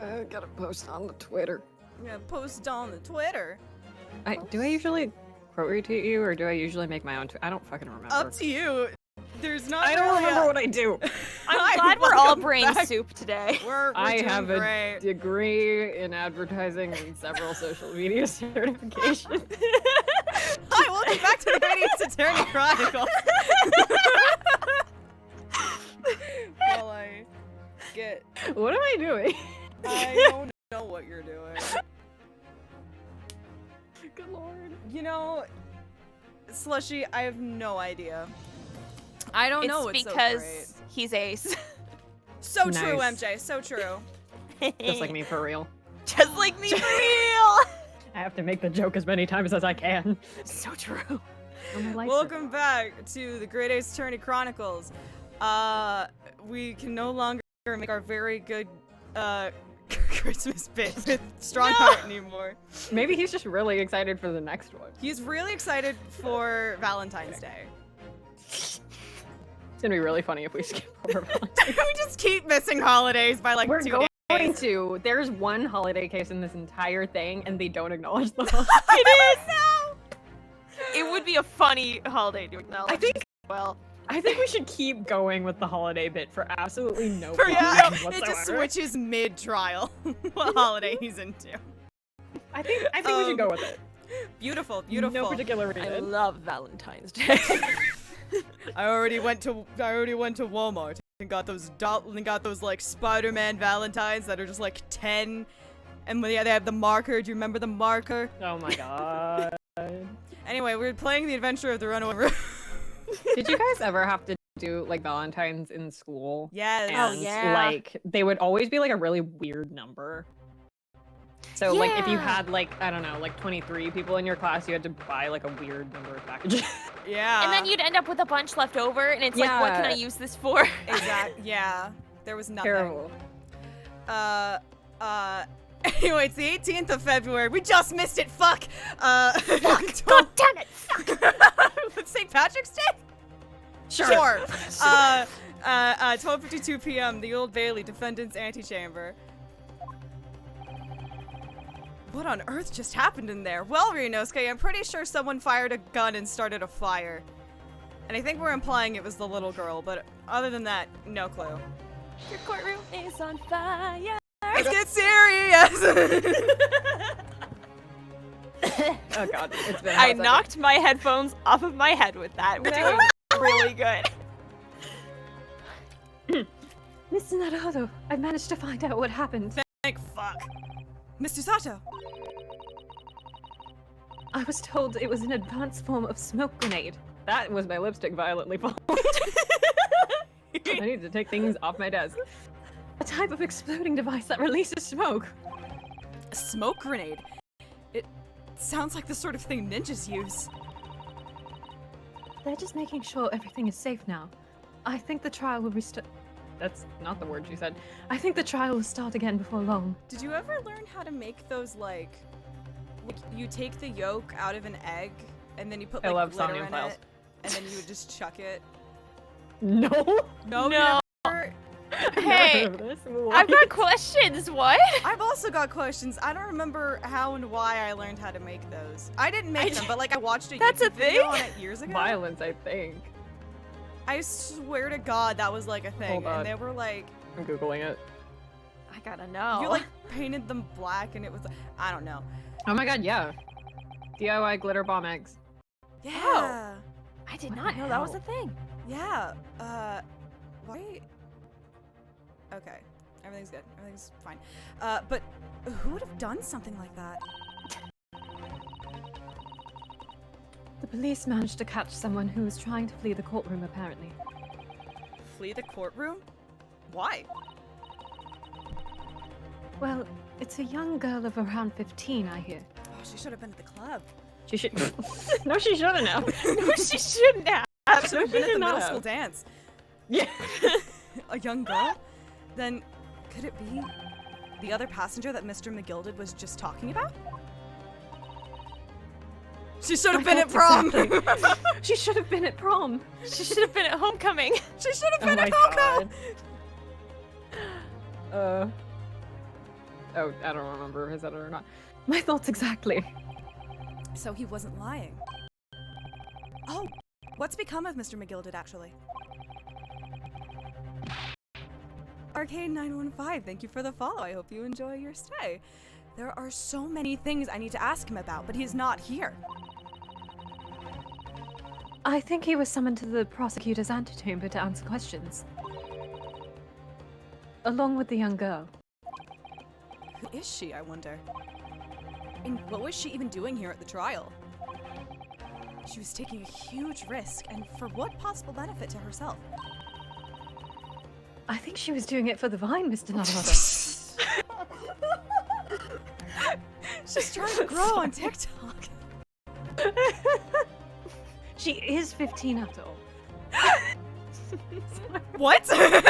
Gotta post on the Twitter. Yeah, post on the Twitter. Do I usually quote retweet you, or do I usually make my own I don't fucking remember. Up to you. There's not I don't really remember what I do. I'm glad we're all brain soup today. We're I doing have great. a degree in advertising and several social media certifications. Hi, welcome back to the Great Ace Attorney Chronicles. While I get... What am I doing? I don't know what you're doing. Good lord. You know, Slushy, I have no idea. I don't know what's It's because so great. he's Ace. So true, Nice. MJ, so true. Just like me, for real. Just like me for real. I have to make the joke as many times as I can. So true. Oh, my lights are- Welcome back to the Great Ace Attorney Chronicles. We can no longer make our very good Christmas bit with Strongheart anymore. Maybe he's just really excited for the next one. He's really excited for Valentine's Day. It's gonna be really funny if we skip over Valentine's. We just keep missing holidays by like We're 2 going days. to. There's one holiday case in this entire thing, and they don't acknowledge the It is. It would be a funny holiday to acknowledge. I think we should keep going with the holiday bit for absolutely no For reason yeah, whatsoever. it just switches mid-trial what holiday he's into. I think we should go with it. Beautiful, beautiful. No particular I reason. love Valentine's Day. I already went to Walmart and got those like Spider-Man Valentines that are just like 10, and they have the marker. Do you remember the marker? Oh my god. Anyway, we're playing the Adventure of the Runaway Road. Did you guys ever have to do like Valentine's in school? Yes. And yeah. like they would always be like a really weird number. So like if you Yeah. had like, I don't know, like 23 people in your class, you had to buy like a weird number of packages. Yeah. And then you'd end up with a bunch left over, and it's like, what can I Yeah. use this for? Exactly. Yeah. There was nothing. Terrible. Anyway, it's the 18th of February. We just missed it. Fuck. Fuck! God damn it! It's St. Patrick's Day? Sure. 12:52 p.m. The Old Bailey Defendant's Antechamber. What on earth just happened in there? Well, Ryunosuke, I'm pretty sure someone fired a gun and started a fire. And I think we're implying it was the little girl, but other than that, no clue. Your courtroom is on fire. Let's get serious! Oh god, it's been. I knocked my headphones off of my head with that. We're doing really good. Mr. Naruto, I managed to find out what happened. Thank fuck. Mr. Sato! I was told it was an advanced form of smoke grenade. That was my lipstick violently falling. I need to take things off my desk. A type of exploding device that releases smoke. A smoke grenade? It sounds like the sort of thing ninjas use. They're just making sure everything is safe now. I think the trial will restart. That's not the word she said. I think the trial will start again before long. Did you ever learn how to make those, like you take the yolk out of an egg, and then you put, I like, love glitter Somnium in Files. it, and then you would just chuck it? No. No. No. Never? Hey, I've never heard of this. I've got questions. What? I've also got questions. I don't remember how and why I learned how to make those. I didn't make them, but, like, I watched a That's a YouTube video thing? on it years ago. Violence, I think. I swear to God that was, like, a thing. Hold on. And they were, like, I'm googling it. I gotta know. you, like, painted them black, and it was, I don't know. Oh my god, yeah. DIY glitter bomb eggs. Yeah. I did What not the know that was a hell? thing. Yeah. Why? Okay. Everything's good. Everything's fine. But who would have done something like that? The police managed to catch someone who was trying to flee the courtroom, apparently. Flee the courtroom? Why? Well, it's a young girl of around 15, I hear. Oh, she should have been at the club. She should. No, she shouldn't have. No, she shouldn't have. Should have been at did the not middle have. school dance. Yeah. A young girl? Then could it be the other passenger that Mr. McGilded was just talking about? She should have been at prom. Exactly. She should have been at prom. She should have been at homecoming. She should have Oh been my at prom. god. Oh, I don't remember if I said it or not. My thoughts exactly. So he wasn't lying. Oh, what's become of Mr. McGilded, actually? Arcade915, thank you for the follow. I hope you enjoy your stay. There are so many things I need to ask him about, but he's not here. I think he was summoned to the prosecutor's antechamber to answer questions. Along with the young girl. Who is she, I wonder? And what was she even doing here at the trial? She was taking a huge risk, and for what possible benefit to herself? I think she was doing it for the vine, Mr. Nutmother. She's trying to grow on TikTok. She is 15 after all. What? I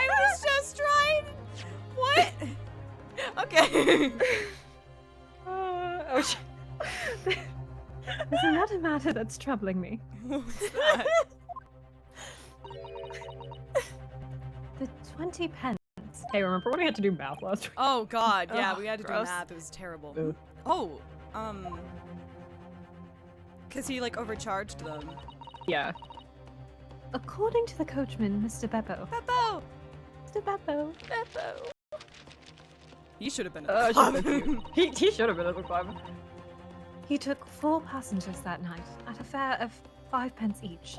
was just trying. What? Okay. There's another matter that's troubling me. What's that? The 20 pence. Hey, remember when we had to do math last week? Oh God, yeah, Ugh, we had to gross. do math. It was terrible. Ugh. Oh, cause he like overcharged them. Yeah. According to the coachman, Mr. Beppo. Beppo! Mr. Beppo. Beppo. He should have been at the club. He should have been at the club. He took 4 passengers that night at a fare of 5 pence each.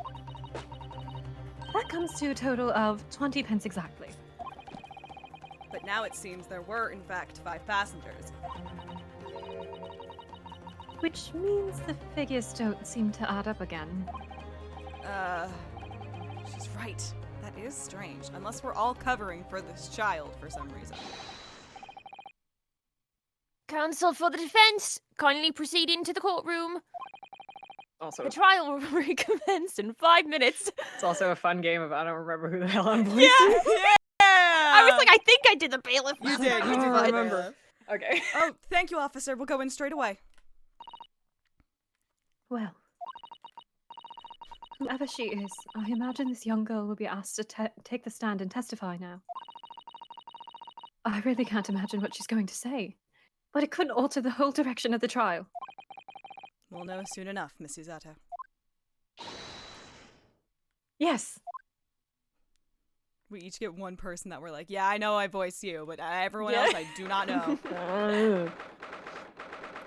That comes to a total of 20 pence exactly. But now it seems there were, in fact, 5 passengers. Which means the figures don't seem to add up again. She's right. That is strange. Unless we're all covering for this child for some reason. Counsel for the defense, kindly proceed into the courtroom. Also, The trial will recommence in 5 minutes. it's also a fun game of I don't remember who the hell I'm voicing. Yeah! I was like, I think I did the bailiff. You did. You I did. don't the remember. bailiff. Okay. Oh, thank you, officer. We'll go in straight away. Well, whoever she is, I imagine this young girl will be asked to take the stand and testify now. I really can't imagine what she's going to say, but it could alter the whole direction of the trial. We'll know soon enough, Miss Uzato. Yes. We each get one person that we're like, yeah, I know I voice you, but everyone else I do not know.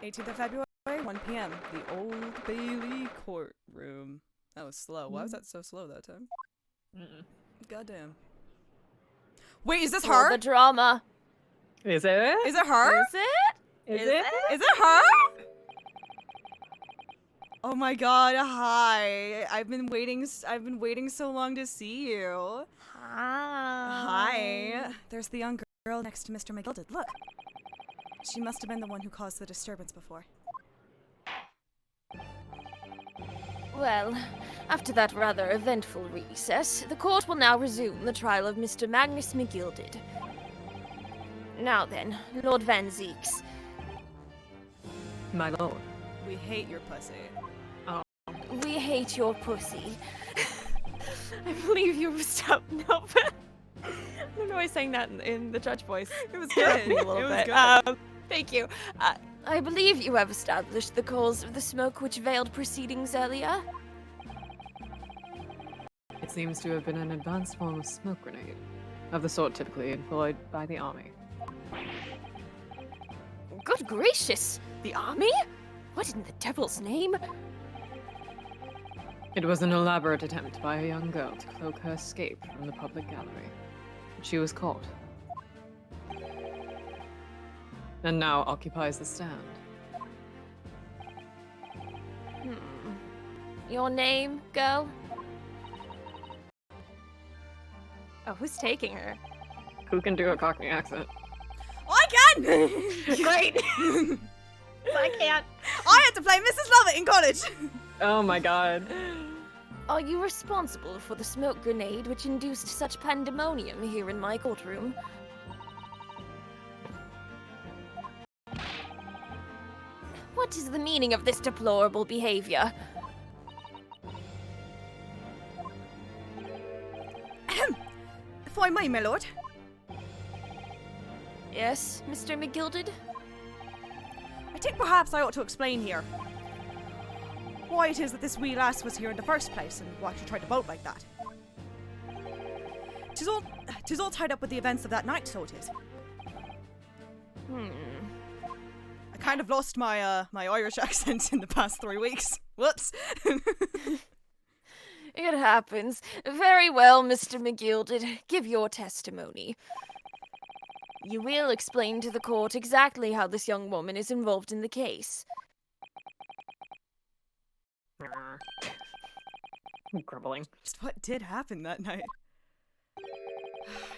18th of February, 1 p.m. The Old Bailey courtroom. That was slow. Why was that so slow that time? Goddamn. Wait, is this For her? the drama. Is it? Is it her? Is it? Is it? Is it her? Oh my god, hi. I've been waiting so long to see you. Hi. There's the young girl next to Mr. McGilded. Look. She must have been the one who caused the disturbance before. Well, after that rather eventful recess, the court will now resume the trial of Mr. Magnus McGilded. Now then, Lord Van Zeeks. My lord. We hate your pussy. We hate your pussy. I believe you were stopping up. I don't know why I sang that in the judge voice. It was Scared good. me a little It was bit. good. Thank you. I believe you have established the cause of the smoke which veiled proceedings earlier. It seems to have been an advanced form of smoke grenade, of the sort typically employed by the army. Good gracious! The army? What in the devil's name? It was an elaborate attempt by a young girl to cloak her escape from the public gallery. She was caught. And now occupies the stand. Your name, girl? Oh, who's taking her? Who can do a Cockney accent? I can! Great! I can't. I had to play Mrs. Lovett in college! Oh my god. Are you responsible for the smoke grenade which induced such pandemonium here in my courtroom? What is the meaning of this deplorable behavior? If I may, my lord. Yes, Mr. McGilded? I think perhaps I ought to explain here why it is that this wee lass was here in the first place and why she tried to boat like that. 'Tis all tied up with the events of that night, so it is. I kind of lost my my Irish accent in the past 3 weeks. Whoops. It happens. Very well, Mr. McGilded. Give your testimony. You will explain to the court exactly how this young woman is involved in the case. I'm grumbling. Just what did happen that night?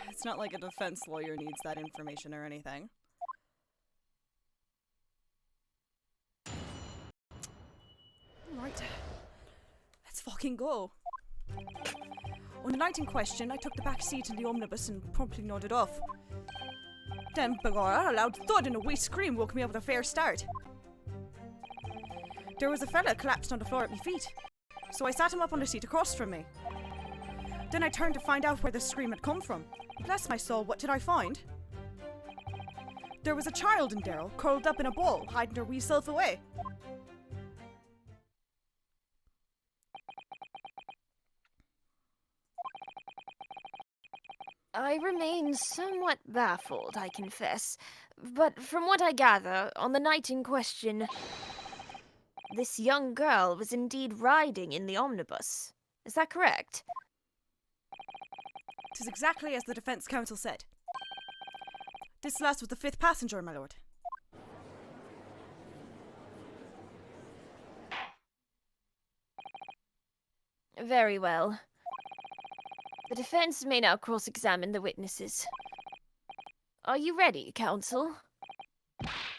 It's not like a defense lawyer needs that information or anything. Right. Let's fucking go. On the night in question, I took the back seat in the omnibus and promptly nodded off. Then, begorra, a loud thud and a wee scream woke me up with a fair start. There was a fella collapsed on the floor at my feet, so I sat him up on the seat across from me. Then I turned to find out where the scream had come from. Bless my soul, what did I find? There was a child in Daryl, curled up in a ball, hiding her wee self away. I remain somewhat baffled, I confess. But from what I gather, on the night in question, this young girl was indeed riding in the omnibus. Is that correct? 'Tis exactly as the defense counsel said. This lass was the 5th passenger, my lord. Very well. The defense may now cross-examine the witnesses. Are you ready, counsel?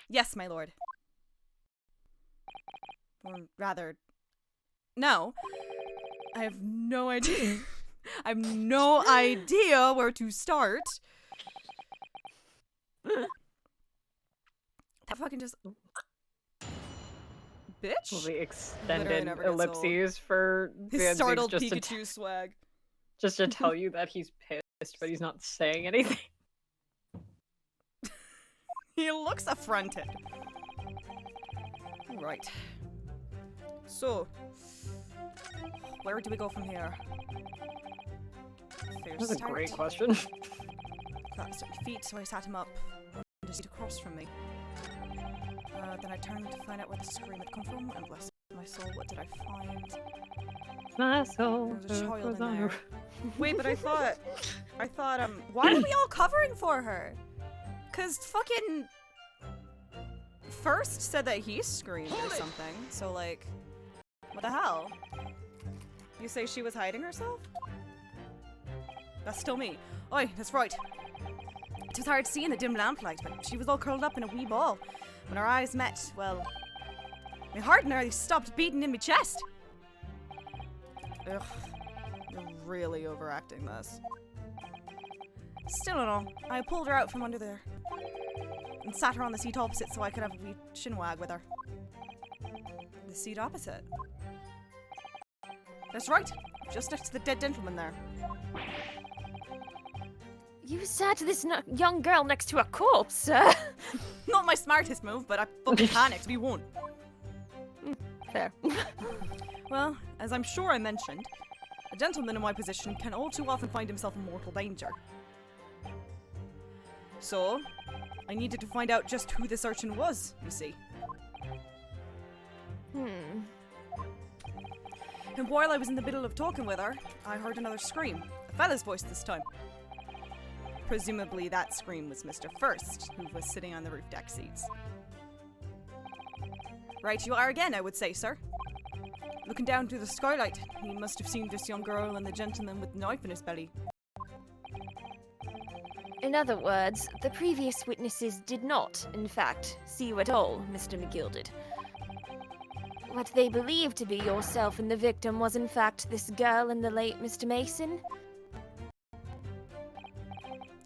Yes, my lord. Or rather, no. I have no idea. I have no idea where to start. That fucking just... Bitch? Well, the Literally extended never gets ellipses for His Van startled Zeke's Pikachu swag. just to tell you that he's pissed, but he's not saying anything. He looks affronted. Right. So, where do we go from here? Fair That's a start. great question. Collapsed at my feet, so I sat him up on the seat across from me. Then I turned to find out where the scream had come from, and bless my soul, what did I find? My soul There was a child was in on there. her- Wait, but I thought, why are we all covering for her? 'Cause fucking First said that he screamed or something, so like, what the hell? You say she was hiding herself? That's still me. Oi, that's right. It was hard to see in the dim lamplight, but she was all curled up in a wee ball. When our eyes met, well, my heart nearly stopped beating in my chest. Ugh, you're really overacting this. Still in all, I pulled her out from under there and sat her on the seat opposite so I could have a wee chinwag with her. The seat opposite? That's right, just next to the dead gentleman there. You sat this young girl next to a corpse, sir. Not my smartest move, but I fucking panicked. We won. Fair. Well, as I'm sure I mentioned, a gentleman in my position can all too often find himself in mortal danger. So, I needed to find out just who this urchin was, you see. And while I was in the middle of talking with her, I heard another scream. A fella's voice this time. Presumably that scream was Mr. First, who was sitting on the roof deck seats. Right you are again, I would say, sir. Looking down through the skylight, he must have seen this young girl and the gentleman with the knife in his belly. In other words, the previous witnesses did not, in fact, see you at all, Mr. McGilded. What they believed to be yourself and the victim was in fact this girl and the late Mr. Mason?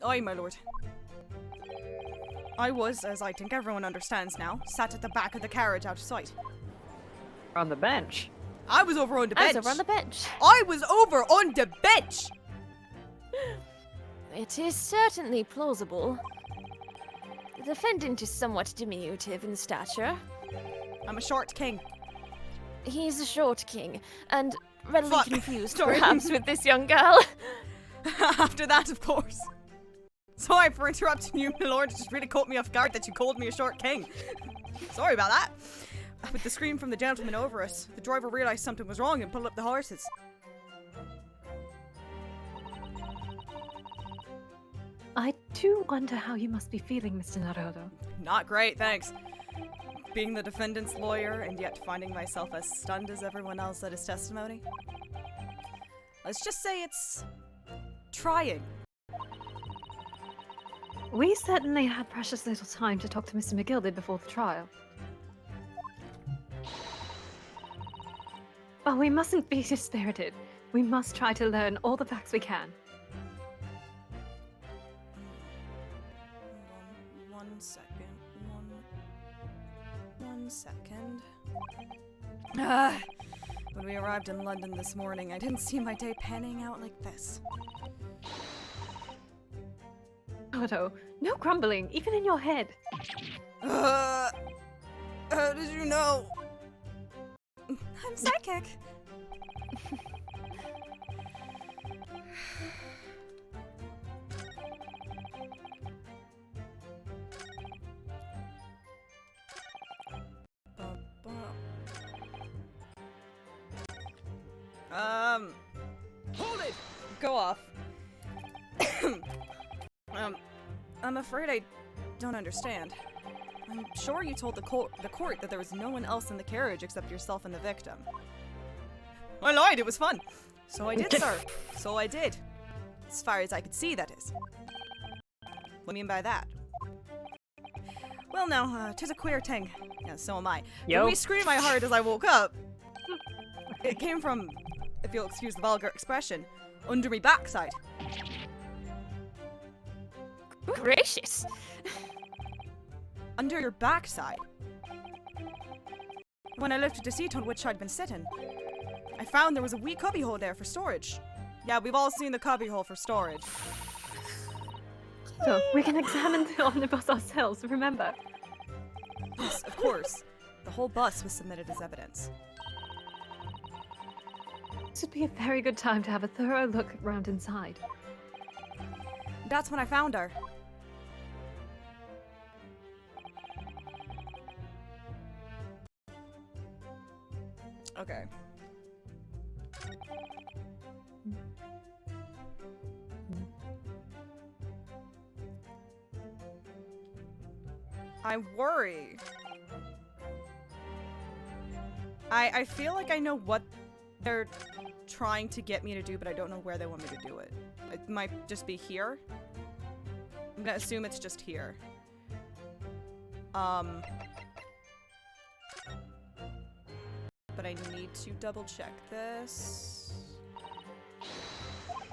Aye, my lord. I was, as I think everyone understands now, sat at the back of the carriage out of sight. On the bench. I was over on the bench. I was over on the bench. I was over on the bench! It is certainly plausible. defendant is somewhat diminutive in stature. I'm a short king. He's a short king, and readily Fuck. confused Sorry. perhaps with this young girl. After that, of course. Sorry for interrupting you, my lord. It just really caught me off guard that you called me a short king. Sorry about that. With the scream from the gentleman over us, the driver realized something was wrong and pulled up the horses. I do wonder how you must be feeling, Mr. Naruto. Not great, thanks. Being the defendant's lawyer and yet finding myself as stunned as everyone else at his testimony. Let's just say it's trying. We certainly had precious little time to talk to Mr. McGilded before the trial. But we mustn't be dispirited. We must try to learn all the facts we can. One second. One second. When we arrived in London this morning, I didn't see my day panning out like this. Naruto, no grumbling, even in your head. How did you know? I'm psychic. Hold it! Go off. I'm afraid I don't understand. I'm sure you told the court that there was no one else in the carriage except yourself and the victim. I lied, it was fun. So I did, sir. So I did. As far as I could see, that is. What do you mean by that? Well, now, 'tis a queer thing. Yeah, so am I. Yo. The wee scream I heard as I woke up, it came from, if you'll excuse the vulgar expression, under me backside. Gracious. Under your backside. When I lifted the seat on which I'd been sitting, I found there was a wee cubbyhole there for storage. Yeah, we've all seen the cubbyhole for storage. So we can examine the omnibus ourselves, remember? Yes, of course. The whole bus was submitted as evidence. This would be a very good time to have a thorough look around inside. That's when I found her. Okay. I worry. I feel like I know what they're trying to get me to do, but I don't know where they want me to do it. It might just be here. I'm gonna assume it's just here. But I need to double check this.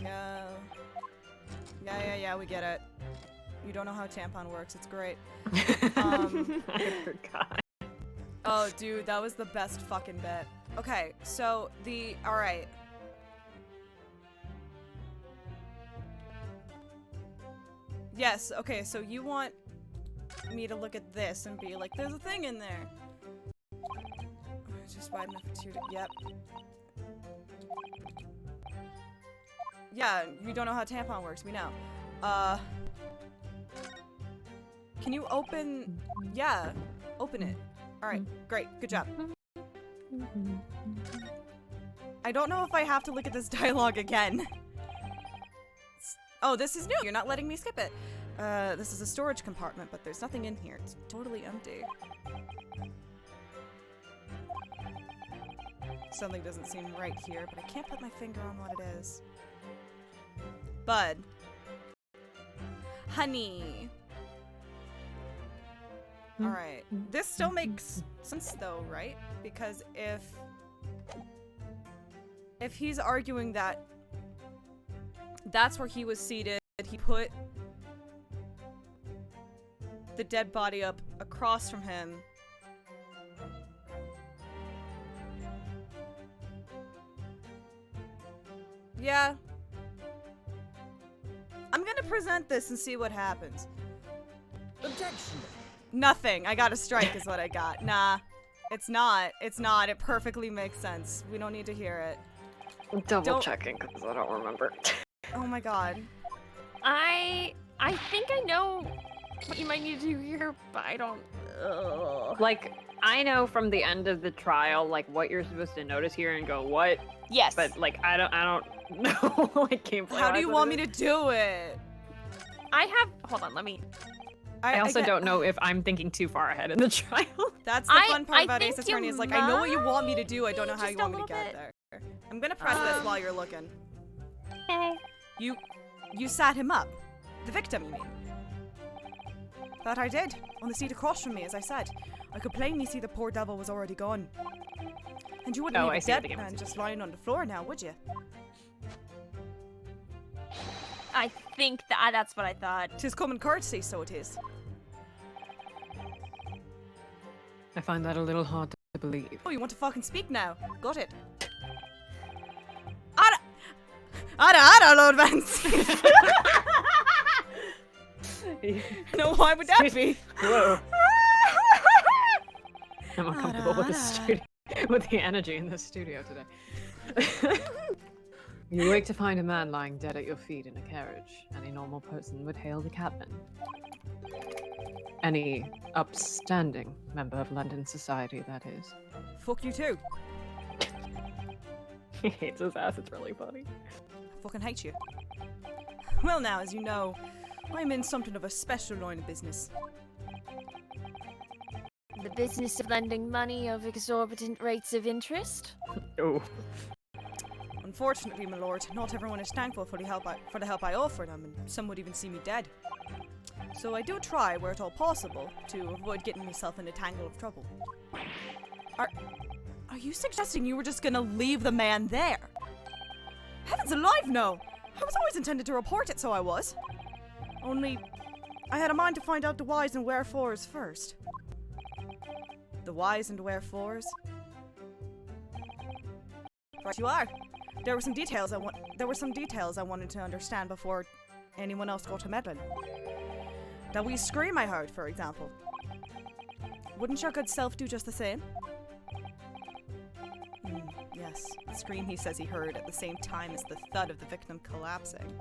Yeah. Yeah, we get it. You don't know how tampon works, it's great. I forgot. Oh, dude, that was the best fucking bit. Okay, so alright. Yes, okay, so you want me to look at this and be like, there's a thing in there. It's just wide enough for two to, yep. Yeah, you don't know how tampon works, we know. Can you open, yeah, open it. Alright, great, good job. I don't know if I have to look at this dialogue again. Oh, this is new, you're not letting me skip it. This is a storage compartment, but there's nothing in here. It's totally empty. Something doesn't seem right here, but I can't put my finger on what it is. Bud. Honey. Alright. This still makes sense though, right? Because if he's arguing that that's where he was seated, he put the dead body up across from him. Yeah. I'm gonna present this and see what happens. Objection. Nothing. I got a strike is what I got. Nah. It's not. It's not. It perfectly makes sense. We don't need to hear it. Double checking because I don't remember. Oh my god. I think I know what you might need to do here, but I don't. Like, I know from the end of the trial, like, what you're supposed to notice here and go, what? Yes. But, like, I don't know, like, gameplay. How do you want me to do it? I have. Hold on. Let me. I also get- don't know if I'm thinking too far ahead in the trial. That's the fun part I about think Ace Attorney you is like, I know what you want me to do, I don't know might how you just a want me to little get bit. there. I'm gonna press this while you're looking. Okay. You sat him up. The victim, you mean? That I did, on the seat across from me, as I said. I could plainly see the poor devil was already gone. And you wouldn't Oh, leave I a see what dead the game man is. just lying on the floor now, would you? I think that's what I thought. 'Tis common courtesy, so it is. I find that a little hard to believe. Oh, you want to fucking speak now? Got it. Ada, Lord Vance! No, why would that be? Whoa. I'm uncomfortable with the studio, with the energy in the studio today. You wake to find a man lying dead at your feet in a carriage. Any normal person would hail the cabman. Any upstanding member of London society, that is. Fuck you too. He hates his ass, it's really funny. I fucking hate you. Well now, as you know, I'm in something of a special line of business. The business of lending money of exorbitant rates of interest? Oh. Unfortunately, my lord, not everyone is thankful for the help I offer them, and some would even see me dead. So I do try, where at all possible, to avoid getting myself in a tangle of trouble. Are you suggesting you were just gonna leave the man there? Heavens alive, no! I was always intended to report it, so I was. Only, I had a mind to find out the whys and wherefores first. The whys and wherefores? Right you are. There were some details I wanted to understand before anyone else got to meddling. That wee scream I heard, for example. Wouldn't your good self do just the same? Yes, the scream he says he heard at the same time as the thud of the victim collapsing.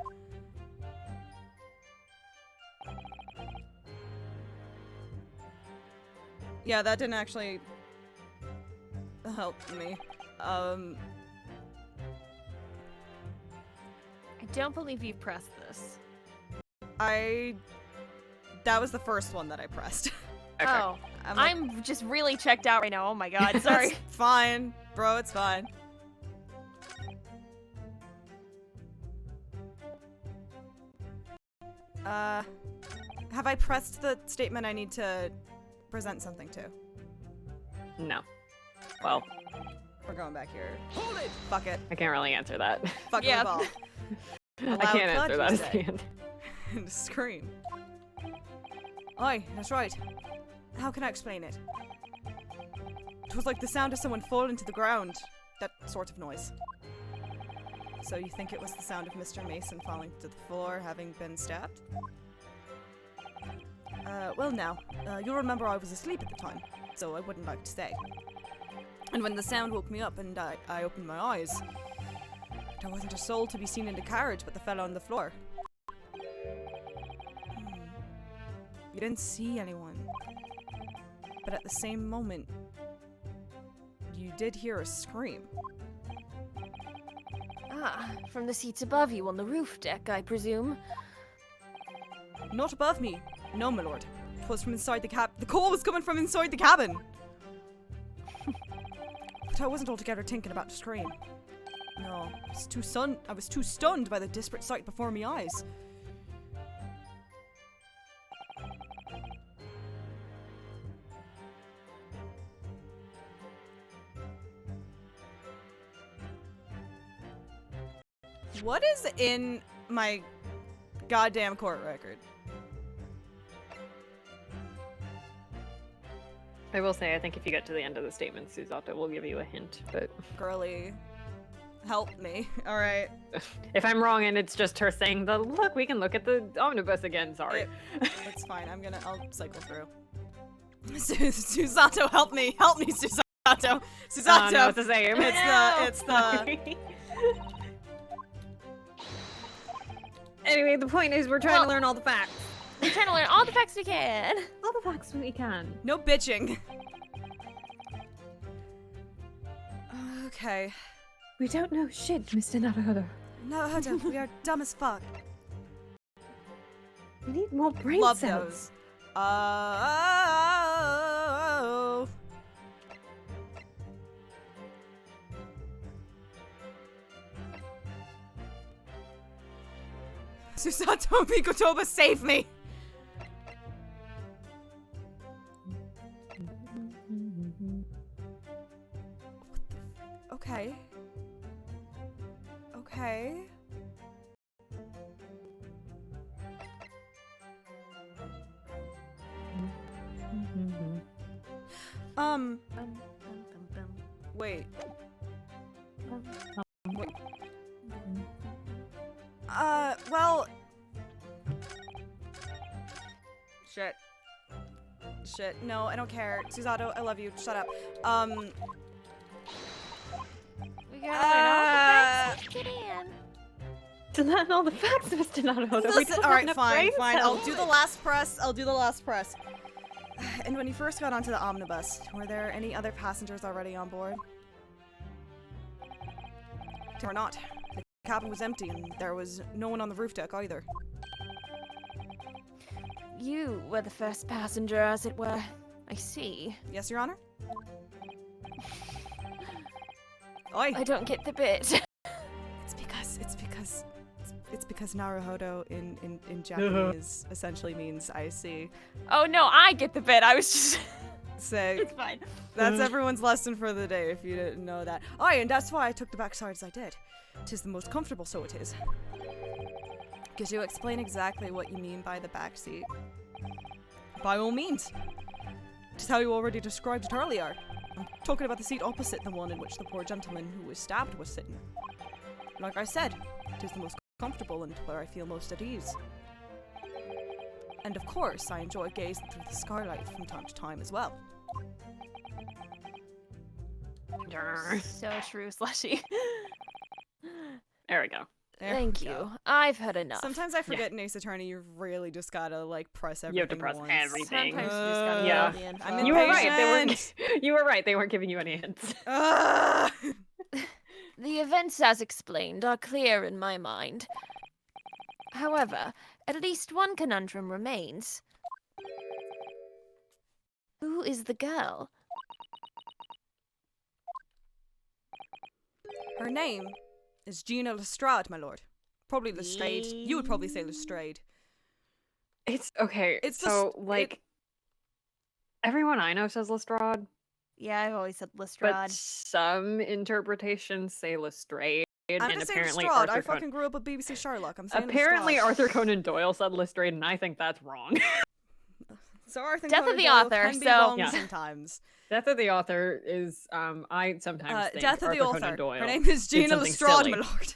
Yeah, that didn't actually help me. I don't believe you pressed this. That was the first one that I pressed. Okay. Oh, I'm like, I'm just really checked out right now. Oh my god, sorry. It's fine, bro, it's fine. Have I pressed the statement I need to present something to? No. Well, We're going back here. Hold it! Fuck it. I can't really answer that. Fuck Yeah. the ball. I can't thud, answer you that at say. the end. And scream. Aye, that's right. How can I explain it? It was like the sound of someone falling to the ground. That sort of noise. So you think it was the sound of Mr. Mason falling to the floor, having been stabbed? Well now, you'll remember I was asleep at the time, so I wouldn't like to say. And when the sound woke me up and I opened my eyes, there wasn't a soul to be seen in the carriage but the fellow on the floor. You didn't see anyone. But at the same moment, you did hear a scream. Ah, from the seats above you on the roof deck, I presume. Not above me. No, my lord. It was from inside the cab. The call was coming from inside the cabin. But I wasn't altogether thinking about the scream. No, I was too stunned by the disparate sight before my eyes. What is in my goddamn court record? I will say, I think if you get to the end of the statement, Suzato will give you a hint, but... Girly. help me. All right. If I'm wrong and it's just her saying look, we can look at the omnibus again. Sorry. That's fine. I'll cycle through. Susato, help me, Susato. Susato. No, it's the same. It's the. Anyway, the point is we're trying to learn all the facts. We're trying to learn all the facts we can. All the facts we can. No bitching. Okay. We don't know shit, Mr. Naruhodo. No, we are dumb as fuck. We need more brain Love cells. those. Oh. Susato Mikotoba, save me! Okay. Okay. Wait. Wait. Well. Shit. No, I don't care. Susato, I love you. Shut up. We gotta learn all the facts we can. To learn all the facts, Mr. Naruhodo. Listen, alright, fine. I'll do the last press. And when you first got onto the omnibus, were there any other passengers already on board? Or not. The cabin was empty and there was no one on the roof deck either. You were the first passenger, as it were. I see. Yes, Your Honor? Oi! I don't get the bit. It's because Naruhodo in Japanese essentially means I see. Oh no, I get the bit. I was just. So It's fine. that's everyone's lesson for the day if you didn't know that. Oh, and that's why I took the backside as I did. 'Tis the most comfortable, so it is. Could you explain exactly what you mean by the back seat? By all means. Just how you already described it earlier. I'm talking about the seat opposite the one in which the poor gentleman who was stabbed was sitting. Like I said, it is the most comfortable and where I feel most at ease. And of course, I enjoy gazing through the skylight from time to time as well. So true, Slushy. There we go. There Thank we you. go. I've had enough. Sometimes I forget in Ace Attorney you really just gotta like press everything You have to press once. everything. Sometimes you just gotta Yeah. know the info. I'm You were right. impatient. You were right. They weren't giving you any hints. Ugh. The events as explained are clear in my mind. However, at least one conundrum remains. Who is the girl? Her name is Gina Lestrade, my lord. Probably Lestrade. You would probably say Lestrade. It's okay. It's so just- like everyone I know says Lestrade, Yeah, I've always said but Lestrade. some interpretations say Lestrade, I'm and gonna say apparently Lestrade. I Arthur fucking grew up with BBC Sherlock. I'm saying apparently Lestrade. Arthur Conan Doyle said Lestrade, and I think that's wrong. So Arthur Death of Conan the Doyle author, can be so- wrong Yeah. sometimes. Death of the author is I sometimes think Death of Arthur the Conan author. Doyle. Her name is did Gina something Lestrade, silly. my lord.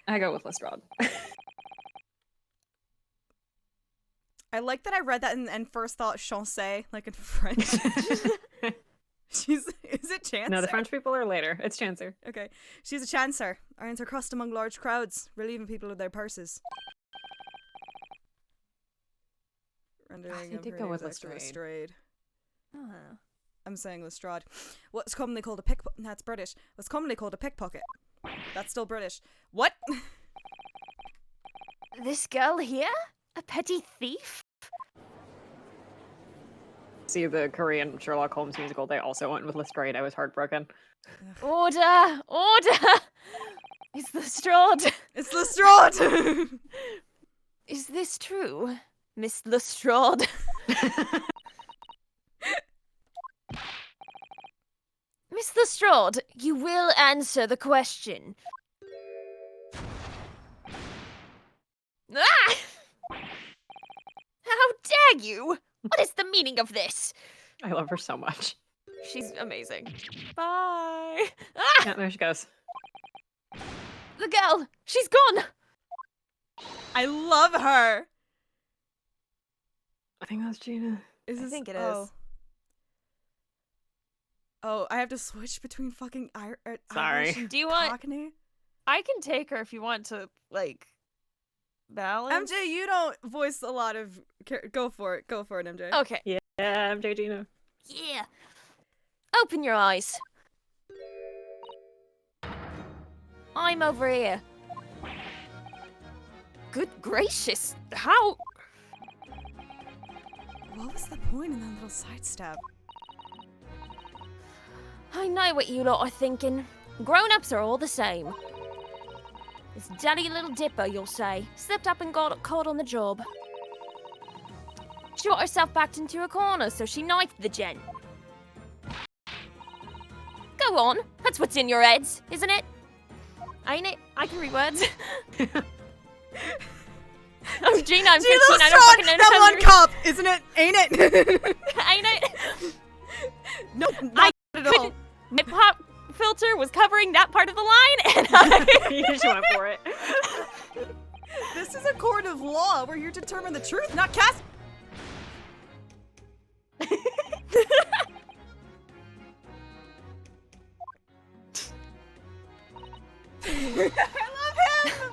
I go with Lestrade. I like that I read that and first thought chancer, like in French. Is it Chancer? No, the French people are later. It's Chancer. Okay. She's a chancer. Earns her crust among large crowds, relieving people of their purses. Rendering you of did her go names with extra Lestrade. Oh. I'm saying Lestrade. What's commonly called a pickpocket. That's British. What's commonly called a pickpocket. That's still British. What? This girl here? A petty thief? See the Korean Sherlock Holmes musical, they also went with Lestrade. I was heartbroken. Order! Order! It's Lestrade! It's Lestrade! Is this true, Miss Lestrade? Miss Lestrade, you will answer the question. Ah! How dare you! What is the meaning of this? I love her so much. She's amazing. Bye. Ah! Yeah, there she goes. The girl! She's gone! I love her! I think that's Gina. Is I this- think it oh. is. Oh, I have to switch between fucking Sorry. Irish and Do you want- Cockney? I can take her if you want to, like, balance. MJ, you don't voice a lot of... Go for it, MJ. Okay. Yeah, MJ Gina. Yeah. Open your eyes. I'm over here. Good gracious. How? What was the point in that little sidestep? I know what you lot are thinking. Grown-ups are all the same. This daddy little dipper, you'll say, slipped up and got caught on the job. She got herself backed into a corner, so she knifed the gent. Go on, that's what's in your heads, isn't it? Ain't it? I can read words. I'm Gina, I'm 15, I don't fucking know that how to one read. cop, isn't it? Ain't it? Ain't it? No, not at all. My pop filter was covering that part of the line, and I... You just went for it. This is a court of law where you determine the truth, not cast. I love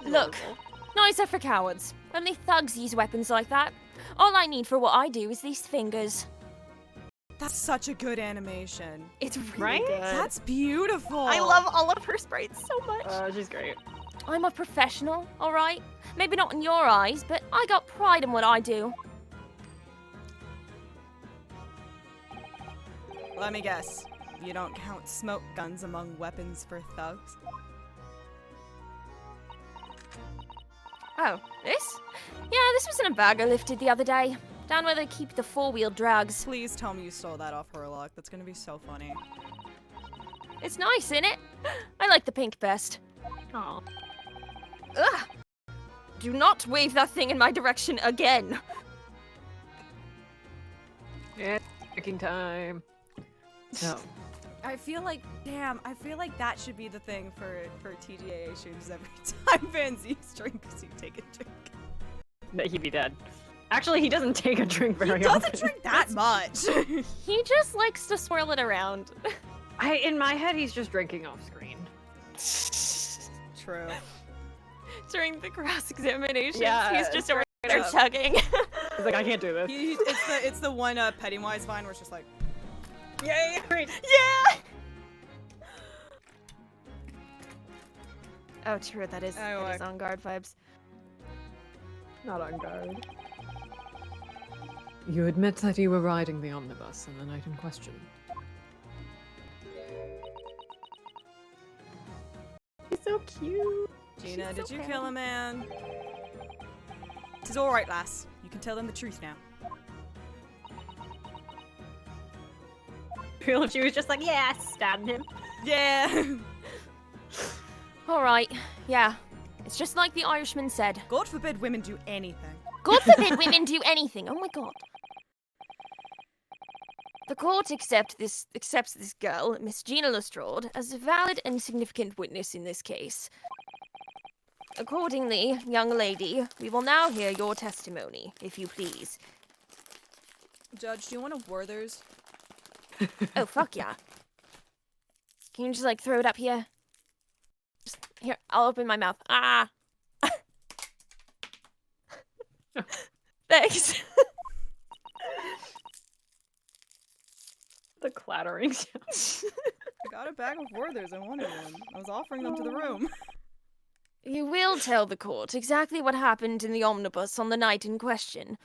him. Look, nicer for cowards. Only thugs use weapons like that. All I need for what I do is these fingers. That's such a good animation. It's really Right? good. That's beautiful. I love all of her sprites so much. She's great. I'm a professional, alright? Maybe not in your eyes, but I got pride in what I do. Let me guess. You don't count smoke guns among weapons for thugs? Oh, this? Yeah, this was in a bag I lifted the other day. Down where they keep the four-wheel drags. Please tell me you stole that off Herlock. That's gonna be so funny. It's nice, innit? I like the pink best. Aw. Ugh! Do not wave that thing in my direction again! Yeah, drinking time. So, I feel like, damn, I feel like that should be the thing for TGAA streams every time Van Zeke's drink because you take a drink. that he'd be dead. Actually, he doesn't take a drink very He often. doesn't drink that much. He just likes to swirl it around. In my head, he's just drinking off screen. True. During the cross-examinations, Yeah, he's just over straight there up. chugging. He's like, I can't do this. It's the one Pennywise vine where it's just like, Yay! Great. Yeah! Oh, true, that is on guard vibes. Not on guard. You admit that you were riding the omnibus on the night in question. He's so cute. Gina, She's did so you pretty. kill a man? It's alright, lass. You can tell them the truth now. Feel if she was just like, yeah, I stabbed him. Yeah! Alright, yeah. It's just like the Irishman said. God forbid women do anything. God forbid women do anything. Oh my god. The court accepts this girl, Miss Gina Lestrade, as a valid and significant witness in this case. Accordingly, young lady, we will now hear your testimony, if you please. Judge, do you want a Werther's? Oh, fuck yeah. Can you just, like, throw it up here? Just, here, I'll open my mouth. Ah! Thanks. The clattering sound. I got a bag of Werther's. I wanted one. I was offering them to the room. You will tell the court exactly what happened in the omnibus on the night in question.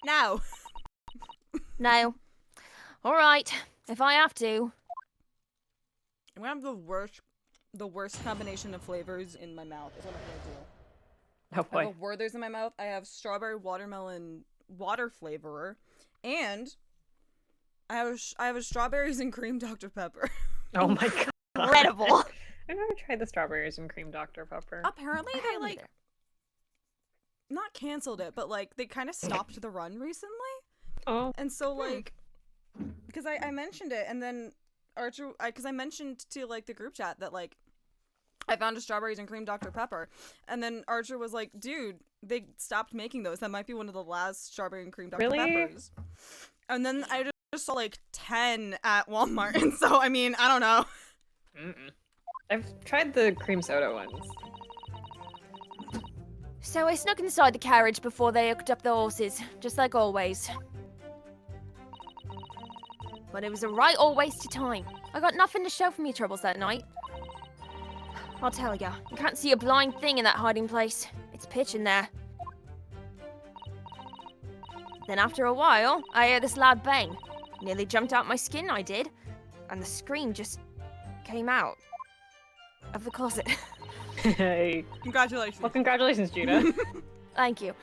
Now! No. Alright, if I have to. I'm gonna have the worst combination of flavors in my mouth is what I'm gonna do. Oh I boy. have a Werther's in my mouth. I have strawberry watermelon water flavorer, and I have a strawberries and cream Dr. Pepper. Oh my god. Incredible. I've never tried the strawberries and cream Dr. Pepper. Apparently they like not canceled it, but like they kind of stopped the run recently. Oh. And so, like, because I mentioned it, and then Archer, because I mentioned to, like, the group chat that, like, I found a strawberries and cream Dr. Pepper, and then Archer was like, dude, they stopped making those. That might be one of the last strawberry and cream Dr. Really? Peppers. And then I just saw, like, 10 at Walmart, and so, I mean, I don't know. I've tried the cream soda ones. So I snuck inside the carriage before they hooked up the horses, just like always. But it was a right old waste of time. I got nothing to show for me troubles that night. I'll tell ya, you can't see a blind thing in that hiding place. It's pitch in there. Then after a while, I heard this loud bang. Nearly jumped out my skin, I did. And the scream just came out of the closet. Hey. Congratulations. Well, congratulations, Judah. Thank you.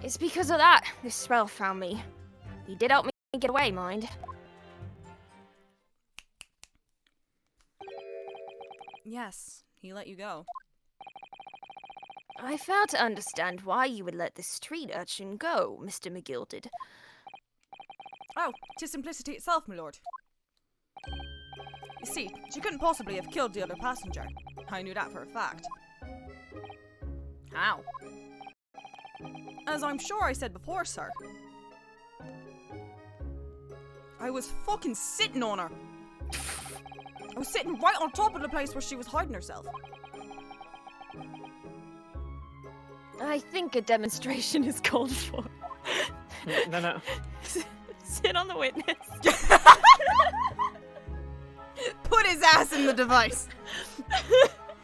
It's because of that this spell found me. He did help me get away, mind. Yes, he let you go. I fail to understand why you would let this street urchin go, Mr. McGilded. Oh, 'tis simplicity itself, my lord. You see, she couldn't possibly have killed the other passenger. I knew that for a fact. How? As I'm sure I said before, sir. I was fucking sitting on her. I was sitting right on top of the place where she was hiding herself. I think a demonstration is called for. No. Sit on the witness. Put his ass in the device.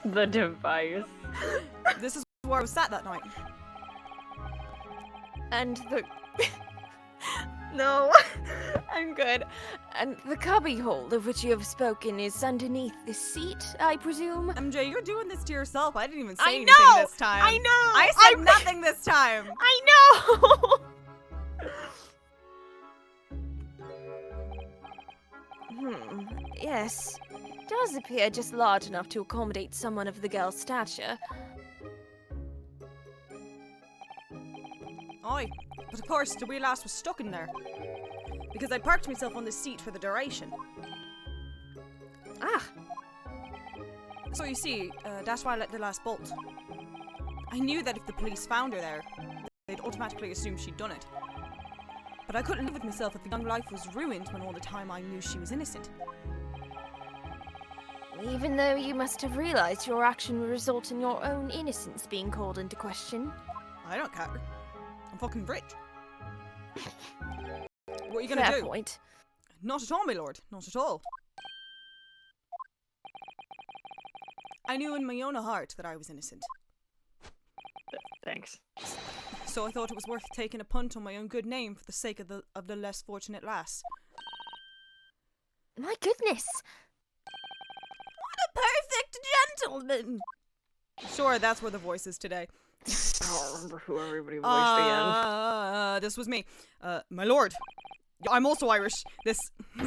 The device. This is where I was sat that night. And the... No, I'm good. And the cubbyhole of which you have spoken is underneath the seat, I presume? MJ, you're doing this to yourself. I didn't even say I anything know! this time. I know! I said nothing this time. I know! Yes. It does appear just large enough to accommodate someone of the girl's stature. Aye, but of course the wee lass was stuck in there. Because I parked myself on the seat for the duration. Ah, So you see, that's why I let the lass bolt. I knew that if the police found her there, they'd automatically assume she'd done it. But I couldn't live with myself if the young life was ruined when all the time I knew she was innocent. even though you must have realized your action would result in your own innocence being called into question. I don't care. I'm fucking rich. What are you gonna Fair do? point. Not at all, my lord. Not at all. I knew in my own heart that I was innocent. Thanks. So I thought it was worth taking a punt on my own good name for the sake of the less fortunate lass. My goodness! What a perfect gentleman! Sure, that's where the voice is today. I don't remember who everybody voiced again. This was me. My lord. I'm also Irish. This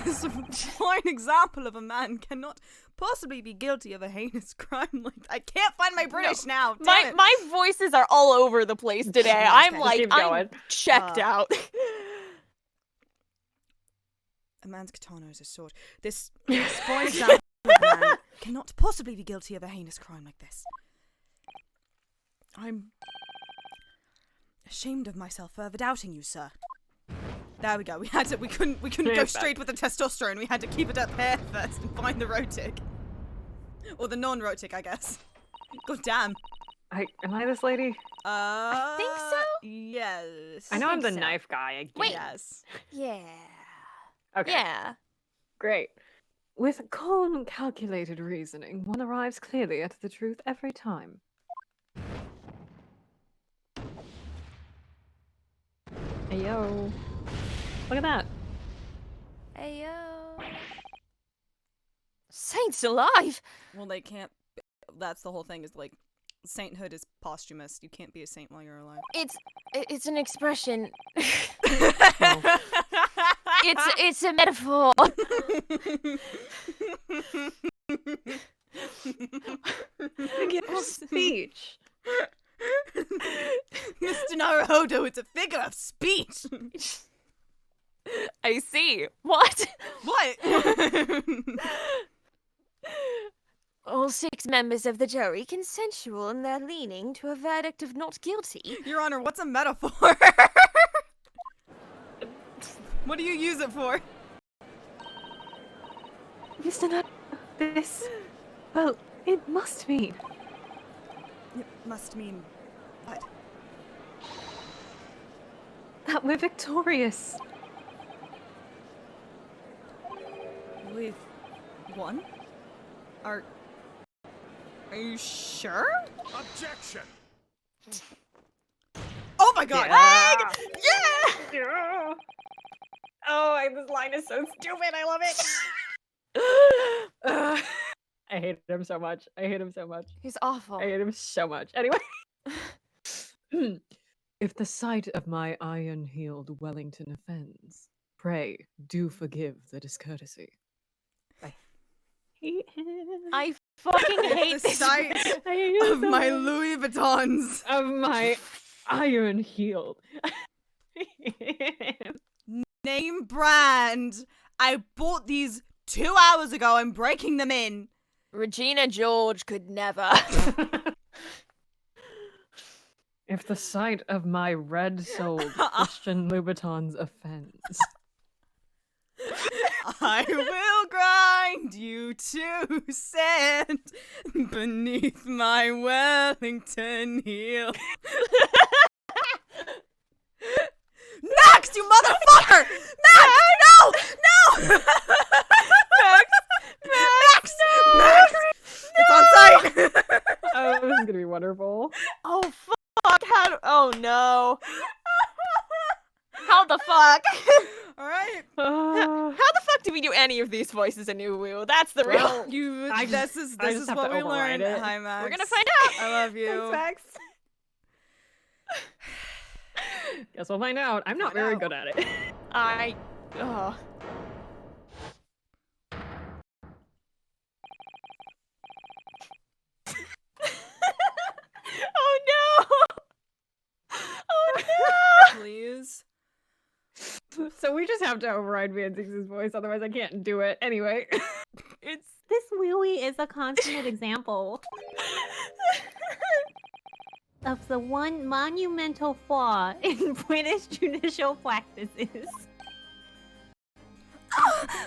is a fine example of a man cannot possibly be guilty of a heinous crime like I can't find my British now. Damn it. My voices are all over the place today. I'm Okay. like, Keep I'm going. checked out. A man's katana is a sword. This fine example of a man cannot possibly be guilty of a heinous crime like this. I'm ashamed of myself for ever doubting you, sir. There we go. We couldn't go straight with the testosterone. We had to keep it up there first and find the rotic. Or the non-rotic, I guess. God damn. Am I this lady? I think so? Yes. I know I'm the so. knife guy. I get Wait. it. Yes. Yeah. Okay. Yeah. Great. With calm, calculated reasoning, one arrives clearly at the truth every time. Hey, yo. Look at that. Ayo. Saints alive! Well, they can't. That's the whole thing. Is like, sainthood is posthumous. You can't be a saint while you're alive. It's an expression. Oh. It's a metaphor. Figure of speech. Mr. Naruhodo, it's a figure of speech. I see. What? What? All 6 members of the jury consensual in their leaning to a verdict of not guilty. Your Honor, what's a metaphor? What do you use it for? Mr. Nut, this... Well, it must mean... It must mean what? that we're victorious. We've won? Are you sure? Objection! Oh my god! Yeah. Yeah! Oh, this line is so stupid. I love it. I hate him so much. I hate him so much. He's awful. I hate him so much. Anyway. If the sight of my iron-heeled Wellington offends, pray do forgive the discourtesy. I hate him. I fucking hate The this. sight I hate him of so my much. Louis Vuittons. Of my iron-heeled. Name brand. I bought these 2 hours ago. I'm breaking them in. Regina George could never. If the sight of my red-soled Christian Louboutins offends. I will grind you to sand beneath my Wellington heel. Max, you motherfucker! Max, no! No! Max! Max! It's on site! Oh, this is gonna be wonderful. Oh fuck! Oh no! How the fuck? Alright. How the fuck do we do any of these voices in New Woo? That's the real. Well, This is have what to we override learned. it. Hi, Max. We're gonna find out. I love you. Thanks, Max. Guess we'll find out. I'm not Find very out. good at it. Oh. Oh no! Oh no! Please. So we just have to override Van Zix's voice, otherwise I can't do it. Anyway. This really is a consummate example of the one monumental flaw in British judicial practices.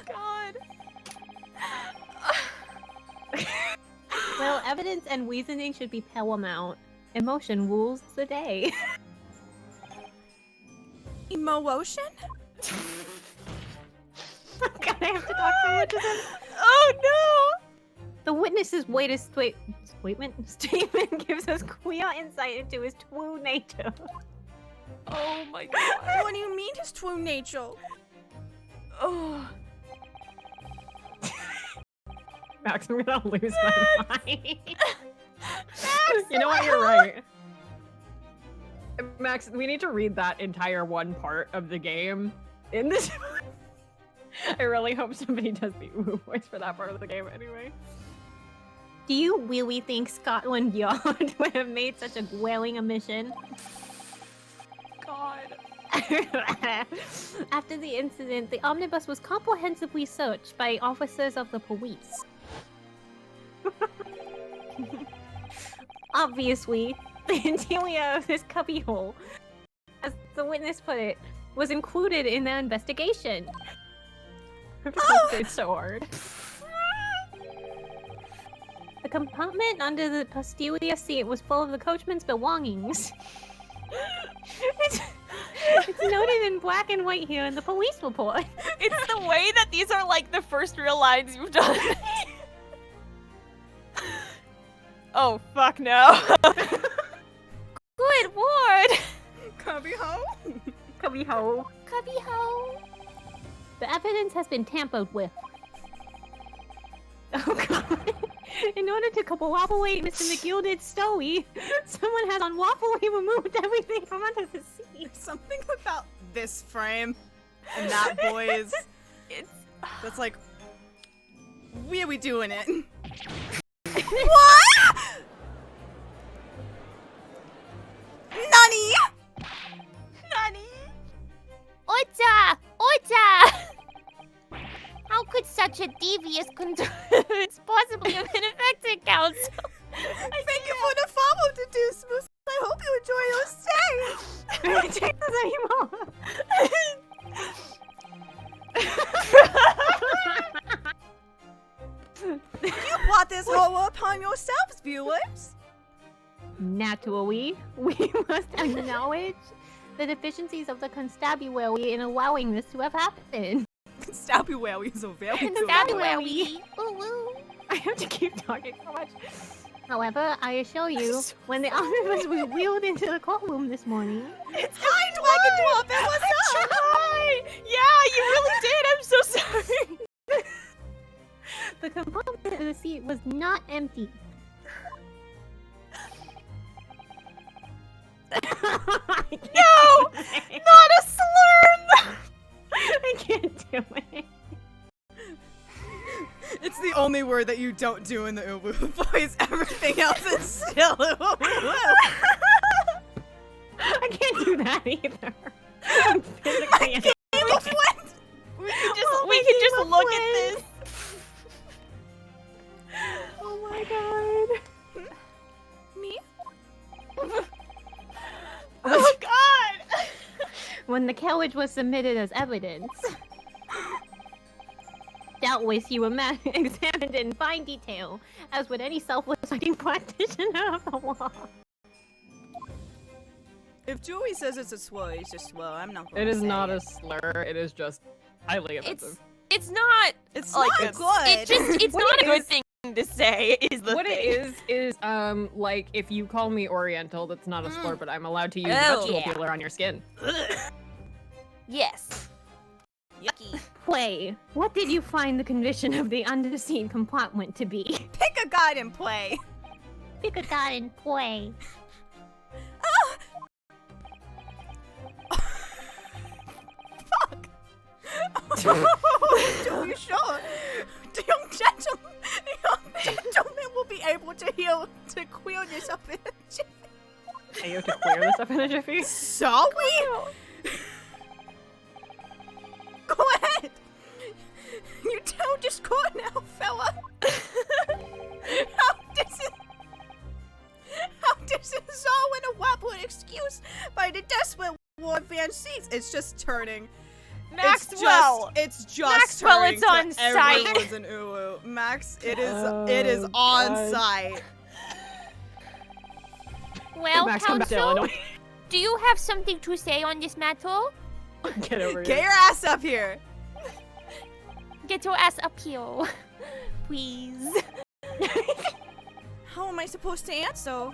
God. Well, evidence and reasoning should be paramount. Emotion rules the day. Emotion? God, I have to talk so much of this. Oh no! The witness's latest statement gives us clear insight into his true nature. Oh my god. What do you mean his true nature? Oh. Max, I'm gonna lose my mind. You know what? You're right. Max, we need to read that entire one part of the game in this. I really hope somebody does the ooh voice for that part of the game anyway. Do you really think Scotland Yard would have made such a glaring omission? God. After the incident, the omnibus was comprehensively searched by officers of the police. Obviously, the interior of this cubbyhole, as the witness put it, was included in their investigation. It's so hard. The compartment under the posterior seat was full of the coachman's belongings. It's noted in black and white here in the police report. It's the way that these are like the first real lines you've done. Oh fuck no. Good lord. Cubby ho? Cubbyhole. Cubbyhole. The evidence has been tampered with. Oh god. In order to corroborate Mr. McGilded's story, someone has unlawfully removed everything from under the seat. Something about this frame and that boys. That's like, where are we doing it? What? Nani? Nani? Ota! Ota! such a devious it's possibly an infected council. Thank you for the follow to do, Smooth. I hope you enjoy your stay. Take this anymore. You brought this horror upon yourselves, viewers. Naturally, we must acknowledge the deficiencies of the constabulary in allowing this to have happened. Constabulary is a very good Constabulary. Ooh, ooh. I have to keep talking so much. However, I assure you, when the omnibus was wheeled into the courtroom this morning, Hi, Dragon Dwarf, and what's up? Hi. Yeah, you really did. I'm so sorry. the compartment of the seat was not empty. No, not a slurm. I can't do it. It's the only word that you don't do in the uwu voice. Everything else is still uwu. I can't do that either. I'm physically Game of Friends. We can just look at this. Oh my god. Me? Oh God. When the carriage was submitted as evidence, doubtless you examined it in fine detail, as would any self-respecting practitioner of the law. If Julie says it's a slur, it's just slur. I'm not going It to is say not it. a slur. It is just highly offensive. It's not. It's like, not it's- good. It's What not it a good is- thing to say. Is the What thing. it is like if you call me Oriental, that's not a slur, but I'm allowed to use Oh, vegetable yeah. peeler on your skin. Yes. Yucky. Play, what did you find the condition of the under-the-seat compartment to be? Pick a guide and play. Pick a guy and play. Fuck. Do you sure? The young gentleman will be able to heal to queer yourself in a jiffy. Hey, you have to clear this up in a jiffy. So we? Go ahead. You don't just go now, fella. How this is all an elaborate excuse by the desperate Lord Van Seats. It's just turning. Maxwell. It's just Maxwell, turning it's on to site. everyone's an uwu. Max, it is Oh, on God. site. Well, Max, come back to Council, Illinois. do you have something to say on this matter? Get over Get here. your ass up here. Get your ass up here, please. How am I supposed to answer?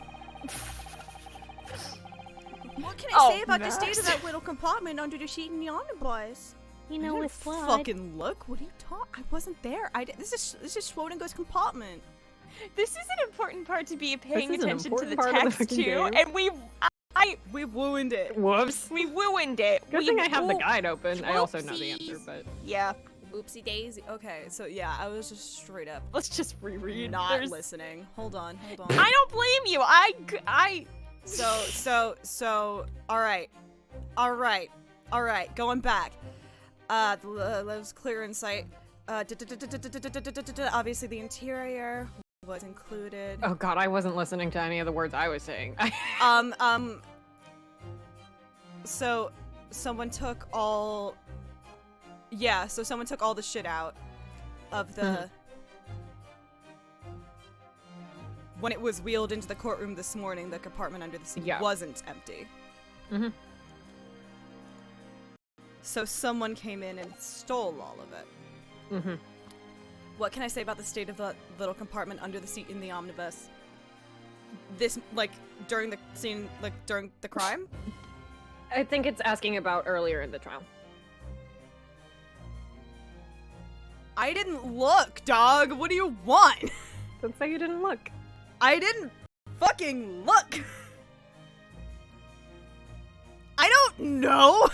What can I Oh, say about the state Max. of that little compartment under the sheet in the omnibus? You I know, didn't with blood. fucking look. What are you talking? I wasn't there. This is Schrodinger's compartment. This is an important part to be paying This is an attention to the important part of the text fucking too, game. and We ruined it. Whoops. we ruined it. Good we, thing I have the oh, guide open. I also know the answer, whoopsies. but Yeah, Oopsie daisy. Okay, so yeah, I was just straight up let's just reread. not There's- listening. Hold on. I don't blame you. I. So, all right. Going back. That was clear insight. Obviously the interior was included. oh god, I wasn't listening to any of the words I was saying. So someone took all. Yeah, so someone took all the shit out of the. When it was wheeled into the courtroom this morning, the compartment under the seat Yeah. wasn't empty. Mhm. So someone came in and stole all of it. Mm-hmm. What can I say about the state of the little compartment under the seat in the omnibus? This, like, during the scene, like, during the crime? I think it's asking about earlier in the trial. I didn't look, dog! What do you want? Don't say you didn't look. I didn't fucking look! I don't know!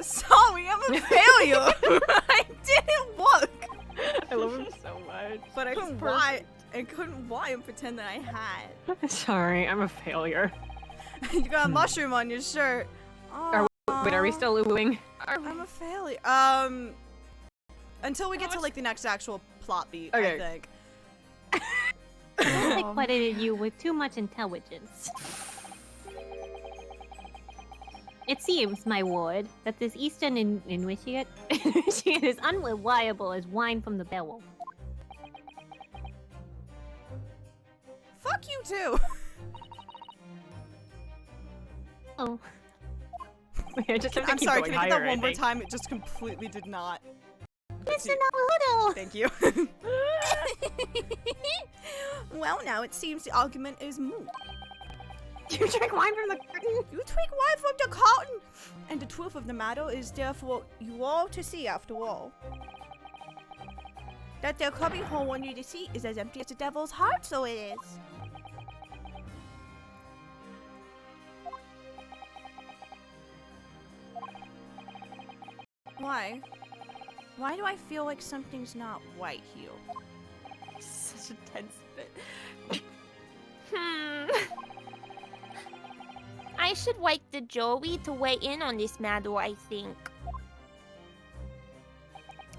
Sorry, I'm a failure! I didn't look! I love him so much. But I couldn't lie. I couldn't lie and pretend that I had. Sorry, I'm a failure. You got a mushroom on your shirt. Are Wait, are we still oohing? I'm a failure. Until we get to like the next actual plot beat, Okay. I think. I credited you with too much intelligence. It seems, my ward, that this eastern initiate is unreliable as wine from the barrel. Fuck you too. Oh, Wait, I just have to I'm keep sorry. going Can I get higher, that one more think. time? It just completely did not. Mr. Naruto! Thank you. Well, now it seems the argument is moot. You drink wine from the curtain? You drink wine from the cotton, and the truth of the matter is there for you all to see after all. That their cubby hole under the seat is as empty as the devil's heart, so it is. Why? Why do I feel like something's not right here? Such a tense bit. I should wake the Joey to weigh in on this matter, I think.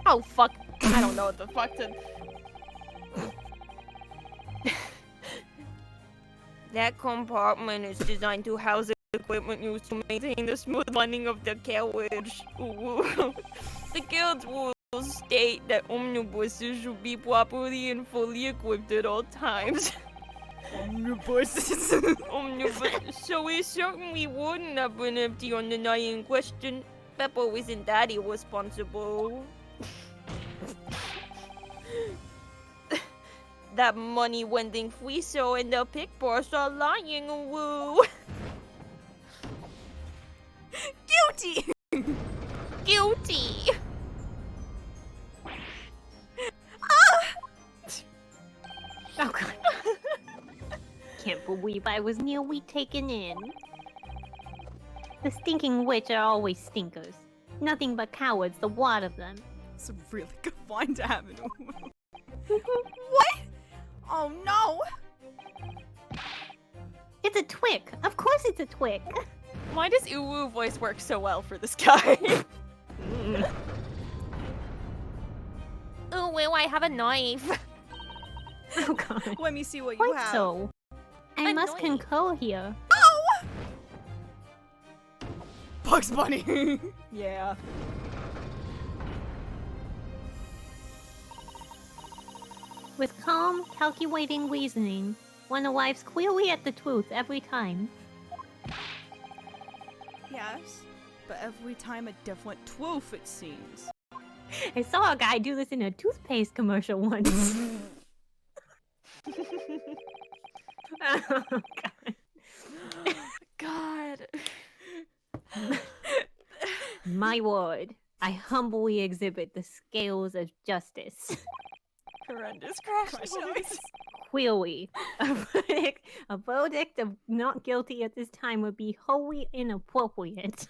Oh, fuck. I don't know what the fuck to... That compartment is designed to house the equipment used to maintain the smooth running of the carriage. Ooh. The guild's rules state that omnibuses should be properly and fully equipped at all times. Omnibus. Omnibus. So it certainly wouldn't have been empty on the night in question. Beppo isn't that irresponsible. That money-wending Friso and the pig boss are lying, woo. Guilty. Guilty. Oh god. Can't believe I was nearly taken in. The stinking witch are always stinkers. Nothing but cowards, the lot of them. It's a really good wine to have in a What? Oh no! It's a twick. Of course it's a twick. Why does Uwu voice work so well for this guy? Oh, well, I have a knife. Oh god. Let me see what you Quite have. so. I must Annoying. concur here. Oh! Bugs Bunny. Yeah. With calm, calculating reasoning, one arrives clearly at the truth every time. Yes, but every time a different truth, it seems. I saw a guy do this in a toothpaste commercial once. Oh, God. My word, I humbly exhibit the scales of justice. Horrendous crash noise. Clearly, a verdict of not guilty at this time would be wholly inappropriate.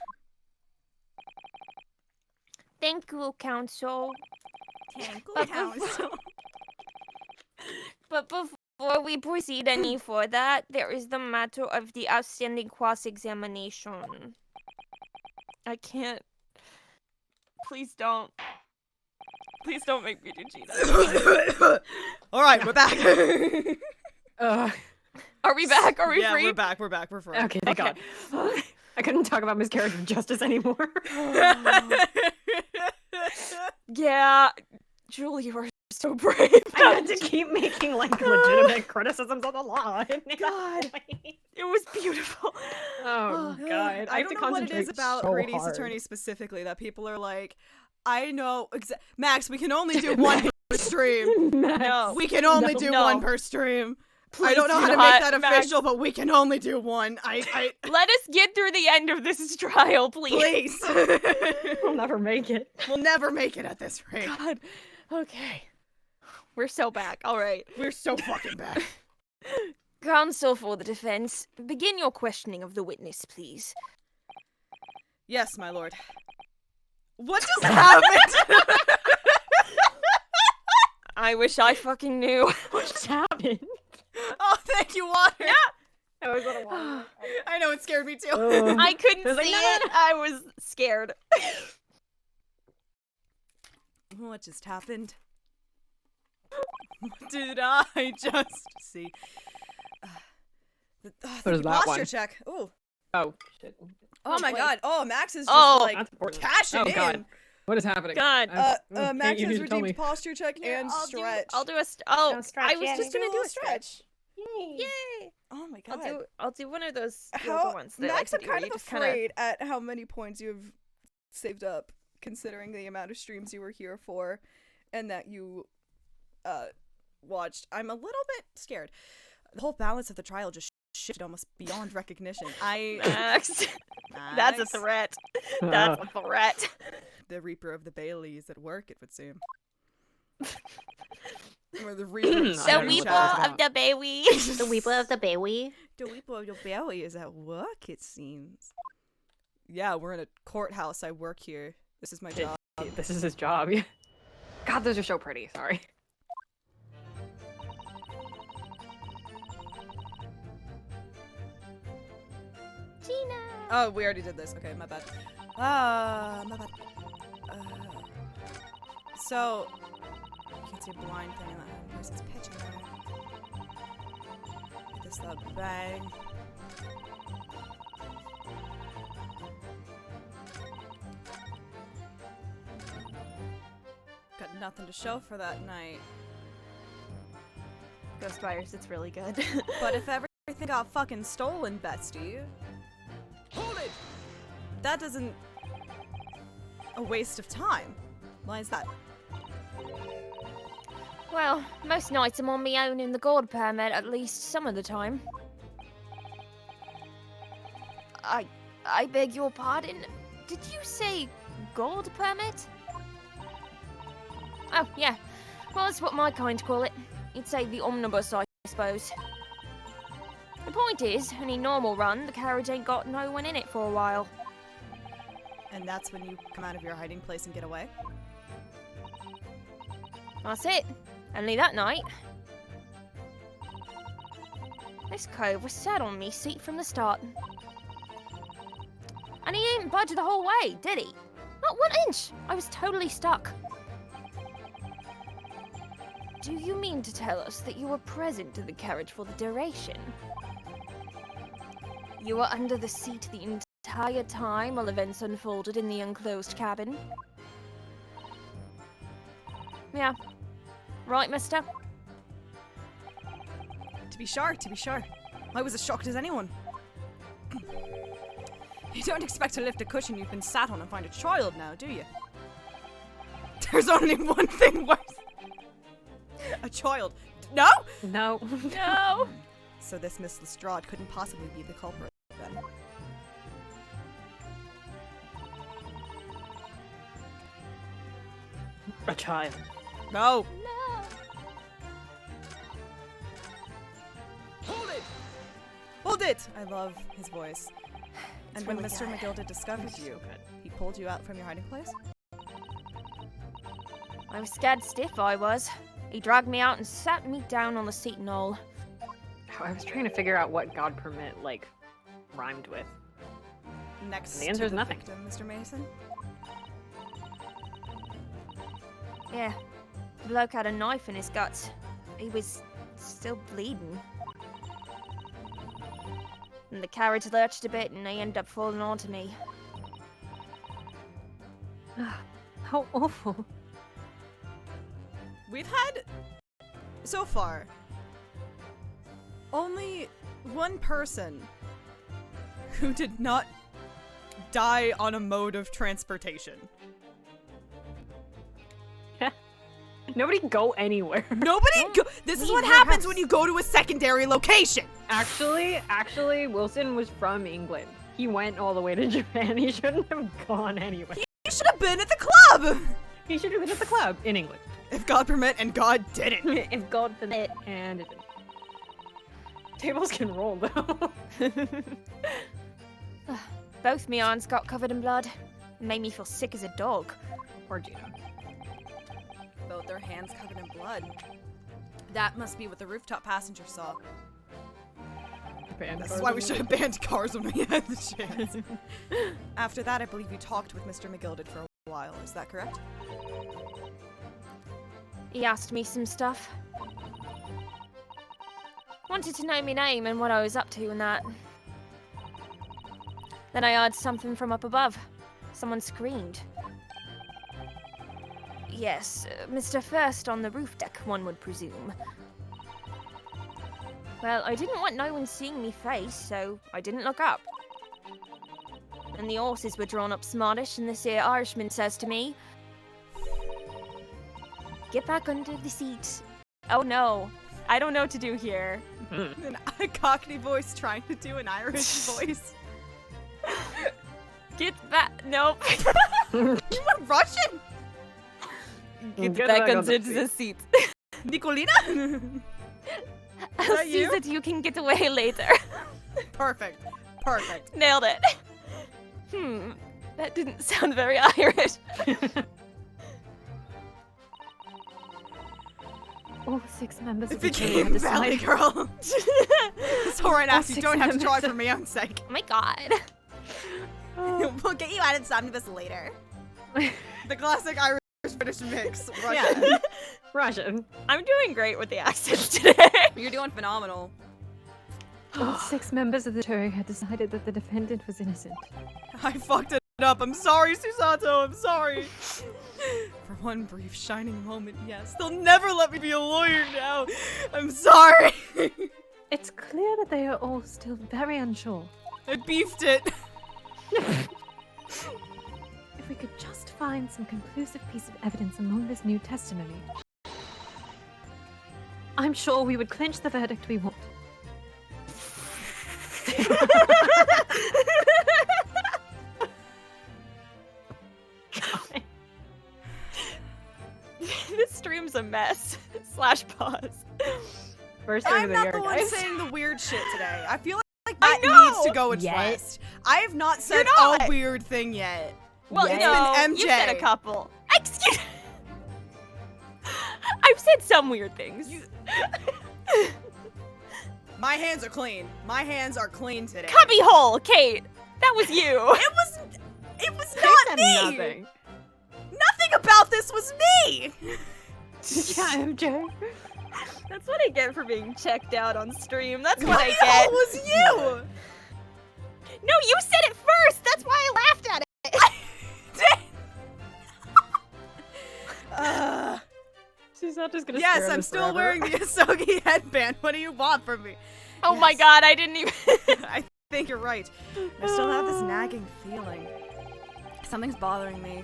Thank you, Counsel. Council. But before we proceed any further, there is the matter of the outstanding cross-examination. I can't. Please don't. Please don't make me do Gina. All right, we're back. Are we back? Are we yeah, free? we're back. We're back. We're free. Okay, thank God. I couldn't talk about miscarriage of justice anymore. Yeah, Julie, you are so brave. I had to keep making like legitimate criticisms of the law. God, it was beautiful. Oh God, I have don't to know what it concentrate is about so Great Ace hard. Attorney specifically that people are like, I know. Max, we can only do one per stream. No. We can only do No. one per stream. I Please don't know do how to not, make that Max. official, but we can only do one. I Let us get through the end of this trial, please. please. We'll never make it. We'll never make it at this rate. God. Okay. We're so back. All right. We're so fucking bad. Counsel for the defense, begin your questioning of the witness, please. Yes, my lord. What just happened? I wish I fucking knew. What just happened? Oh, thank you, water. Yeah. I was gonna watch. I know, it scared me too. I couldn't I was like, see no, no, it. I was scared. What just happened? What did I just see? What is that posture one? check. Ooh. Oh shit. Oh my boy. god. Oh, Max is just Oh, like That's important. cashing Oh in. god. What is happening? God. Max you need has to tell me. redeemed posture check and stretch. I'll do a oh. No, stretch, I was yeah. just gonna do a stretch. Yay. Yay! Oh my god. I'll do one of those yoga How ones. That, Max, like, I'm where kind you of just kinda- afraid at how many points you have saved up, considering the amount of streams you were here for, and that you watched. I'm a little bit scared. The whole balance of the trial just shifted almost beyond recognition. Max. That's a Max, threat. That's a threat. The Reaper of the Bailey is at work, it would seem. Or the Reaper of I The don't know what weeper that was of the baby. The weeper of the baby. The Reaper of the Bailey is at work, it seems. Yeah, we're in a courthouse. I work here. This is my job. This is his job. God, those are so pretty. Sorry. Gina. Oh, we already did this. Okay, my bad. My bad. So, you can see a blind thing in that hand. Where's its pitching there? Get this loud bang. Got nothing to show for that night. Ghostwires, it's really good. But if everything got fucking stolen, bestie. Hold it! That doesn't... a waste of time. Why is that? Well, most nights I'm on my own in the gold permit, at least some of the time. I beg your pardon? Did you say gold permit? Oh, yeah. Well, that's what my kind call it. You'd say the Omnibus, I suppose. The point is, any normal run, the carriage ain't got no one in it for a while. And that's when you come out of your hiding place and get away? That's it. Only that night. This cove was sat on me seat from the start. And he didn't budge the whole way, did he? Not 1 inch! I was totally stuck. Do you mean to tell us that you were present in the carriage for the duration? You were under the seat the entire time while events unfolded in the enclosed cabin? Yeah. Right, mister? To be sure, to be sure. I was as shocked as anyone. You don't expect to lift a cushion you've been sat on and find a child now, do you? There's only one thing worse. A child. No? No. No! So this Miss Lestrade couldn't possibly be the culprit, then. A child. No! No! Hold it! Hold it! I love his voice. And when really Mr. good. McGilda discovered you, he pulled you out from your hiding place? I was scared stiff, I was. He dragged me out and sat me down on the seat and all. I was trying to figure out what God permit, like, rhymed with. Next The answer to is the nothing. victim, Mr. Mason? Yeah. The bloke had a knife in his guts. He was still bleeding. And the carriage lurched a bit and they ended up falling onto me. How awful. We've had, so far, only one person who did not die on a mode of transportation. Nobody go anywhere. Nobody go- This is what happens when you go to a secondary location! Actually, Wilson was from England. He went all the way to Japan. He shouldn't have gone anywhere. You should have been at the club! He should have been at the club in England. If God permit, and God didn't. If God permit, and it didn't. Tables can roll, though. Both me arms got covered in blood. It made me feel sick as a dog. Poor Gina. Both their hands covered in blood. That must be what the rooftop passenger saw. banned This cars is why we when should have banned cars when we had the chance. After that, I believe you talked with Mr. McGilded for a while. Is that correct? He asked me some stuff. Wanted to know my name and what I was up to and that. Then I heard something from up above. Someone screamed. Yes, Mr. First on the roof deck, one would presume. Well, I didn't want no one seeing me face, so I didn't look up. And the horses were drawn up smartish, and this here Irishman says to me, "Get back under the seat." Oh no, I don't know what to do here. A Cockney voice trying to do an Irish voice. Get back, nope. You were Russian? Get Get back back on under the the seat. Nicolina? I'll that see you? that you can get away later. Perfect. Perfect. Nailed it. That didn't sound very Irish. All 6 members It of the jury became had Valley decided. Girl. It's alright, All Ash. You 6 don't have to try members for my own sake. Oh my god. We'll get you out of this omnibus later. The classic Irish-British mix. Russian. Yeah. Russian. I'm doing great with the accents today. You're doing phenomenal. All 6 members of the jury had decided that the defendant was innocent. I fucked it up. I'm sorry, Susato. I'm sorry. For one brief shining moment, yes. They'll never let me be a lawyer now. I'm sorry. It's clear that they are all still very unsure. I beefed it. If we could just find some conclusive piece of evidence among this new testimony, I'm sure we would clinch the verdict we want. This stream's a mess. Slash pause. First thing I'm of the not year, the one guys. saying the weird shit today. I feel like I that know. needs to go in Yet. first. I have not said not. a weird thing yet. Well, It's no, been you said MJ. a couple. Excuse. I've said some weird things. My hands are clean. My hands are clean today. Cubby hole, Kate. That was you. It was Kate not said me. nothing. Nothing about this was me. Yeah, MJ. That's what I get for being checked out on stream. That's what What I the get. hell was you? No, you said it first. That's why I laughed at it. She's not just gonna Yes, stare at I'm us still forever. wearing the Asogi headband. What do you want from me? Oh my Yes. god, I didn't even. I think you're right. I still have this nagging feeling. Something's bothering me.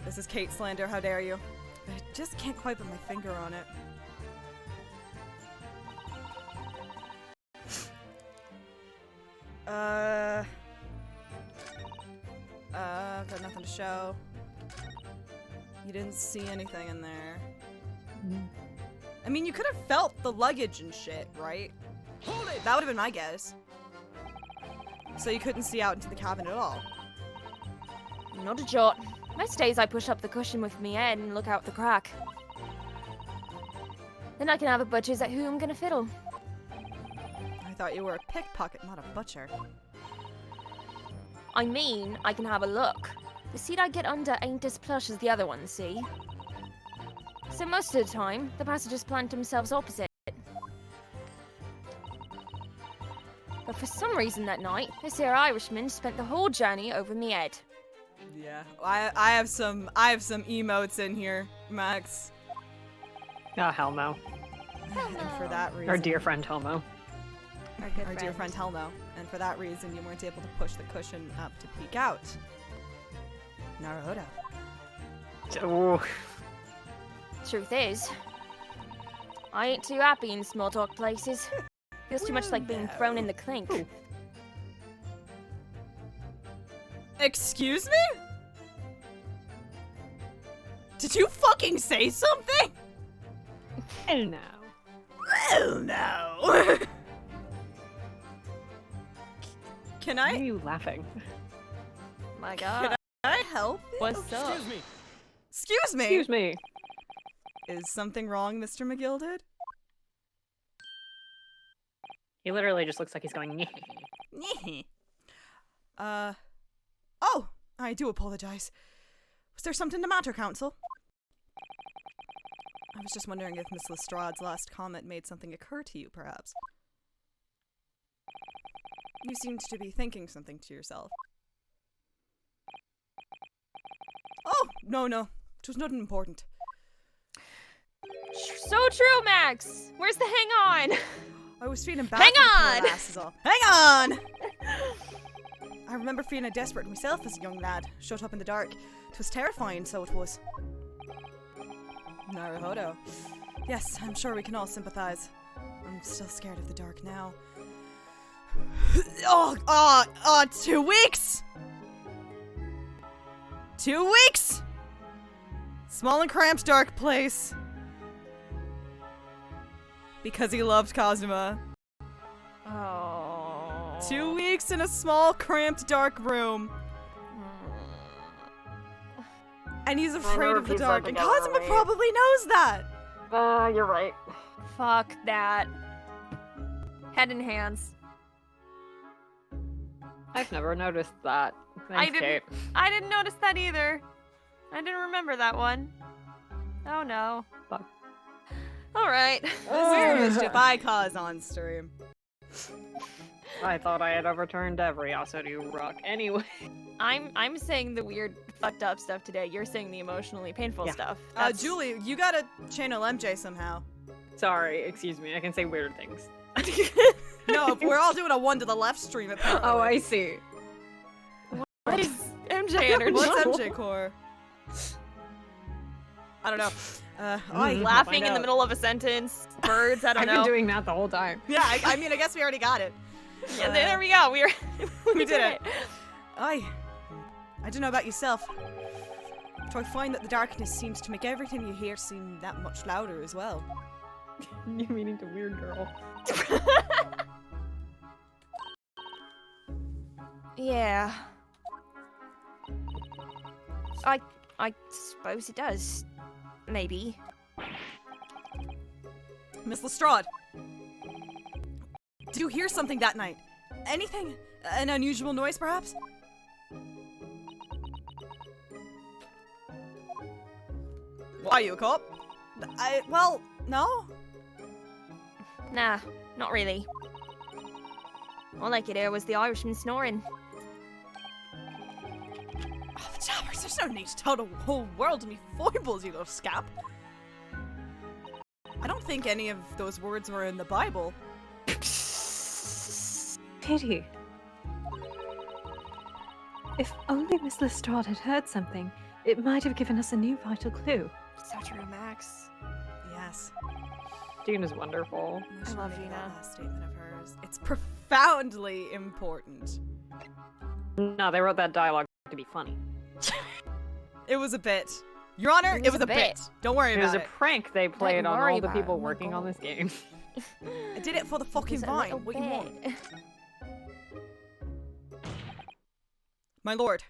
This is Kate slander, how dare you? But I just can't quite put my finger on it. Got nothing to show. You didn't see anything in there. I mean, you could have felt the luggage and shit, right? That would have been my guess. So you couldn't see out into the cabin at all. Not a jot. Most days I push up the cushion with me head and look out the crack. Then I can have a butcher's at who I'm gonna fiddle. I thought you were a pickpocket, not a butcher. I mean, I can have a look. The seat I get under ain't as plush as the other one, see? So most of the time, the passengers plant themselves opposite. But for some reason that night, this here Irishman spent the whole journey over me head. Yeah, I have some emotes in here, Max. Oh, hell no. And for that reason, Our dear friend Helmo. our dear friend Helmo. And for that reason, you weren't able to push the cushion up to peek out. Naruto. Oh, Truth is, I ain't too happy in small talk places. Feels too much like being thrown in the clink. Ooh. Excuse me? Did you fucking say something? hell no. Oh no. Can Why are I you laughing? My god. help? What's up? Excuse me. Excuse me. Is something wrong, Mr. McGilded? He literally just looks like he's going, Oh, I do apologize. Was there something the matter, Counsel? I was just wondering if Miss Lestrade's last comment made something occur to you, perhaps. You seemed to be thinking something to yourself. Oh, no. It was nothing important. So true, Max! Where's the hang on? I was feeling bad. Hang for the on! poor lass is all. Hang on! I remember feeling desperate myself as a young lad, shut up in the dark. It was terrifying, so it was. Naruhodo. Yes, I'm sure we can all sympathize. I'm still scared of the dark now. 2 weeks! 2 weeks! Small and cramped dark place. Because he loved Kazuma. Oh. 2 weeks in a small, cramped, dark room. And he's afraid of the dark. And Kazuma probably knows that. You're right. Fuck that. Head and hands. I've never noticed that. Thanks, Kate. I didn't notice that either. I didn't remember that one. Oh no. Fuck. Alright. This is the mischief I cause on stream. I thought I had overturned every Asuru rock. Anyway. I'm saying the weird fucked up stuff today. You're saying the emotionally painful stuff. Julie, you gotta channel MJ somehow. Sorry, excuse me. I can say weird things. No, we're all doing a one to the left stream apparently. Oh, I see. What is MJ energy? What's MJ core? I don't know. Laughing in out. the middle of a sentence. Birds, I don't I've know. been doing that the whole time. Yeah, I mean, I guess we already got it. Yeah, there we go. We did it. I don't know about yourself, but I find that the darkness seems to make everything you hear seem that much louder as well. You meaning to weird girl. Yeah. I suppose it does. Maybe. Miss Lestrade, did you hear something that night? Anything? An unusual noise, perhaps? Why are you a cop? Well, no. Nah, not really. All I could hear was the Irishman snoring. Oh, Jabbers, there's no need to tell the whole world me foibles, you little scamp. I don't think any of those words were in the Bible. Pity. If only Miss Lestrade had heard something, it might have given us a new vital clue. So true, Max. Yes. Jean is wonderful. I love That Gina. last statement of hers. It's profoundly important. No, they wrote that dialogue to be funny. It was a bit. Your Honor, it was a bit. Don't worry It was about a it. prank they played on worry all the about it. people Oh my working on God. this game. I did it for the fucking Just a vine. little What you want? bit. My lord.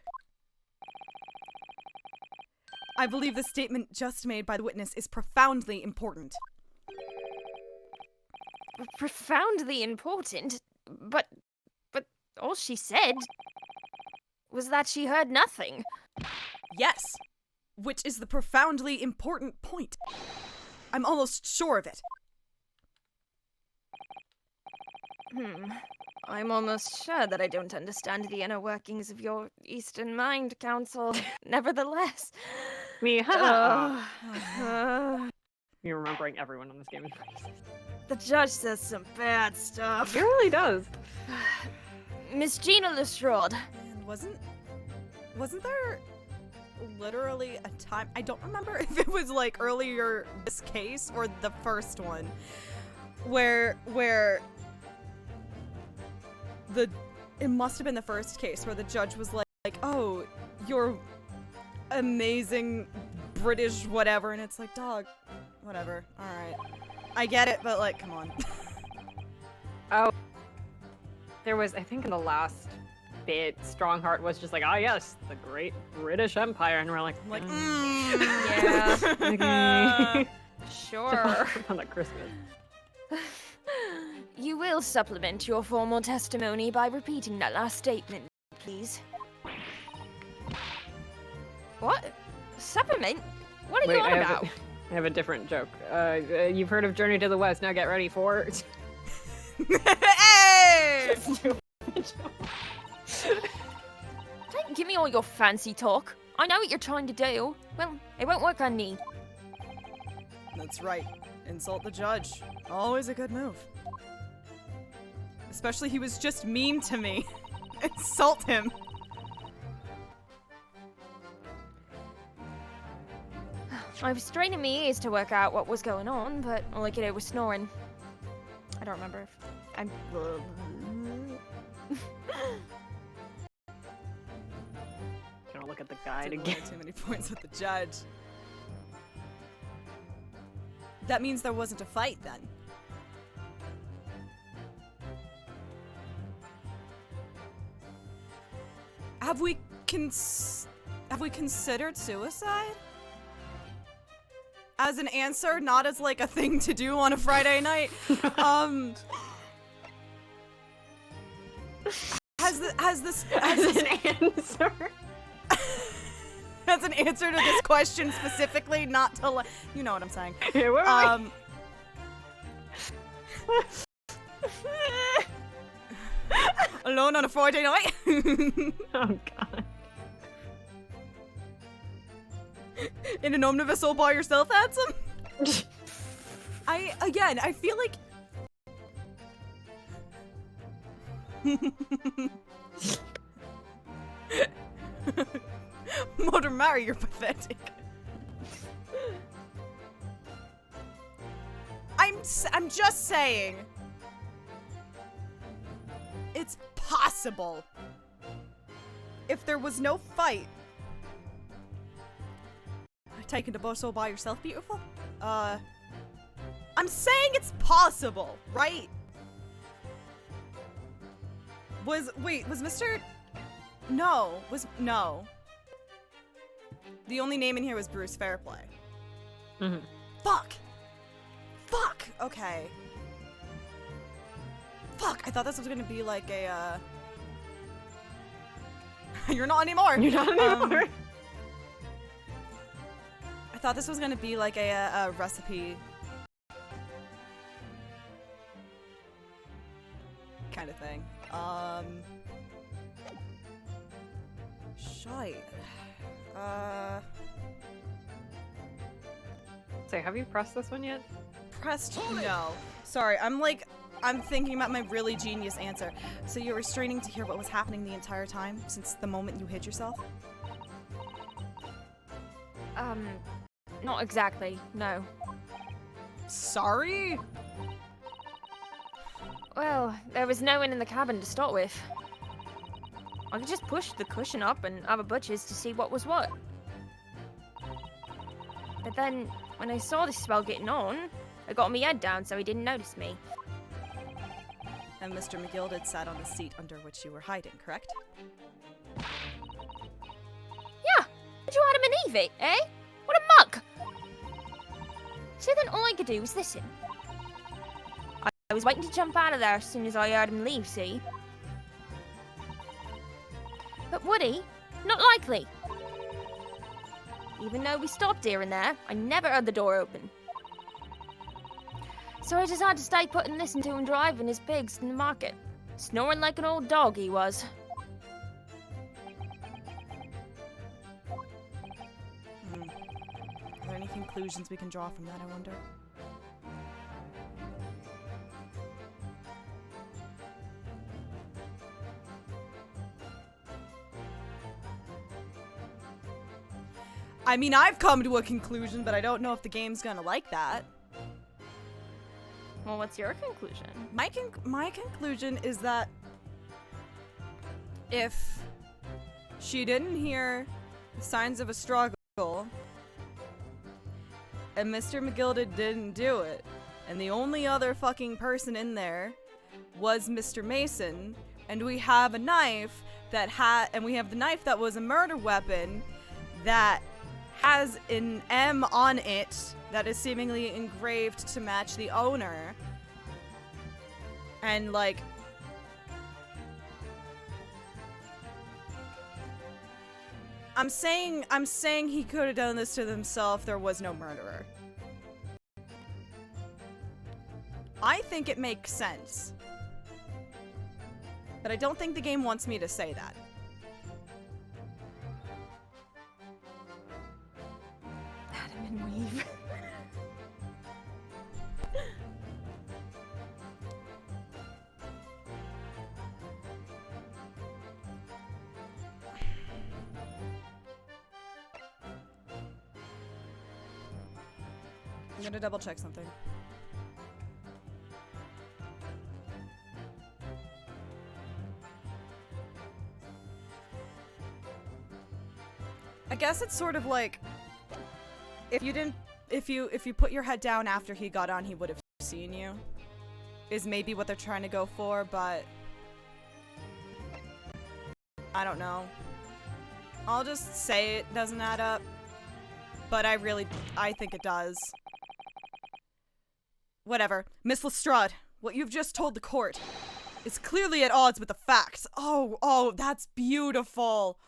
I believe the statement just made by the witness is profoundly important. Profoundly important, but all she said was that she heard nothing. Yes, which is the profoundly important point. I'm almost sure of it. I'm almost sure that I don't understand the inner workings of your Eastern Mind, Council. Nevertheless. Me, uh, You're remembering everyone on this game is racist. the judge says some bad stuff. It really does. Miss Gina Lestrade. And wasn't there literally a time, I don't remember if it was like earlier this case or the first one, where it must have been the first case where the judge was like, oh, you're amazing British whatever, and it's like, dog, whatever, alright. I get it, but like, come on. Oh. There was, I think in the last bit, Strongheart was just like, ah yes, the great British Empire, and we're like, I'm like, Yeah. okay. Sure. On that Christmas. you will supplement your formal testimony by repeating that last statement, please. What? Supplement? What are you on about? I have a different joke. You've heard of Journey to the West, now get ready for... Hey! Don't give me all your fancy talk. I know what you're trying to do. Well, it won't work on me. That's right. Insult the judge. Always a good move. Especially he was just mean to me. Insult him. I was straining my ears to work out what was going on, but all I could hear was snoring. I don't remember if I'm... Gonna look at the guide Didn't again. lay too many points with the judge. That means there wasn't a fight then. Have we considered suicide? As an answer, not as like a thing to do on a Friday night. Has this An answer. as an answer to this question specifically, not to you know what I'm saying. Yeah, where are Alone on a Friday night. we? Oh god. In an omnibus all by yourself, handsome? I feel like... Mother Mary, you're pathetic. I'm just saying. It's possible. If there was no fight. Taken to bus all by yourself, beautiful? I'm saying it's possible, right? Was Mr... No. No. The only name in here was Bruce Fairplay. Mm-hmm. Fuck! Okay. Fuck, I thought this was gonna be like a, You're not anymore! You're not anymore. I thought this was gonna be like a recipe kind of thing. Shite. Say, have you pressed this one yet? Pressed? No. Sorry, I'm thinking about my really genius answer. So you're restraining to hear what was happening the entire time since the moment you hid yourself? Not exactly, no. Sorry? Well, there was no one in the cabin to start with. I could just push the cushion up and have a butcher's to see what was what. But then, when I saw this spell getting on, I got my head down so he didn't notice me. And Mr. McGilded sat on the seat under which you were hiding, correct? Yeah, but you had him in Evie, eh? What a muck! So then all I could do was listen. I was waiting to jump out of there as soon as I heard him leave, see? But would he? Not likely. Even though we stopped here and there, I never heard the door open. So I just had to stay put and listen to him driving his pigs in the market. Snoring like an old dog he was. Are there any conclusions we can draw from that, I wonder? I mean, I've come to a conclusion, but I don't know if the game's gonna like that. Well, what's your conclusion? My conclusion is that if she didn't hear signs of a struggle and Mr. McGilded didn't do it, and the only other fucking person in there was Mr. Mason, and we have a knife that we have the knife that was a murder weapon that has an M on it that is seemingly engraved to match the owner. And, like... I'm saying he could have done this to himself. There was no murderer. I think it makes sense. But I don't think the game wants me to say that. Adam and Weave. I'm gonna double check something. I guess it's sort of like if you put your head down after he got on, he would have seen you. Is maybe what they're trying to go for, but I don't know. I'll just say it doesn't add up, but I think it does. Whatever. Miss Lestrade, what you've just told the court is clearly at odds with the facts. Oh, that's beautiful.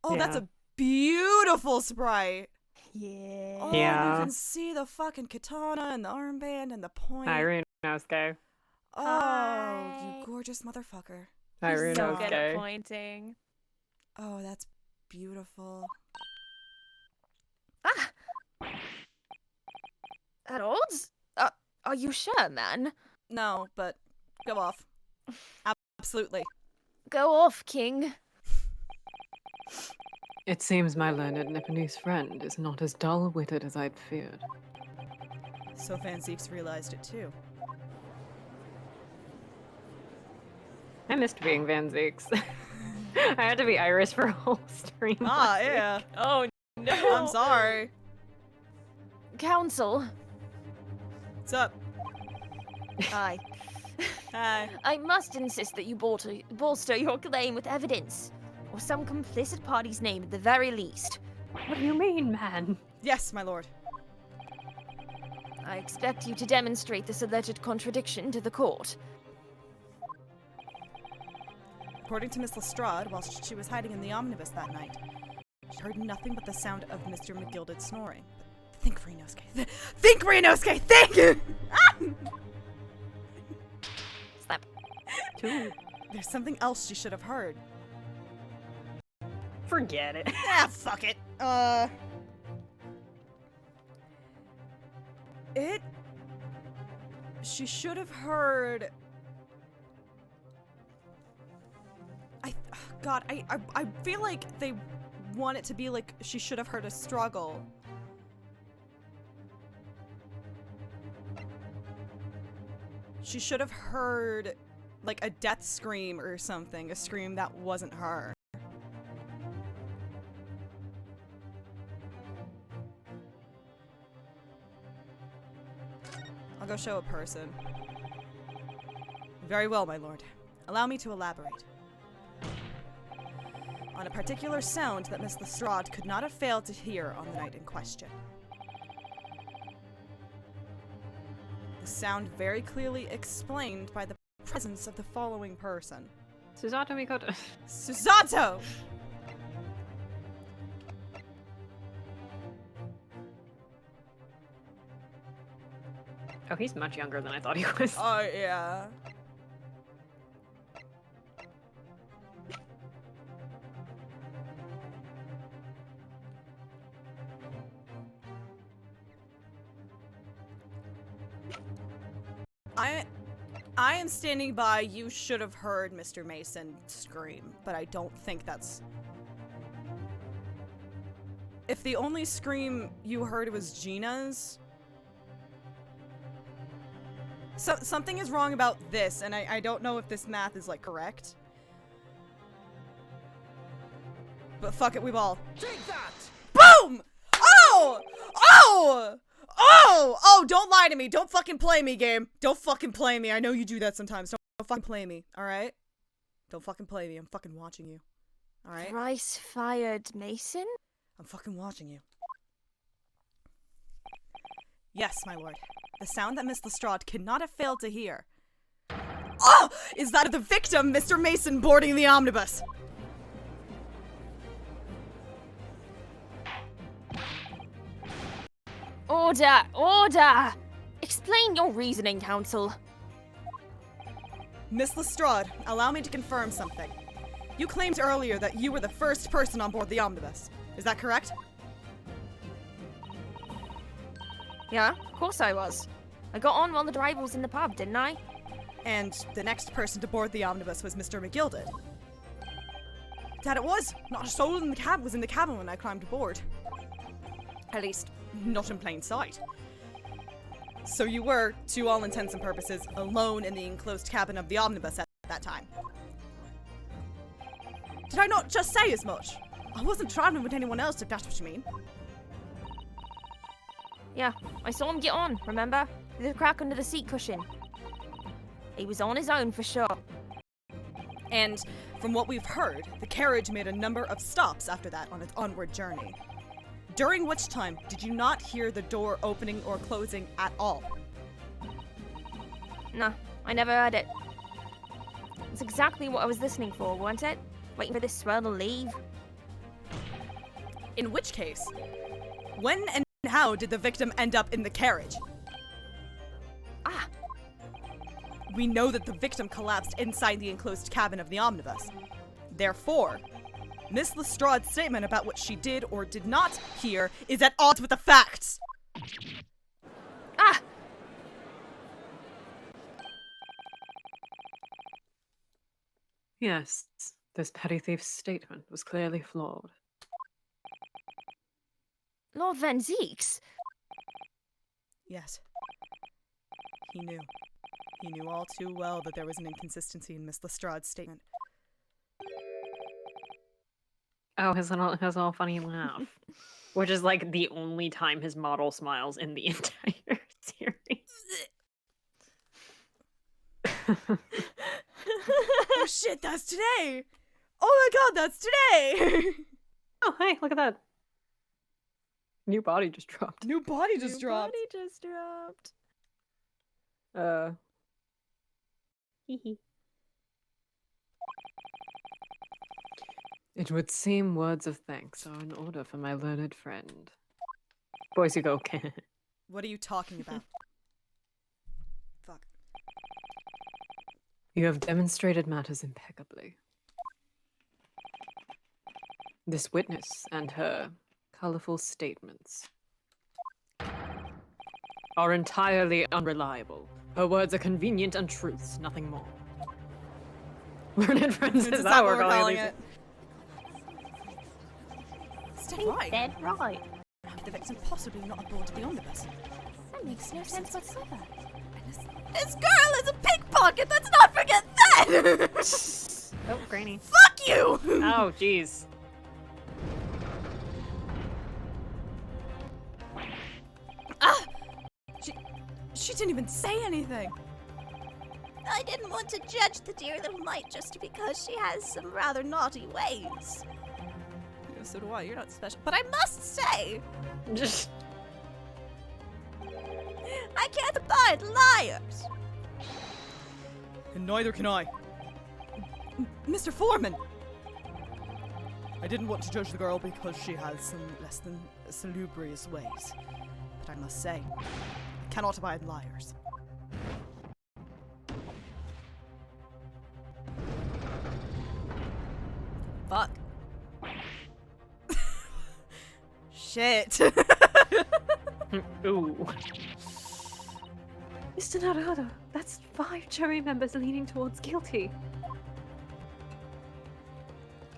Oh, Yeah. that's a beautiful sprite. Yeah. Oh, Yeah. you can see the fucking katana and the armband and the point. Irene Nosuke. Oh, Hi. you gorgeous motherfucker. Irene So good at Nosuke. pointing. Oh, that's beautiful. Ah! At odds? Are you sure, man? No, but go off. Absolutely. Go off, King. It seems my learned Nipponese friend is not as dull-witted as I'd feared. So Van Zeeks realized it too. I missed being Van Zeeks. I had to be Irish for a whole stream. Ah, last week. yeah. Oh, no. I'm sorry. Counsel. What's up? Aye. Hi. I must insist that you bolster your claim with evidence, or some complicit party's name at the very least. What do you mean, man? Yes, my lord. I expect you to demonstrate this alleged contradiction to the court. According to Miss Lestrade, whilst she was hiding in the Omnibus that night, she heard nothing but the sound of Mr. McGilded snoring. Think, Renosuke. Think, Renosuke! Think! Slap. Two. There's something else she should have heard. Forget it. Ah, fuck it. She should have heard... God, I feel like they want it to be like she should have heard a struggle. She should have heard, like, a death scream or something. A scream that wasn't her. I'll go show a person. Very well, my lord. Allow me to elaborate. On a particular sound that Miss Lestrade could not have failed to hear on the night in question. The sound very clearly explained by the presence of the following person. Susato Mikoto. Susato! Oh, he's much younger than I thought he was. Oh, yeah. I am standing by. You should have heard Mr. Mason scream, but I don't think that's... If the only scream you heard was Gina's... something is wrong about this, and I don't know if this math is, like, correct. But fuck it, we ball. Take that! Boom! Oh! Oh! Oh! Oh, don't lie to me. Don't fucking play me, game. Don't fucking play me. I know you do that sometimes. Don't fucking play me, alright? Don't fucking play me. I'm fucking watching you. Alright? Thrice fired Mason? I'm fucking watching you. Yes, my lord. The sound that Miss Lestrade could not have failed to hear. Oh! Is that the victim, Mr. Mason, boarding the omnibus? Order! Order! Explain your reasoning, Counsel. Miss Lestrade, allow me to confirm something. You claimed earlier that you were the first person on board the omnibus. Is that correct? Yeah, of course I was. I got on while the driver was in the pub, didn't I? And the next person to board the omnibus was Mr. McGilded. That it was. Not a soul in the cab was in the cabin when I climbed aboard. At least, not in plain sight. So you were, to all intents and purposes, alone in the enclosed cabin of the omnibus at that time. Did I not just say as much? I wasn't traveling with anyone else, if that's what you mean. Yeah, I saw him get on, remember? With a crack under the seat cushion. He was on his own for sure. And from what we've heard, the carriage made a number of stops after that on its onward journey. During which time, did you not hear the door opening or closing at all? Nah, I never heard it. It's exactly what I was listening for, wasn't it? Waiting for this swell to leave. In which case, when and how did the victim end up in the carriage? Ah, We know that the victim collapsed inside the enclosed cabin of the omnibus. Therefore, Miss Lestrade's statement about what she did or did not hear is at odds with the facts. ah! Yes, this petty thief's statement was clearly flawed. Lord Van Zeeks? Yes. He knew. He knew all too well that there was an inconsistency in Miss Lestrade's statement. Oh, his little funny laugh. Which is like the only time his model smiles in the entire series. Oh shit, that's today! Oh my god, that's today! Oh, hey, look at that. New body just dropped. New body just dropped. Body just dropped. Hee It would seem words of thanks are in order for my learned friend. Boys who go, What are you talking about? Fuck. You have demonstrated matters impeccably. This witness and her colorful statements are entirely unreliable. Her words are convenient untruths, nothing more. Learned friends is that what we're calling it. It's dead right. Dead right. How could the victim possibly not aboard the omnibus? That makes no sense whatsoever. This girl is a pickpocket! Let's not forget that! Oh, Granny. Fuck you! Oh, jeez. She didn't even say anything. I didn't want to judge the dear little mite just because she has some rather naughty ways. Yeah, so do I. You're not special. But I must say, Just I can't abide liars. And neither can I. Mr. Foreman! I didn't want to judge the girl because she has some less than salubrious ways. But I must say, I cannot abide liars. Fuck. Shit. ooh. Mr. Naruto, that's 5 jury members leaning towards guilty.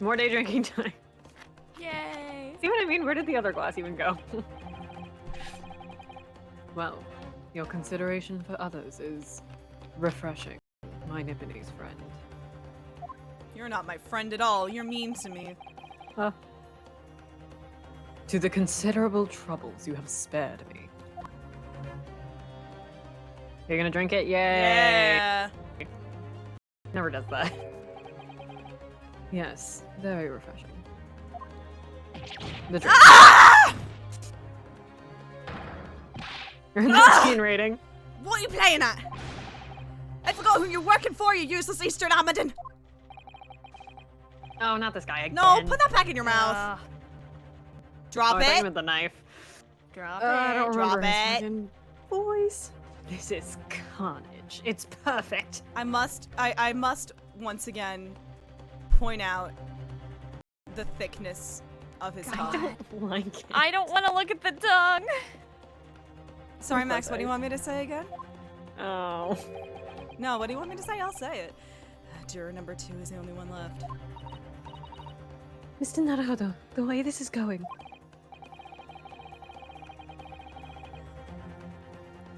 More day drinking time. Yay! See what I mean? Where did the other glass even go? Well, your consideration for others is refreshing, my Nipponese friend. You're not my friend at all. You're mean to me. To the considerable troubles you have spared me. You're gonna drink it? Yay! Yeah. Never does that. Yes, very refreshing. The drink. Ah! Earn the teen rating. What are you playing at? I forgot who you're working for, you useless Eastern Amadon! Oh, not this guy again. No, put that back in your mouth. Drop I thought you it. meant the knife. Drop I don't Drop remember his it. fucking voice. This is carnage. It's perfect. I must once again point out the thickness of his I tongue. don't like it. I don't want to look at the tongue. Sorry, Max, what do you want me to say again? Oh. No, what do you want me to say? I'll say it. Juror number 2 is the only one left. Mr. Naruhodo, the way this is going.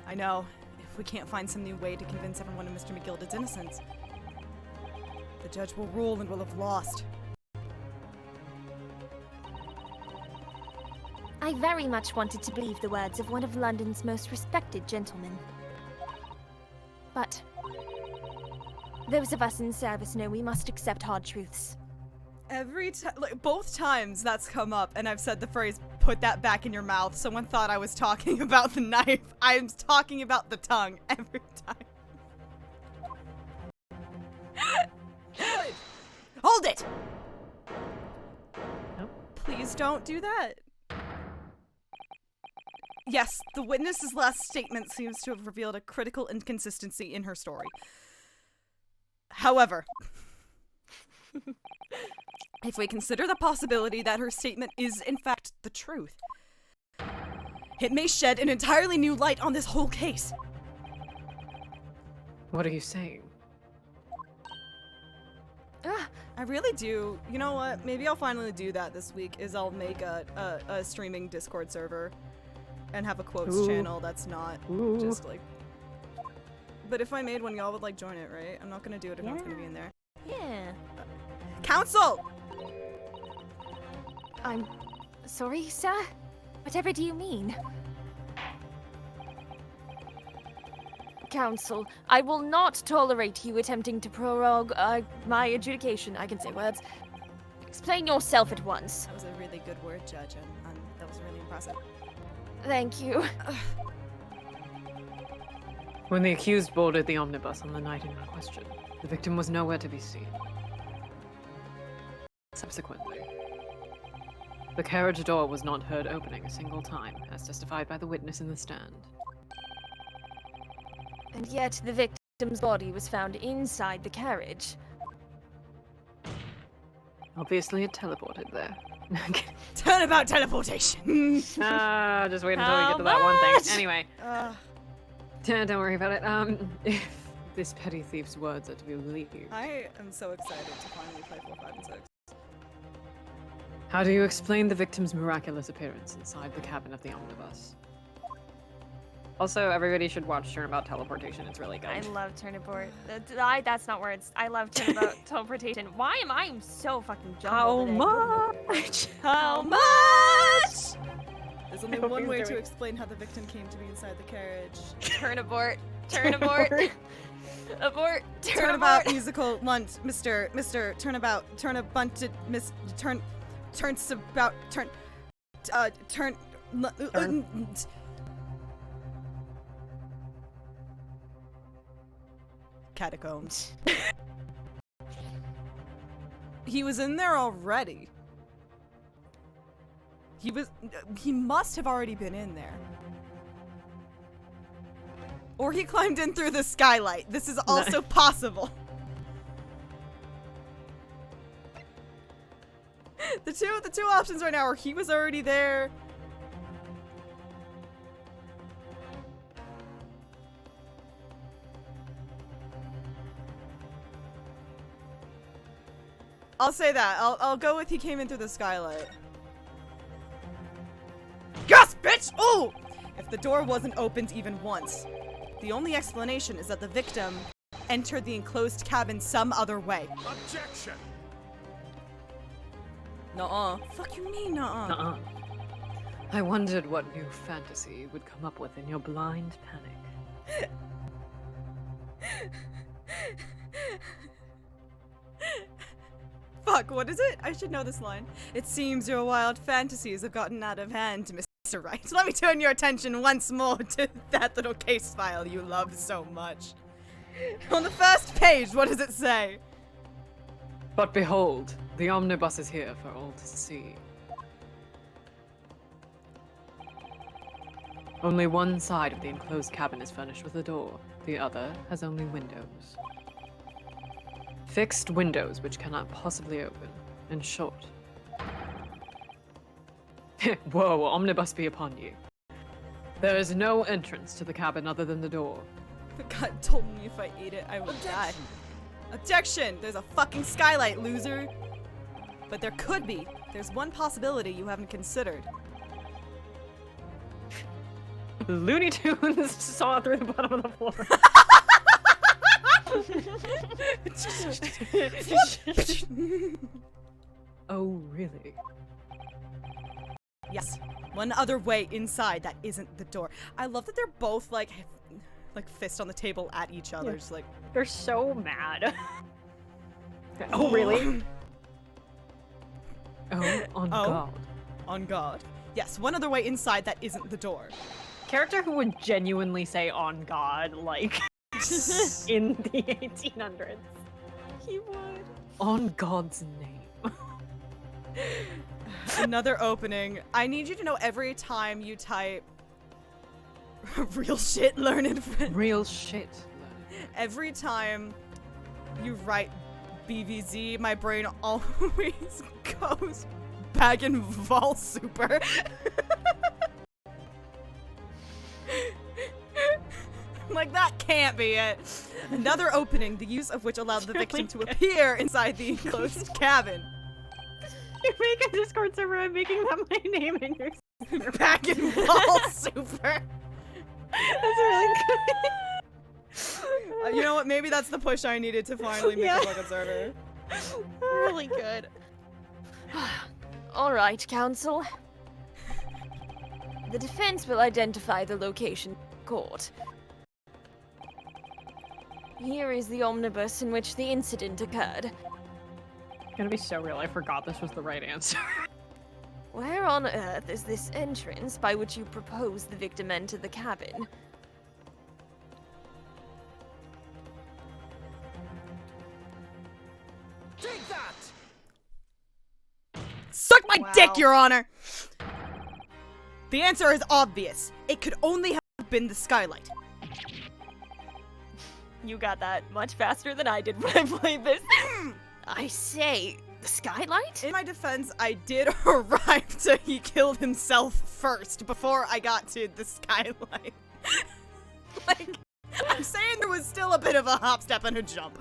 I know. If we can't find some new way to convince everyone of Mr. McGilded's innocence, the judge will rule and will have lost. I very much wanted to believe the words of one of London's most respected gentlemen. But those of us in service know we must accept hard truths. Every time, like, both times that's come up, and I've said the phrase, put that back in your mouth, someone thought I was talking about the knife. I'm talking about the tongue every time. Hold it! Nope. Please don't do that. Yes, the witness's last statement seems to have revealed a critical inconsistency in her story. However, if we consider the possibility that her statement is in fact the truth, it may shed an entirely new light on this whole case. What are you saying? I really do. You know what? Maybe I'll finally do that this week, is I'll make a streaming Discord server and have a quotes Ooh. channel that's not Ooh. just like... But if I made one, y'all would like join it, right? I'm not gonna do it if no one's gonna be in there. Yeah. Counsel! I'm sorry, sir? Whatever do you mean? Counsel, I will not tolerate you attempting to prorogue my adjudication. I can say words. Explain yourself at once. That was a really good word, Judge, and that was really impressive. Thank you. When the accused boarded the omnibus on the night in question, the victim was nowhere to be seen. Subsequently, the carriage door was not heard opening a single time, as testified by the witness in the stand. And yet the victim's body was found inside the carriage. Obviously, it teleported there. Turnabout teleportation! just wait until we How get to that one much? thing. Anyway, Uh, don't worry about it. If this petty thief's words are to be believed, I am so excited to finally play 4, 5, and 6. how do you explain the victim's miraculous appearance inside the cabin of the omnibus? Also, everybody should watch Turnabout Teleportation. It's really good. I love turnabort. That's not words. I love turnabout teleportation. Why am I so fucking How jumbled much? How much? There's only I hope one he's way to doing- explain how the victim came to be inside the carriage. Turnabort. Turnabort. Abort. Turnabout Turnabout. musical lunt, Mr. Turnabout, turn-a-bunted, turn catacombs. He was in there already. He must have already been in there. Or he climbed in through the skylight. This is also possible. The two options right now are he was already there. I'll say that. I'll go with he came in through the skylight. Yes, bitch! Ooh! If the door wasn't opened even once, the only explanation is that the victim entered the enclosed cabin some other way. Objection! Nuh-uh. Fuck you mean, nuh-uh? Uh-uh. I wondered what new fantasy you would come up with in your blind panic. Fuck, what is it? I should know this line. It seems your wild fantasies have gotten out of hand, Mr. Wright. Let me turn your attention once more to that little case file you love so much. On the first page, what does it say? But behold, the omnibus is here for all to see. Only one side of the enclosed cabin is furnished with a door. The other has only windows. Fixed windows which cannot possibly open. In short. Whoa, omnibus be upon you. There is no entrance to the cabin other than the door. The god told me if I ate it, I would die. Objection! There's a fucking skylight, loser! But there could be. There's one possibility you haven't considered. Looney Tunes saw through the bottom of the floor. Oh, really? Yes. One other way inside that isn't the door. I love that they're both like fist on the table at each other. Just like They're so mad. Oh, really? Oh, on God. On God. Yes, one other way inside that isn't the door. Character who would genuinely say on God, like, in the 1800s. He would. On God's name. Another opening. I need you to know every time you type real shit, learned friend. Real shit. Every time you write BVZ, my brain always goes back in Vol Super. Like, that can't be it. Another opening, the use of which allowed the victim to appear inside the enclosed cabin. You make a Discord server, I'm making that my name in your server. Back in Vol Super. That's really good. You know what? Maybe that's the push I needed to finally make a fucking server. Really good. All right, counsel. The defense will identify the location of the court. Here is the omnibus in which the incident occurred. It's gonna be so real, I forgot this was the right answer. Where on earth is this entrance by which you propose the victim enter the cabin? Take that! Suck my dick, Your Honor! The answer is obvious. It could only have been the skylight. You got that much faster than I did when I played this. I say, the skylight? In my defense, I did arrive to he killed himself first before I got to the skylight. Like, I'm saying there was still a bit of a hop, step, and a jump.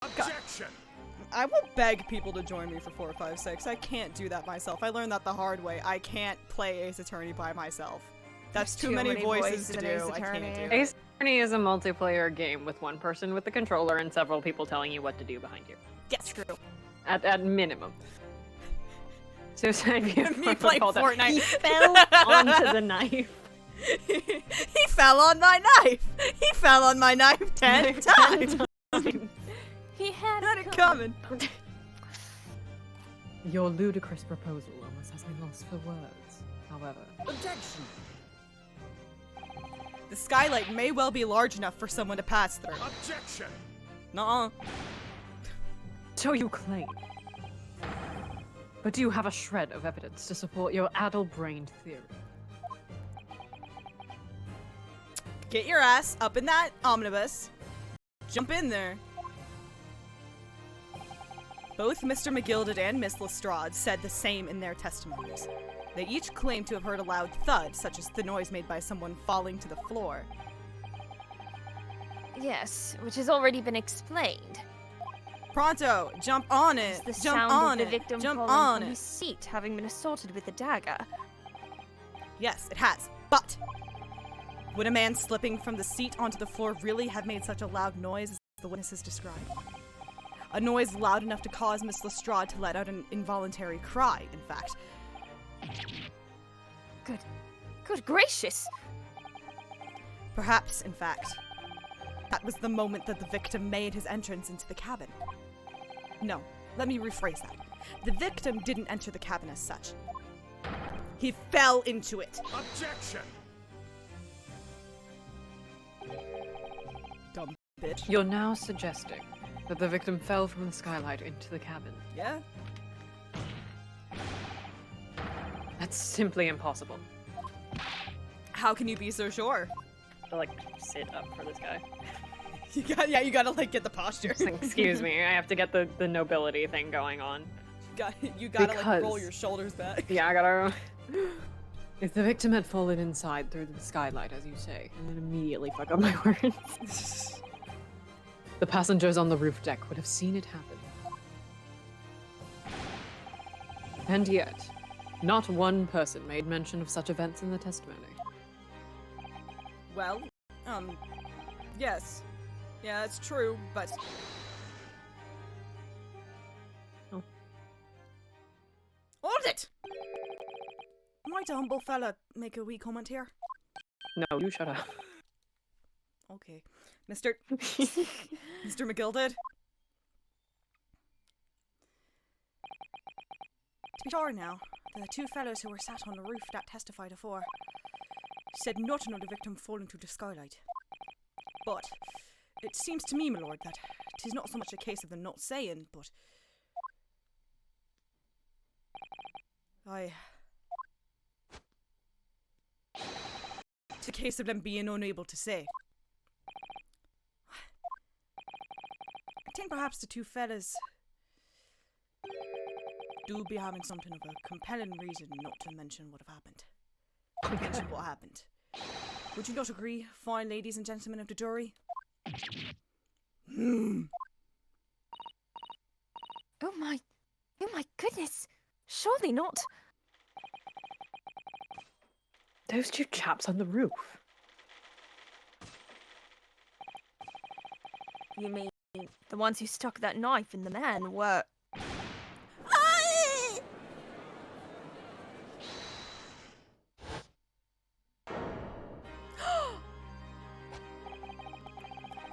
Objection! I will beg people to join me for 4, 5, 6. I can't do that myself. I learned that the hard way. I can't play Ace Attorney by myself. That's too many voices to do. I can't do it. Ace Attorney is a multiplayer game with one person with the controller and several people telling you what to do behind you. Yes, true. At minimum. Suicide Me playing Fortnite. He fell onto the knife. He fell on my knife. He fell on my knife 10 times. He had it coming. Your ludicrous proposal almost has me lost for words, however. Objection! The skylight may well be large enough for someone to pass through. Objection! Nuh-uh. So you claim. But do you have a shred of evidence to support your addle-brained theory? Get your ass up in that omnibus. Jump in there. Both Mr. McGilded and Miss Lestrade said the same in their testimonies. They each claimed to have heard a loud thud, such as the noise made by someone falling to the floor. Yes, which has already been explained. Pronto, jump on it. It's the Jump sound on of the it. victim Jump falling on from it. his seat, having been assaulted with a dagger. Yes, it has. But would a man slipping from the seat onto the floor really have made such a loud noise as the witnesses described? A noise loud enough to cause Miss Lestrade to let out an involuntary cry, in fact. Good gracious! Perhaps, in fact, that was the moment that the victim made his entrance into the cabin. No, let me rephrase that. The victim didn't enter the cabin as such. He fell into it. Objection! bitch. You're now suggesting that the victim fell from the skylight into the cabin. Yeah? That's simply impossible. How can you be so sure? To, like, sit up for this guy. You gotta, like, get the posture. Just like, excuse me, I have to get the nobility thing going on. You gotta like, roll Because- your shoulders back. Yeah, I gotta... If the victim had fallen inside through the skylight, as you say, and then immediately fuck up my words, the passengers on the roof deck would have seen it happen. And yet, not one person made mention of such events in the testimony. Well, yes. Yeah, that's true, but... Oh. Hold it! Might a humble fella make a wee comment here? No, you shut up. Okay. Mr. McGilded? To be sure now, the two fellows who were sat on the roof that testified afore said nothing of the victim falling through the skylight. But it seems to me, my lord, that 'tis not so much a case of them not saying, but it's a case of them being unable to say. I think perhaps the two fellas do be having something of a compelling reason not to mention what have happened. To mention what happened. Would you not agree, fine ladies and gentlemen of the jury? Oh my goodness. Surely not. Those two chaps on the roof. You mean the ones who stuck that knife in the man were... Ah!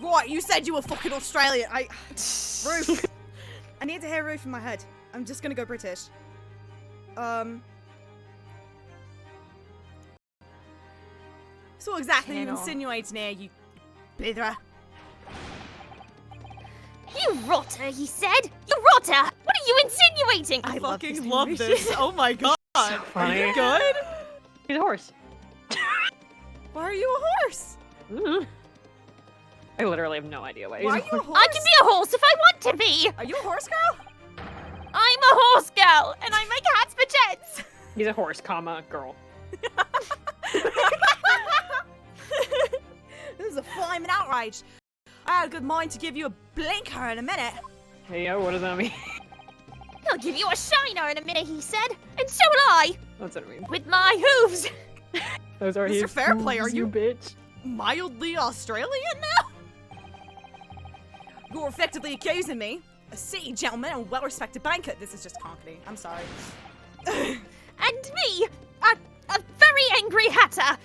Right, you said you were fucking Australian. Roof. I need to hear Roof in my head. I'm just gonna go British. So exactly you Channel. insinuating here, you blither. You rotter, he said! You rotter! What are you insinuating? I love fucking this love narration. this. Oh my god. funny. Are you good? He's a horse. Why are you a horse? I literally have no idea why he's Why a are you a horse. horse? I can be a horse if I want to be! Are you a horse girl? I'm a horse girl, and I make hats for jets! He's a horse, comma, girl. This is a flaming outrage. I had a good mind to give you a blinker in a minute. Hey, yo, what does that mean? I'll give you a shiner in a minute, he said. And so will I, What's that mean? with my hooves. Those are Mr. his Fairplay, hooves, are you- bitch? Mildly Australian now? You're effectively accusing me, a city gentleman and well-respected banker. This is just comedy. I'm sorry. And me, a very angry hatter.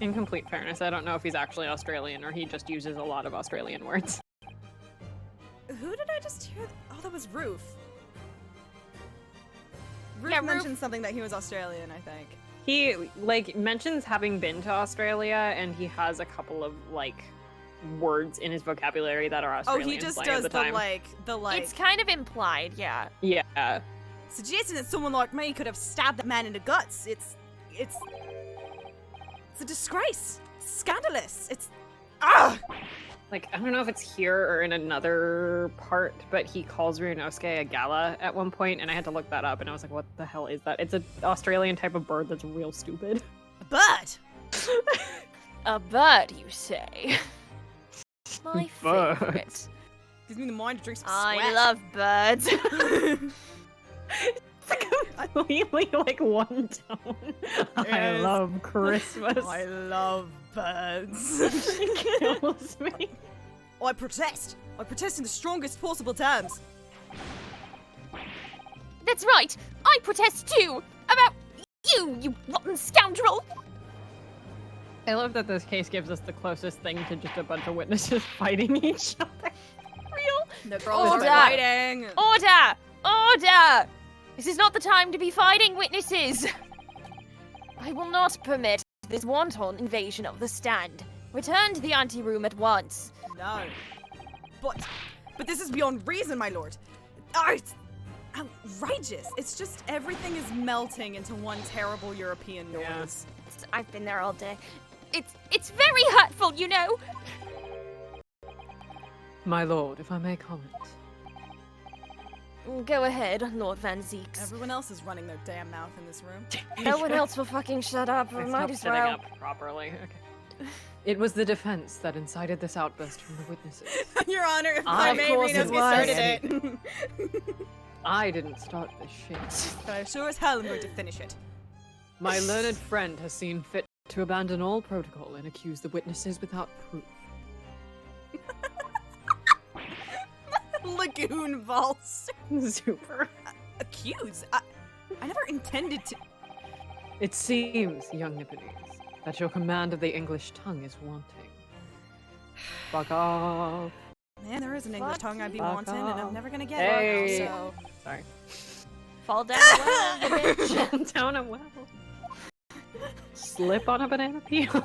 In complete fairness, I don't know if he's actually Australian or he just uses a lot of Australian words. Who did I just hear? Oh, that was Roof. Roof Yeah, Roof- mentioned something that he was Australian, I think. He, like, mentions having been to Australia, and he has a couple of, like, words in his vocabulary that are Oh, Australian he just slang does at the time. the like, It's kind of implied, yeah. Yeah. suggesting that someone like me could have stabbed that man in the guts. It's a disgrace. It's scandalous. It's Like, I don't know if it's here or in another part, but he calls Ryunosuke a gala at one point, and I had to look that up, and I was like, what the hell is that? It's an Australian type of bird that's real stupid. a bird. A bird, you say? My Bird. favorite. Gives me the mind to drink some I sweat. love birds. Completely, like, one tone. I Yes. love Christmas. I love birds. She kills me. I protest. I protest in the strongest possible terms. That's right. I protest too. About you rotten scoundrel. I love that this case gives us the closest thing to just a bunch of witnesses fighting each other. Real? The girl is Order. fighting. Order! Order! This is not the time to be fighting witnesses. I will not permit this wanton invasion of the stand. Return to the anteroom at once. No. But this is beyond reason, my lord. Ah, it's outrageous. It's just everything is melting into one terrible European noise. I've been there all day. It's very hurtful, you know. My lord, if I may comment. Go ahead, Lord Van Zeeks. Everyone else is running their damn mouth in this room. No one else will fucking shut up. It's Might not as sitting well. up properly. Okay. It was the defense that incited this outburst from the witnesses. Your Honor, if I- I Of may, course Renos it was. started it. I didn't start this shit. But I sure as hell am going to finish it. My learned friend has seen fit to abandon all protocol and accuse the witnesses without proof. Lagoon Valse. Super. Accused? I never intended to. It seems, young Nipponese, that your command of the English tongue is wanting. Fuck off. Man, there is an English tongue I'd be Fuck wanting, and off. I'm never gonna get Hey. it. So. Sorry. Fall down the well, you bitch. Fall down a well. Slip on a banana peel.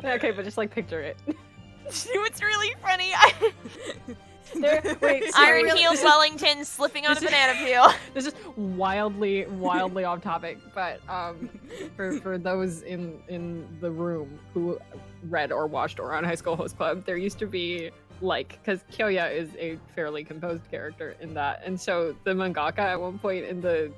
Okay, but just like picture it. What's really funny? Wait, Iron sorry. Heel Wellington slipping on a banana peel. This is wildly off topic, but for those in the room who read or watched Ouran High School Host Club, there used to be because Kyoya is a fairly composed character in that, and so the mangaka at one point in the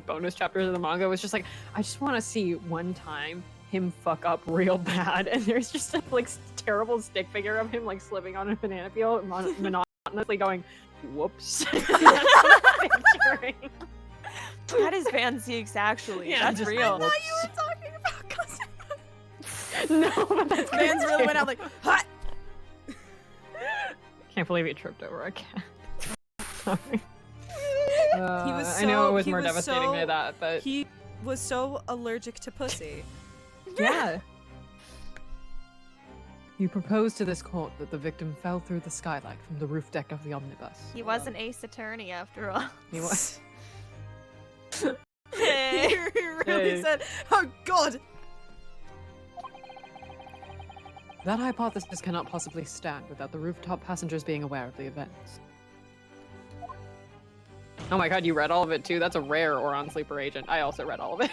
bonus chapters of the manga was just like, I just want to see one time him fuck up real bad, and there's just a terrible stick figure of him slipping on a banana peel, monotonously going, whoops. That's what I'm picturing. That is Van Zeeks, actually. Yeah, That's just real. I thought you were talking about cousin. No, but that's Man's good really too. went out hot. Can't believe he tripped over a cat. Sorry. He was I know it was he more was devastating than that, but He was so allergic to pussy. yeah. You proposed to this court that the victim fell through the skylight from the roof deck of the omnibus. He was an ace attorney, after all. He was. He really Hey. said, "Oh God." That hypothesis cannot possibly stand without the rooftop passengers being aware of the events. Oh my god, you read all of it too? That's a rare Ouran sleeper agent. I also read all of it.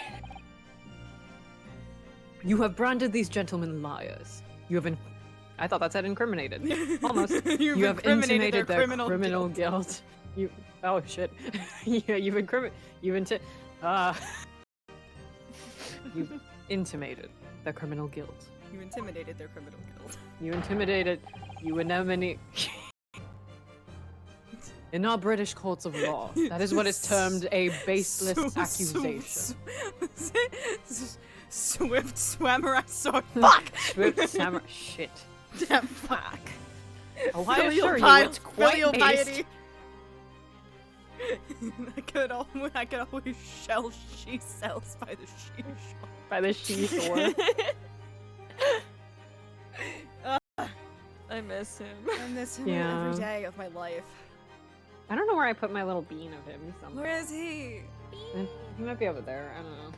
You have branded these gentlemen liars. You have I thought that said incriminated. Almost. You've You have intimated their criminal criminal guilt. guilt. Oh shit. Yeah, you've intimated their criminal guilt. You intimidated their criminal guild. You intimidated. You anemone. In our British courts of law, that is what is termed a baseless accusation. Swift swammer sword. Fuck! Swift samurai. Shit. Damn, fuck. Oh, I Filial assure you, pi- it's quite filial based. piety. I could always shell she sells by the she shop. By the she sword. I miss him. I miss him Yeah. every day of my life. I don't know where I put my little bean of him. Somewhere. Where is he? He might be over there. I don't know.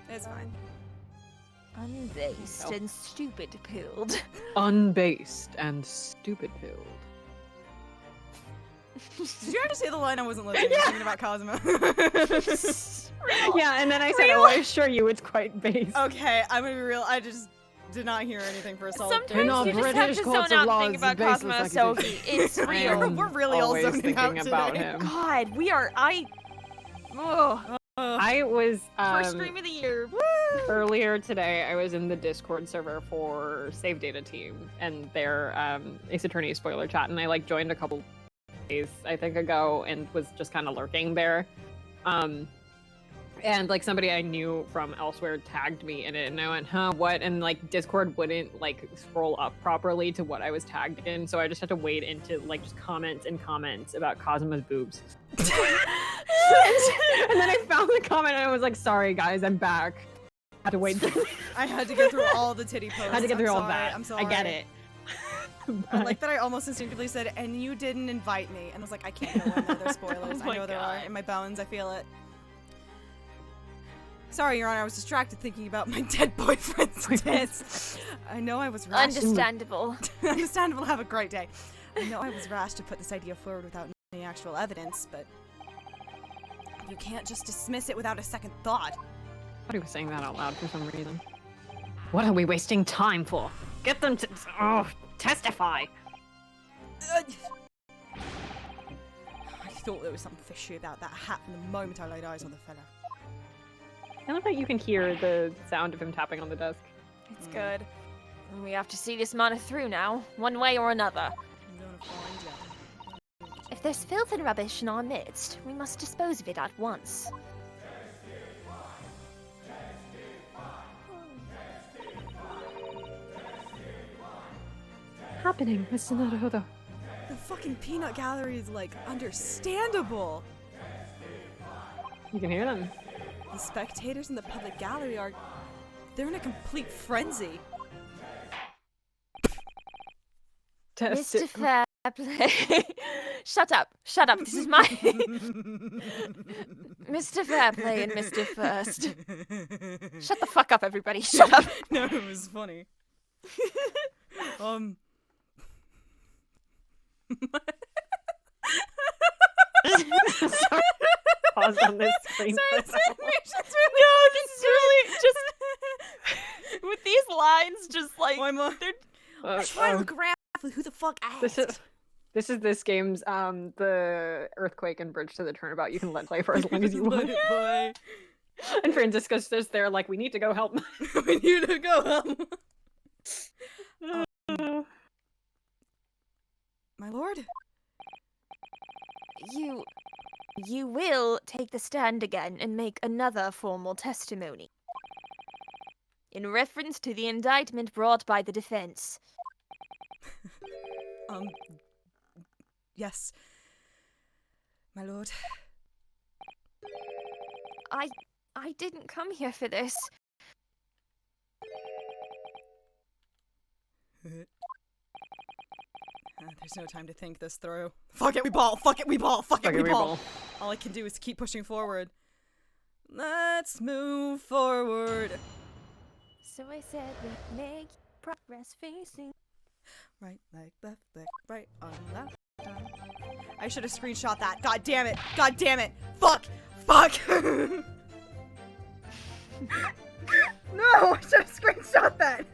It's fine. Unbased Oh. and stupid pilled. Unbased and stupid pilled. Did you ever say the line I wasn't listening? I was thinking about Cosmo. Yeah, and then I said, "Oh, I assure you, it's quite based." Okay, I'm gonna be real. I just did not hear anything for a solid In our Sometimes you just have British to courts zone of out law, and think it's about baseless Cosmo accusation. Sohi. It's I real. am We're really all always zoning out thinking about today. him. God, we are. Ugh. I was First stream of the year. earlier today. I was in the Discord server for Save Data Team and their Ace Attorney spoiler chat, and I joined a couple days I think ago and was just kind of lurking there. And somebody I knew from elsewhere tagged me in it, and I went, huh, what? And Discord wouldn't scroll up properly to what I was tagged in, so I just had to wade into just comments and comments about Cosmo's boobs. And then I found the comment and I was like, sorry guys, I'm back. I had to wait. I had to get through all the titty posts. I had to get through I'm all sorry, that. I'm sorry. I get it. I like that I almost instinctively said, and you didn't invite me. And I was like, I can't go in there. There's spoilers. Oh I know my there are. God. In my bones, I feel it. Sorry, Your Honor, I was distracted thinking about my dead boyfriend's tits. I know I was rash. Understandable. Understandable, have a great day. I know I was rash to put this idea forward without any actual evidence, but you can't just dismiss it without a second thought. He was saying that out loud for some reason. What are we wasting time for? Get them to testify. I thought there was something fishy about that hat from the moment I laid eyes on the fella. I love that you can hear the sound of him tapping on the desk. It's good. We have to see this matter through now, one way or another. I'm gonna find you. If there's filth and rubbish in our midst, we must dispose of it at once. Happening, Mr. Naruhodo. The fucking peanut gallery is, like, understandable. You can hear them. The spectators in the public gallery they're in a complete frenzy. Mr. Fairplay. Shut up. Shut up. This is my... Mr. Fairplay and Mr. First. Shut the fuck up, everybody. Shut up. No, it was funny. Sorry. Pause on this screen. Sorry, for this that one. animation's really This is really just... With these lines, just like... I'm trying to graph with who the fuck asked. This is this game's the earthquake and bridge to the turnabout. You can let play for as long as you want. Let it play. And Francisco's just there like, we need to go help. We need to go help. My lord? You will take the stand again and make another formal testimony. In reference to the indictment brought by the defense. Yes. My lord. I didn't come here for this. There's no time to think this through. Fuck it, we ball! Fuck it, we ball! Fuck it, we ball! All I can do is keep pushing forward. Let's move forward. So I said we make progress facing. Right leg, left leg, right arm, left arm. I should have screenshot that. God damn it! God damn it! Fuck! Fuck! No! I should have screenshot that!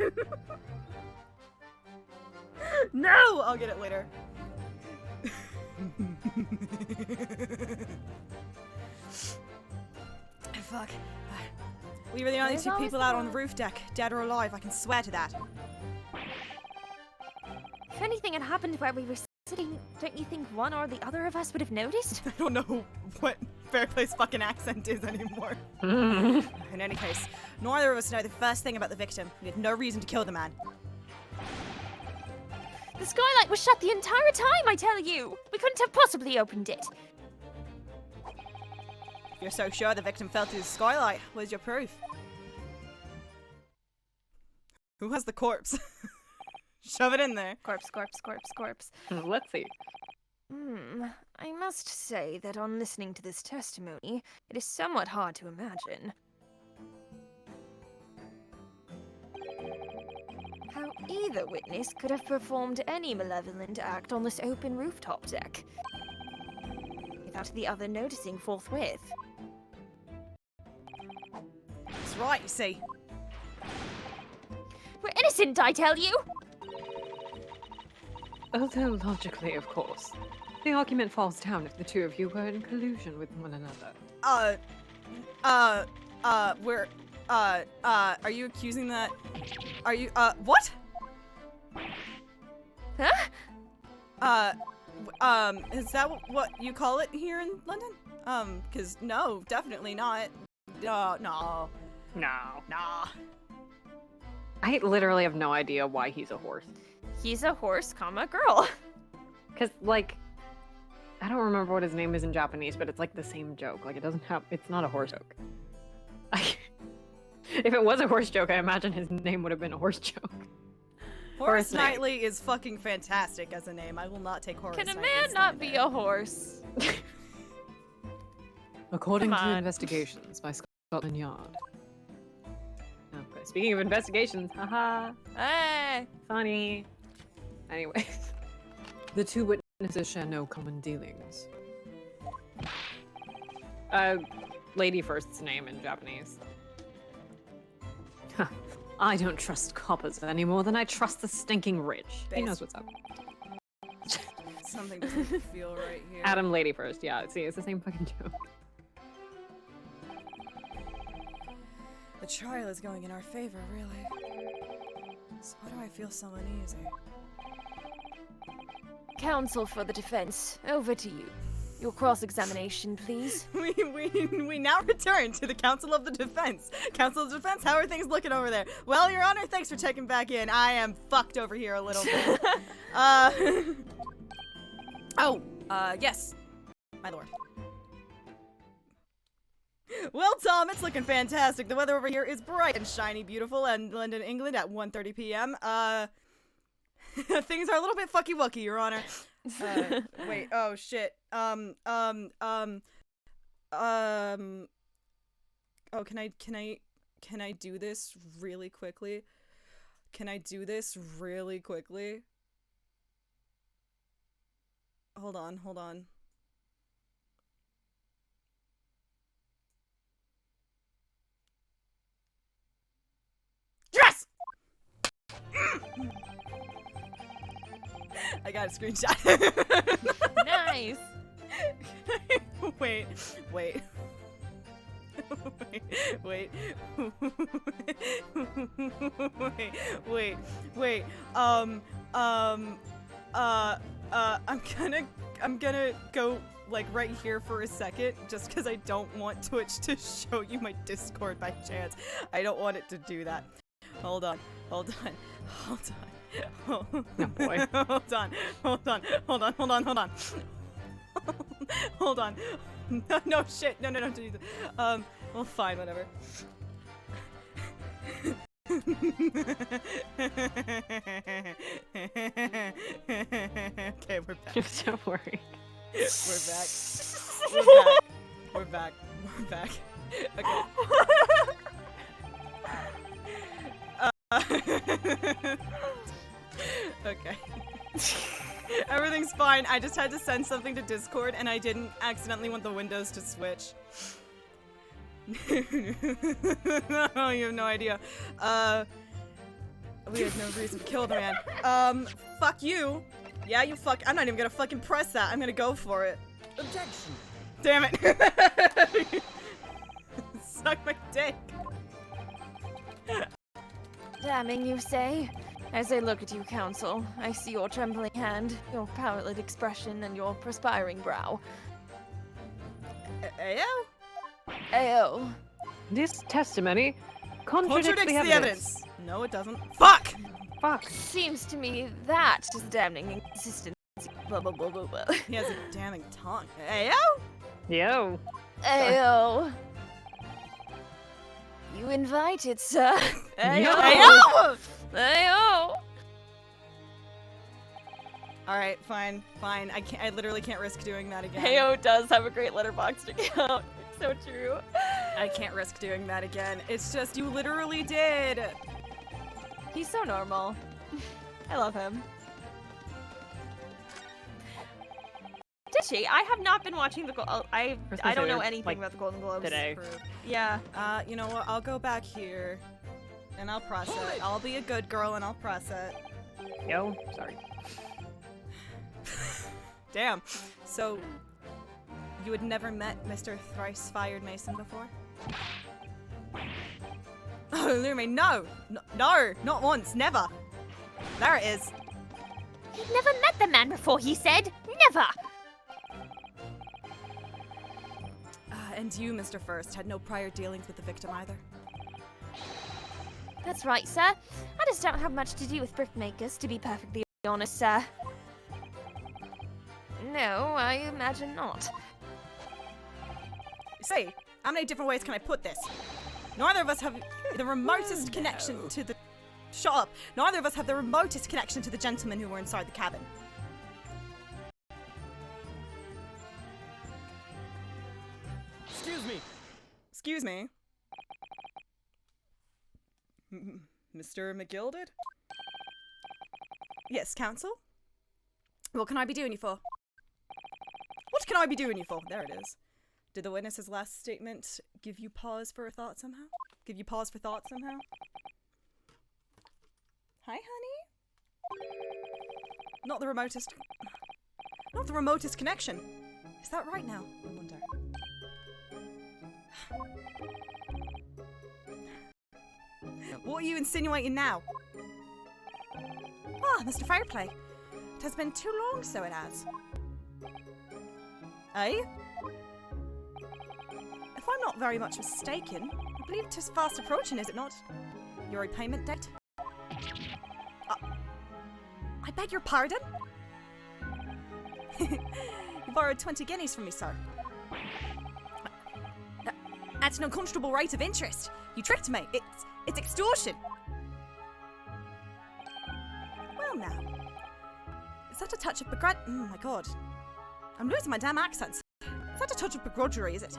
No! I'll get it later. Fuck. We were the only There's two always people out on the someone. roof deck, dead or alive. I can swear to that. If anything had happened where we were sitting, don't you think one or the other of us would have noticed? I don't know what Fairplay's fucking accent is anymore. In any case, neither of us know the first thing about the victim. We had no reason to kill the man. The skylight was shut the entire time, I tell you! We couldn't have possibly opened it. If you're so sure the victim fell through the skylight, where's your proof? Who has the corpse? Shove it in there. Corpse, corpse, corpse, corpse. Let's see. I must say that on listening to this testimony, it is somewhat hard to imagine how either witness could have performed any malevolent act on this open rooftop deck without the other noticing forthwith. That's right, you see. We're innocent, I tell you! Although logically, of course. The argument falls down if the two of you were in collusion with one another. Are you accusing that? Are you, what? Huh? Is that what you call it here in London? Cause no, definitely not. No. No. Nah. I literally have no idea why he's a horse. He's a horse, comma, girl. Because, like, I don't remember what his name is in Japanese, but it's like the same joke. Like, it's not a horse joke. If it was a horse joke, I imagine his name would have been a horse joke. Horace Horse name. Knightley is fucking fantastic as a name. I will not take Horace Can a Knightley's man not name be a horse? According Come to on. investigations by Scotland Yard, Speaking of investigations, haha, Hey! funny. Anyways, the two witnesses share no common dealings. Lady first's name in Japanese. Huh. I don't trust coppers any more than I trust the stinking rich. He Base. knows what's up. Something doesn't feel right here. Adam, lady first. Yeah, see, it's the same fucking joke. The trial is going in our favor, really. So why do I feel so uneasy? Counsel for the defense, over to you. Your cross-examination, please. We now return to the Council of the Defense. Council of the Defense, how are things looking over there? Well, Your Honor, thanks for checking back in. I am fucked over here a little bit. Yes, my lord. Well, Tom, it's looking fantastic. The weather over here is bright and shiny, beautiful, and London, England at 1:30 p.m. Things are a little bit fucky-wucky, Your Honor. Wait, oh shit. Oh, can I do this really quickly? Can I do this really quickly? Hold on. Yes! I got a screenshot. Nice! Wait. I'm gonna go like right here for a second, just because I don't want Twitch to show you my Discord by chance. I don't want it to do that. Hold on. Oh boy. Hold on. No shit. No. Do that. Well, fine, whatever. Okay, we're back. I'm so worried. We're back. Okay. Okay. Everything's fine. I just had to send something to Discord and I didn't accidentally want the windows to switch. Oh, you have no idea. We had no reason to kill the man. Fuck you. Yeah, you fuck. I'm not even gonna fucking press that. I'm gonna go for it. Objection. Damn it. Suck my dick. Damning, you say? As I look at you, Counsel, I see your trembling hand, your pallid expression, and your perspiring brow. Ayo? Ayo. This testimony contradicts Contradicts the evidence. No, it doesn't. Fuck! Fuck. Seems to me that is damning inconsistency. Blah blah blah blah blah. He has a damning tongue. Ayo? Yo. Ayo. You invited, sir. Yo. Ayo! Ayo. Alright, fine. I literally can't risk doing that again. Ayo does have a great letterboxd account. It's so true. I can't risk doing that again. It's just, you literally did! He's so normal. I love him. Did she? I have not been watching the. I don't know anything about the Golden Globes. Today. Yeah. You know what? I'll go back here. And I'll press it. I'll be a good girl and I'll press it. Yo. Sorry. Damn. So, you had never met Mr. Thrice-Fired Mason before? Oh, Lumi, no! No! Not once, never! There it is. You've never met the man before, he said. Never. And you, Mr. First, had no prior dealings with the victim either? That's right, sir. I just don't have much to do with brickmakers, to be perfectly honest, sir. No, I imagine not. Say, how many different ways can I put this? Neither of us have the remotest connection to the... Shut up! Neither of us have the remotest connection to the gentlemen who were inside the cabin. Excuse me. Excuse me. Mr. McGilded? Yes, counsel? What can I be doing you for? What can I be doing you for? There it is. Did the witness's last statement give you pause for thought somehow? Give you pause for thought somehow? Hi, honey? Not the remotest connection. Is that right now? I wonder. What are you insinuating now? Ah, Mr. Fireplay. It has been too long, so it has. Eh? If I'm not very much mistaken, I believe 'tis fast approaching, is it not? Your repayment date? I beg your pardon? You borrowed 20 guineas from me, sir. At an unconscionable rate of interest. You tricked me. It's extortion. Well now. Is that a touch of begrudge? Oh my god. I'm losing my damn accents. Is that a touch of begrudgery, is it?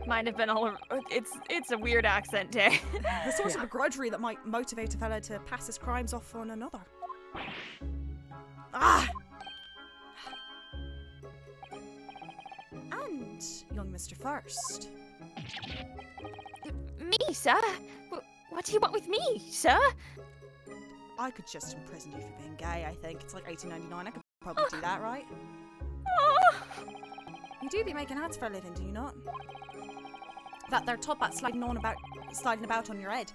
Might have been all. It's a weird accent day. The sort of begrudgery that might motivate a fella to pass his crimes off on another. Ah! And young Mr. First. Me, sir? What do you want with me, sir? I could just imprison you for being gay, I think. It's like $18.99. I could probably do that, right? Oh. You do be making ads for a living, do you not? That there top hat sliding about on your head.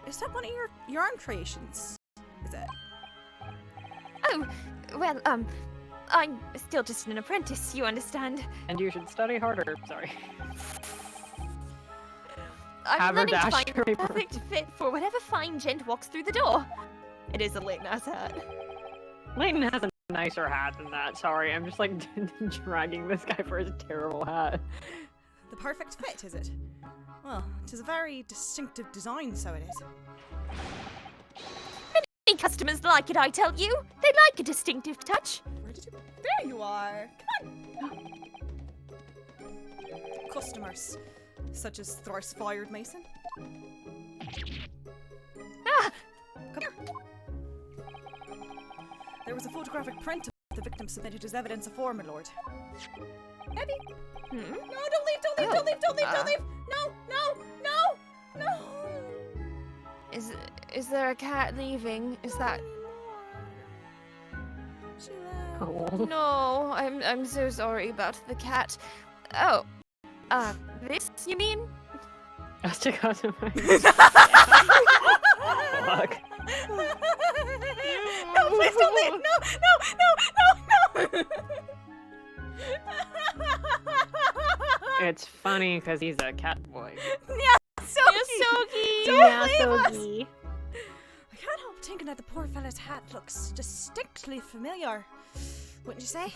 Is that one of your own creations? Is it? Oh, well, I'm still just an apprentice, you understand? And you should study harder. Sorry. I'm learning to find Haberdashery the perfect fit for whatever fine gent walks through the door. It is a late-ass hat. Layton has a nicer hat than that. Sorry, I'm just like dragging this guy for his terrible hat. The perfect fit, is it? Well, it is a very distinctive design, so it is. Many customers like it, I tell you. They like a distinctive touch. Where did you... There you are! Come on! Customers. Such as thrice-fired Mason. Ah! Come here. There was a photographic print of the victim submitted as evidence afore, my lord. Abby! Hmm? No, don't leave, don't leave, don't leave, don't leave, don't leave! No, no, no, no! Is there a cat leaving? Is that... She left. Oh. No, I'm so sorry about the cat. Oh, this, you mean? Let's check out some. Fuck. No, please don't leave! No! It's funny because he's a cat boy. Yasogi! Yeah, Sogi. I can't help thinking that the poor fella's hat looks distinctly familiar. Wouldn't you say?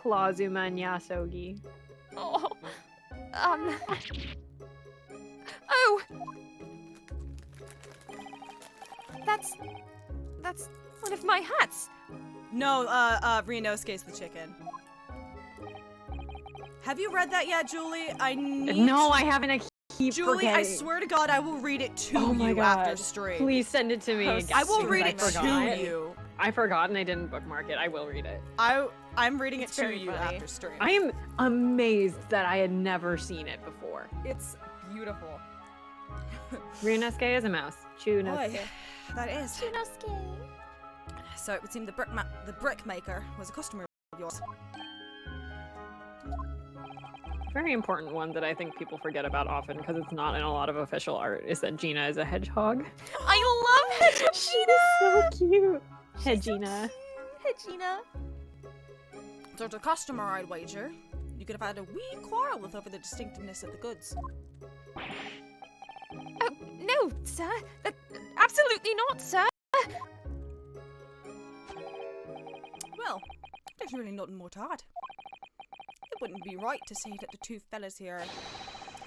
Clawzuma and Yasogi. Oh, oh! That's one of my hats. No, Rinosuke's the chicken. Have you read that yet, Julie? No, I haven't. I keep Julie, forgetting. I swear to God, I will read it to Oh my you God. after stream. Please send it to me. I will because read I it to forgot. you. I forgot and I didn't bookmark it. I will read it. I'm reading It's it to very you funny. after stream. I am amazed that I had never seen it before. It's beautiful. Ryunosuke is a mouse. Chunosuke. Boy, that is. So it would seem the brick maker was a customer of yours. Very important one that I think people forget about often because it's not in a lot of official art is that Gina is a hedgehog. I love Hedgina! So cute. Hedgina. Hedgina. So to customer, I'd wager, you could have had a wee quarrel with over the distinctiveness of the goods. Oh, no, sir. Absolutely not, sir. Well, there's really nothing more to add. It wouldn't be right to say that the two fellas here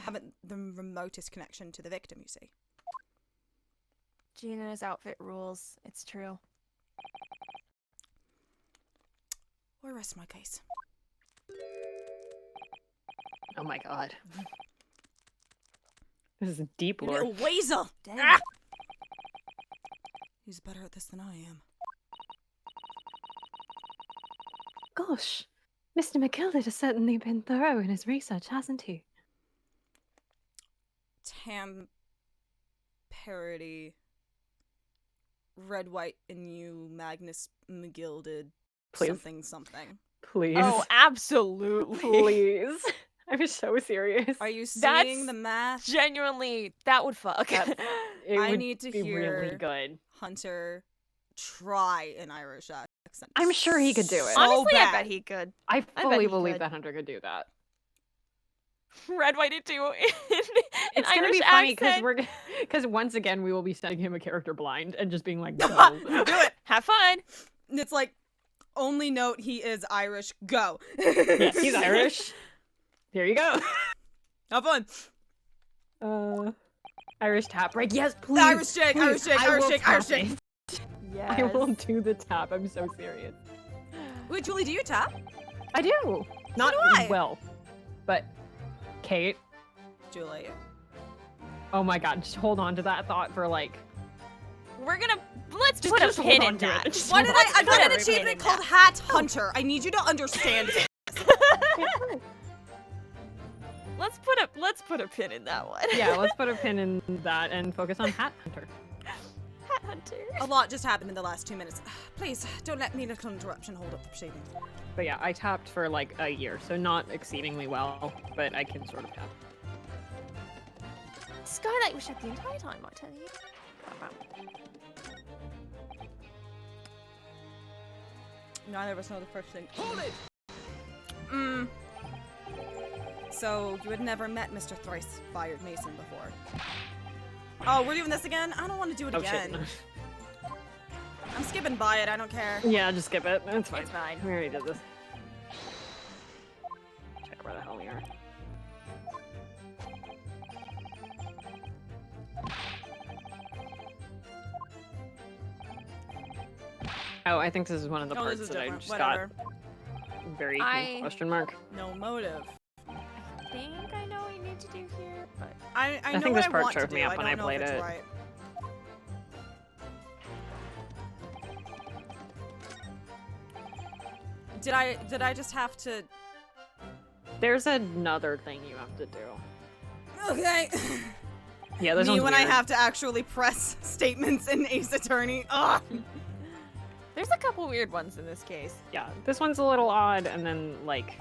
haven't the remotest connection to the victim, you see. Gina's outfit rules. It's true. I rest my case. Oh my god. This is deep You lore. little weasel! Dang. Ah! He's better at this than I am. Gosh, Mr. McGilded has certainly been thorough in his research, hasn't he? Tam parody. Red, white, and you, Magnus McGilded. Please. Something, something. Please. Oh, absolutely. please. I'm so serious. Are you seeing That's the math? Genuinely, that would fuck. It I would need to be hear- really good. Hunter try an Irish accent. I'm sure he could do it. So Honestly, I bad. bet he could. I bet fully he believe could. that Hunter could do that. Red, white, and two in It's Irish gonna be funny accent. because once again we will be sending him a character blind and just being like, Do go. it. Have fun. And it's like, only note he is Irish. Go. Yes, he's Irish. There you go. Have fun. Irish tap break. Yes, please. Irish shake, Irish please. shake, I Irish will shake, Irish tap shake. it. Yes. I will do the tap. I'm so serious. Wait, Julie, do you tap? I do. Not do I. well, but Kate. Julie. Oh my God, just hold on to that thought for like. Let's Just- put a just hold pin on in to it. that. Just Why hold did on I to got it. an Everything achievement in called that. Hat Hunter. I need you to understand it. Let's put a pin in that one. Yeah, let's put a pin in that and focus on Hat Hunter. Hat Hunter. A lot just happened in the last 2 minutes. Please, don't let me little interruption hold up the proceedings. But yeah, I tapped for like a year, so not exceedingly well, but I can sort of tap. Skylight was shut the entire time, I tell you. Neither of us know the first thing. Hold it! So, you had never met Mr. Thrice Fired Mason before? Oh, we're doing this again? I don't want to do it Oh again. shit. I'm skipping by it, I don't care. Yeah, just skip it. It's fine. It's fine. We already did this. Check where the hell we are. Oh, I think this is one of the Oh, parts this is that I different. just Whatever. got very question mark. No motive. I think I know what you need to do here, but I I know think what this I part want to tripped do. me up I when don't I know played if it's it. right. Did I just have to? There's another thing you have to do. Okay. Yeah, this Me one's when weird. I have to actually press statements in Ace Attorney. Ugh. there's a couple weird ones in this case. Yeah, this one's a little odd, and then like,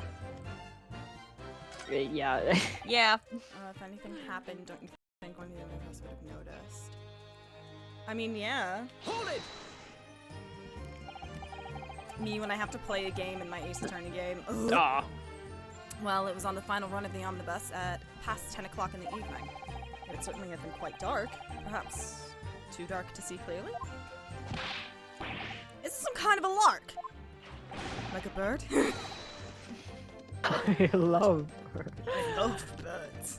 yeah. Yeah. If anything happened, don't you think one of the other of us would have noticed? I mean, yeah. Hold it! Me when I have to play a game in my Ace Attorney game. Ugh. Aw. Well, it was on the final run of the Omnibus at past 10 o'clock in the evening. It certainly had been quite dark. Perhaps too dark to see clearly? Is this some kind of a lark? Like a bird? I love her. I love birds.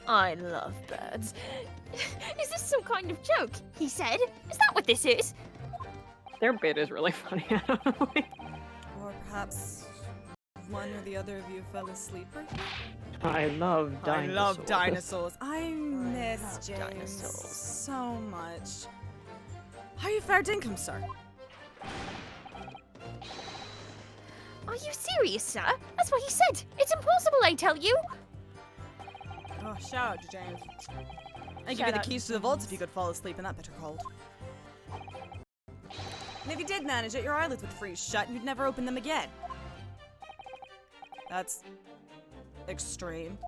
I love birds. Is this some kind of joke? He said. Is that what this is? Their bit is really funny. I don't know why. Or perhaps one or the other of you fell asleep right here? I love dinosaurs. I love dinosaurs. I miss love James dinosaurs. so much. How you fair dinkum, sir? Are you serious, sir? That's what he said. It's impossible, I tell you. Oh, shout out to James. I'd give Shout you the out keys to the vaults if you could fall asleep in that bitter cold. And if you did manage it, your eyelids would freeze shut and you'd never open them again. That's extreme.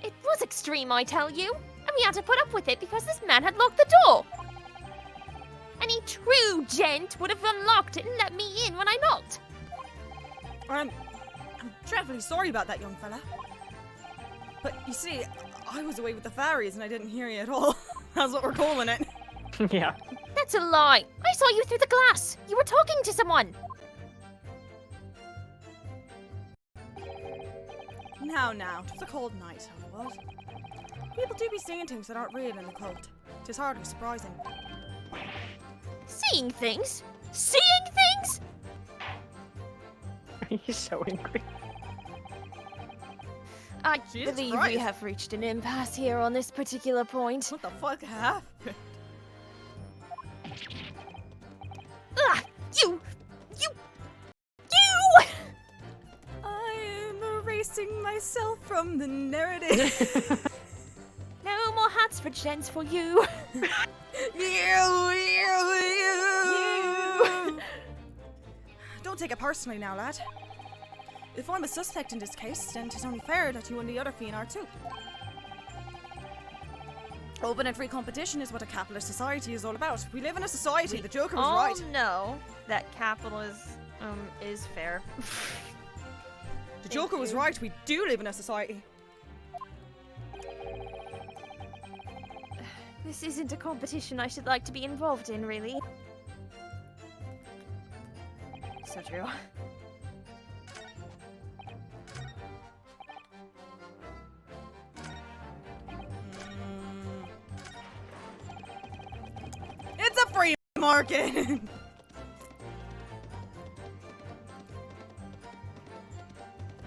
It was extreme, I tell you. And we had to put up with it because this man had locked the door. Any true gent would have unlocked it and let me in when I knocked. I'm dreadfully sorry about that, young fella. But you see, I was away with the fairies and I didn't hear you at all. That's what we're calling it. Yeah. That's a lie. I saw you through the glass. You were talking to someone. Now, 'twas a cold night, how it was. People do be saying things that aren't real in the cult. 'Tis hardly surprising. Seeing things? Seeing things? He's so angry. I Jesus believe we Christ. have reached an impasse here on this particular point. What the fuck happened? Ah, you! I'm erasing myself from the narrative. No more hats for gents for you. Don't take it personally now, lad. If I'm a suspect in this case, then it's only fair that you and the other fiend are too. Open and free competition is what a capitalist society is all about. We live in a society. The Joker was right. No, that capitalism is fair. The Joker was right. We do live in a society. This isn't a competition I should like to be involved in, really. So true. It's a free market.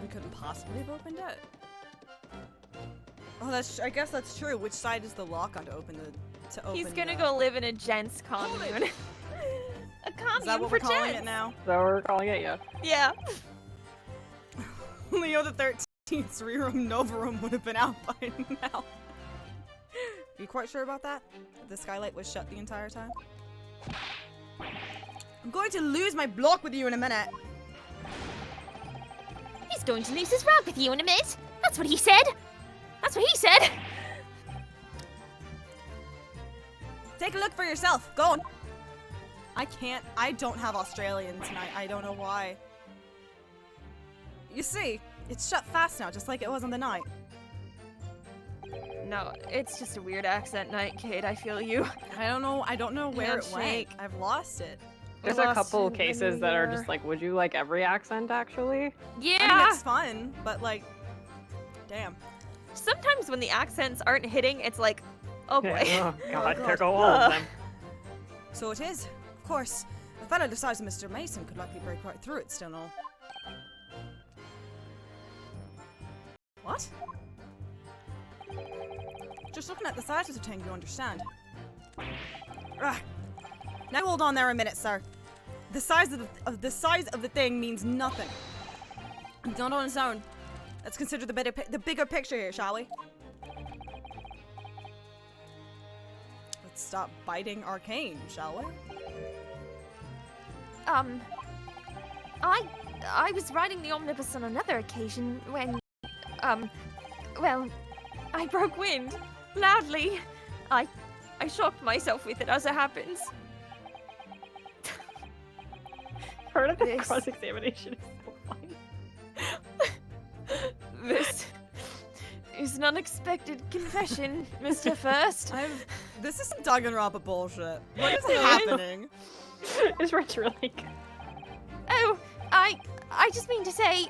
We couldn't possibly have opened it. Oh, I guess that's true. Which side is the lock on to open the? He's gonna go live in a gents commune. A commune Is that what for we're calling gents. it now? So we're calling it, yeah. Yeah. Leo the 13th's Rerum Novarum would have been out by now. Are you quite sure about that? The skylight was shut the entire time? I'm going to lose my block with you in a minute. He's going to lose his rag with you in a minute. That's what he said. That's what he said. Take a look for yourself. Go on. I don't have Australian tonight. I don't know why. You see, it's shut fast now, just like it was on the night. No, it's just a weird accent night, Kate. I feel you. I don't know where it went. Handshake. I've lost it. There's We a lost couple you when cases we that are were- just like, would you like every accent, actually? Yeah. I mean, it's fun, but like, damn. Sometimes when the accents aren't hitting, it's like, oh boy. Oh, God, there God. go all of them. So it is. Of course, a fellow the size of Mr. Mason could likely break right through it, still no. What? Just looking at the size of the thing, you understand. Ugh. Now hold on there a minute, sir. The size of the thing means nothing. Don't on its own. Let's consider the bigger picture here, shall we? Let's stop biting Arcane, shall we? I was riding the Omnibus on another occasion when, well, I broke wind. Loudly. I shocked myself with it as it happens. Part of the This- cross-examination is so funny. This is an unexpected confession, Mr. First. This isn't Danganronpa bullshit. What is happening? Is Rich really good? Oh, I just mean to say,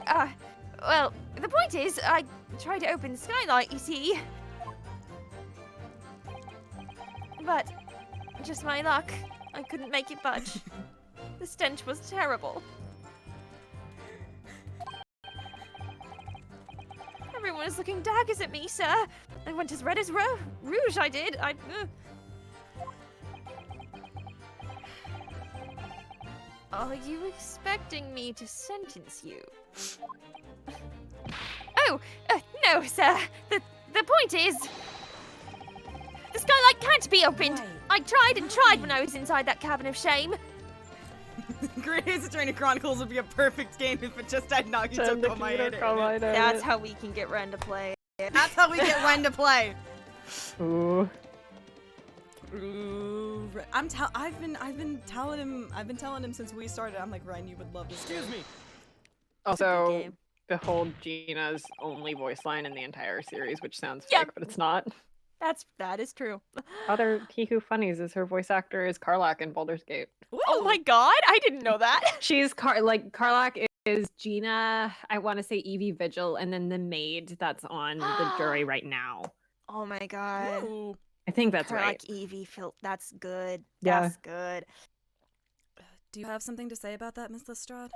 well, the point is, I tried to open the skylight, you see. But, just my luck, I couldn't make it budge. The stench was terrible. Everyone is looking daggers at me, sir. I went as red as rouge, I did. Are you expecting me to sentence you? Oh, no, sir. The point is, the skylight can't be opened. Right. I tried and tried when I was inside that cabin of shame. Great Ace Attorney Chronicles would be a perfect game if it just had Nagito Send the Komae computer in it. Komae in That's it. how we can get Ren to play. That's how we get Ren to play. Ooh. Ooh, I've been telling him since we started. I'm like, Ren, you would love this game. Excuse me. Also, game. behold Gina's only voice line in the entire series, which sounds Yeah. fake, but it's not. That is true. Other Piku funnies is her voice actor is Karlak in Baldur's Gate. Oh my god, I didn't know that. She's Karlak is Gina, I want to say Evie Vigil, and then the maid that's on the jury right now. Oh my god. Ooh. I think that's Like right. Evie, that's good. Yeah. That's good. Do you have something to say about that, Miss Lestrade?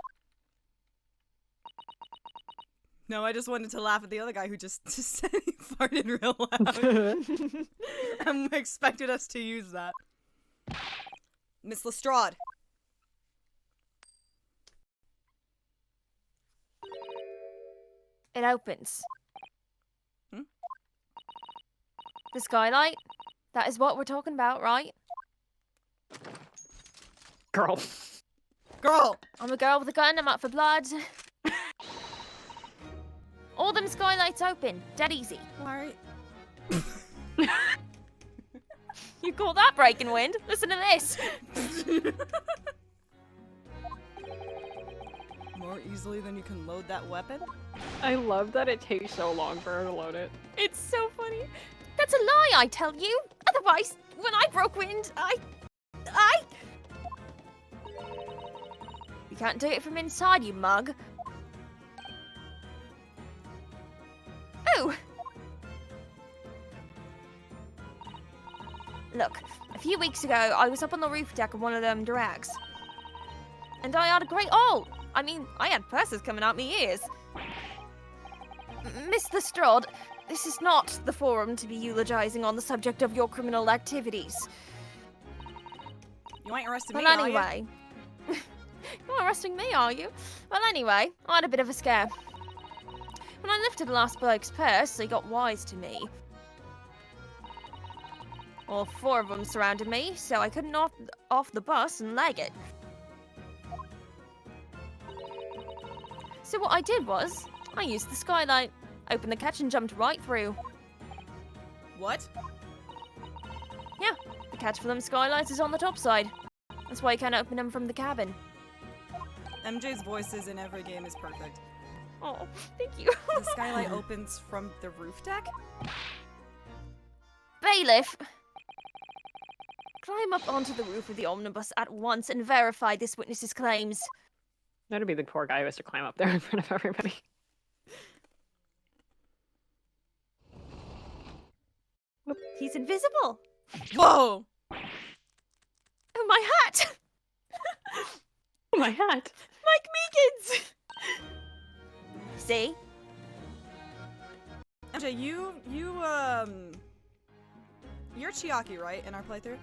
No, I just wanted to laugh at the other guy who just said he farted real loud. and expected us to use that. Miss Lestrade. It opens. Hmm? The skylight? That is what we're talking about, right? Girl. Girl! I'm a girl with a gun, I'm out for blood. All them skylights open. Dead easy. Why? You call that breaking wind? Listen to this. More easily than you can load that weapon? I love that it takes so long for her to load it. It's so funny. That's a lie, I tell you. Otherwise, when I broke wind, I... You can't do it from inside, you mug. Oh! Look, a few weeks ago, I was up on the roof deck of one of them drags. And I had a great haul. I mean, I had purses coming out me ears. Miss Lestrade, this is not the forum to be eulogizing on the subject of your criminal activities. You ain't arresting Well, me, are you? anyway. You're not arresting me, are you? Well, anyway, I had a bit of a scare. When I lifted the last bloke's purse, he got wise to me. All four of them surrounded me, so I couldn't off the bus and leg it. So what I did was, I used the skylight, opened the catch and jumped right through. What? Yeah, the catch for them skylights is on the top side. That's why you can't open them from the cabin. MJ's voices in every game is perfect. Oh, thank you. The skylight opens from the roof deck? Bailiff! Climb up onto the roof of the omnibus at once and verify this witness's claims. That'd be the poor guy who has to climb up there in front of everybody. He's invisible. Whoa! Oh, my hat! Oh, my hat. Mike Meekins! See? MJ, you're Chiaki, right, in our playthrough?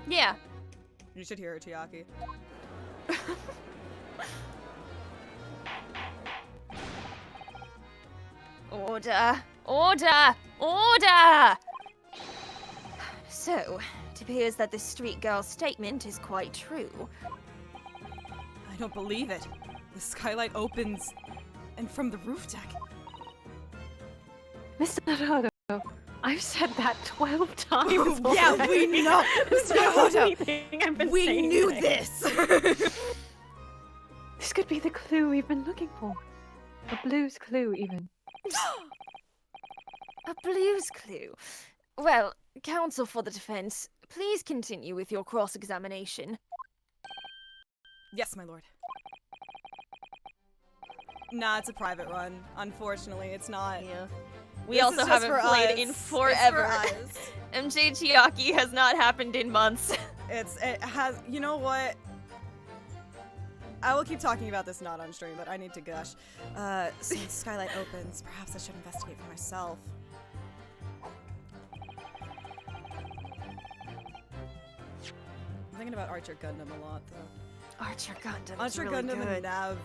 Yeah. You should hear her, Chiaki. Order! Order! Order! So, it appears that this street girl's statement is quite true. I don't believe it. The skylight opens, and from the roof deck. Mr. Naruto, I've said that 12 times. Yeah, already. we know. It's the only thing I've been We saying knew today. this. This could be the clue we've been looking for. A blues clue, even. A blues clue. Well, counsel for the defense, please continue with your cross-examination. Yes, my lord. Nah, it's a private run. Unfortunately, it's not. Yeah. We This also is just haven't for played us. in It's forever. for us. MJ Chiaki has not happened in months. It has. You know what? I will keep talking about this not on stream, but I need to gush. So the skylight opens. Perhaps I should investigate for myself. I'm thinking about Archer Gundam a lot, though. Archer Gundam. Archer really Gundam good. and Nav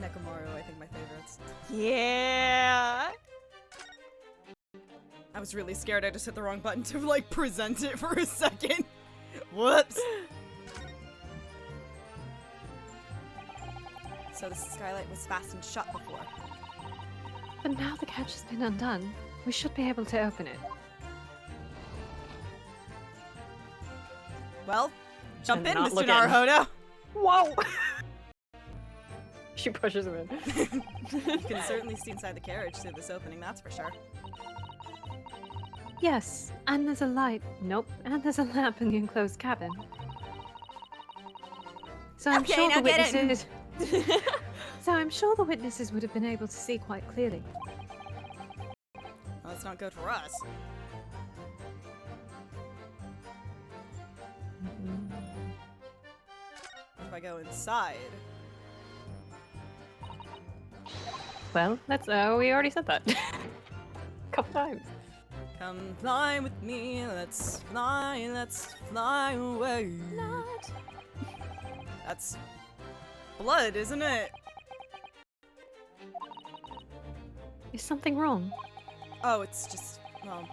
Nekomaru, I think my favorites. Yeah. I was really scared I just hit the wrong button to, like, present it for a second. Whoops. So the skylight was fastened shut before. But now the catch has been undone. We should be able to open it. Well, jump And in, not Mr. look in. Naruhodo. Whoa! She pushes him in. You can certainly see inside the carriage through this opening, that's for sure. Yes, and there's a light. Nope, and there's a lamp in the enclosed cabin. So I'm Okay, sure now the get in. witnesses. So I'm sure the witnesses would have been able to see quite clearly. Well, that's not good for us. If I go inside. well, that's we already said that. A couple times. Come fly with me, let's fly away. Not. That's blood, isn't it? Is something wrong? Oh, it's just, well,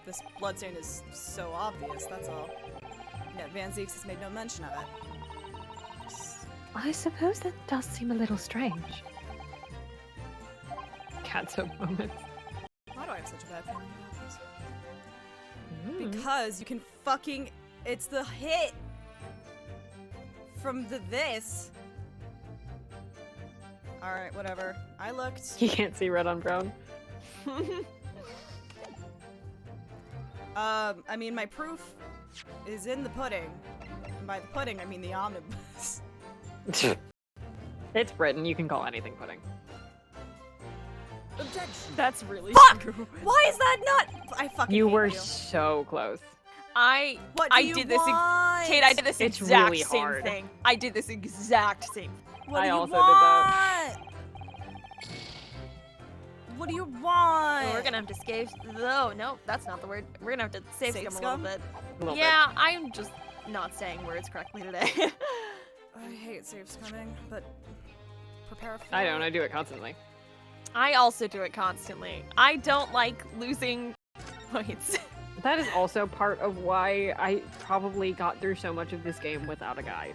this bloodstain is so obvious, that's all. Yet Van Zeeks has made no mention of it. I suppose that does seem a little strange. Catsup moments. Why do I have such a bad feeling about this? Mm. Because you can fucking, it's the hit from the this. Alright, whatever. I looked. You can't see red on brown. I mean, my proof is in the pudding. And by the pudding, I mean the omnibus. It's Britain, you can call anything pudding. Objection. That's really Fuck! true. Why is that not? I fucking You hate were you. so close. What do I you did this want? Kate, I did this It's exact really same hard. thing. I did this exact same. What do I you also did want? What do you want? We're gonna have to save. No, no, that's not the word. We're gonna have to save Save scum a scum? little bit. A little Yeah, I'm just not saying words correctly today. I hate saves coming, but prepare for bit. I don't, it. I do it constantly. I also do it constantly. I don't like losing points. That is also part of why I probably got through so much of this game without a guide.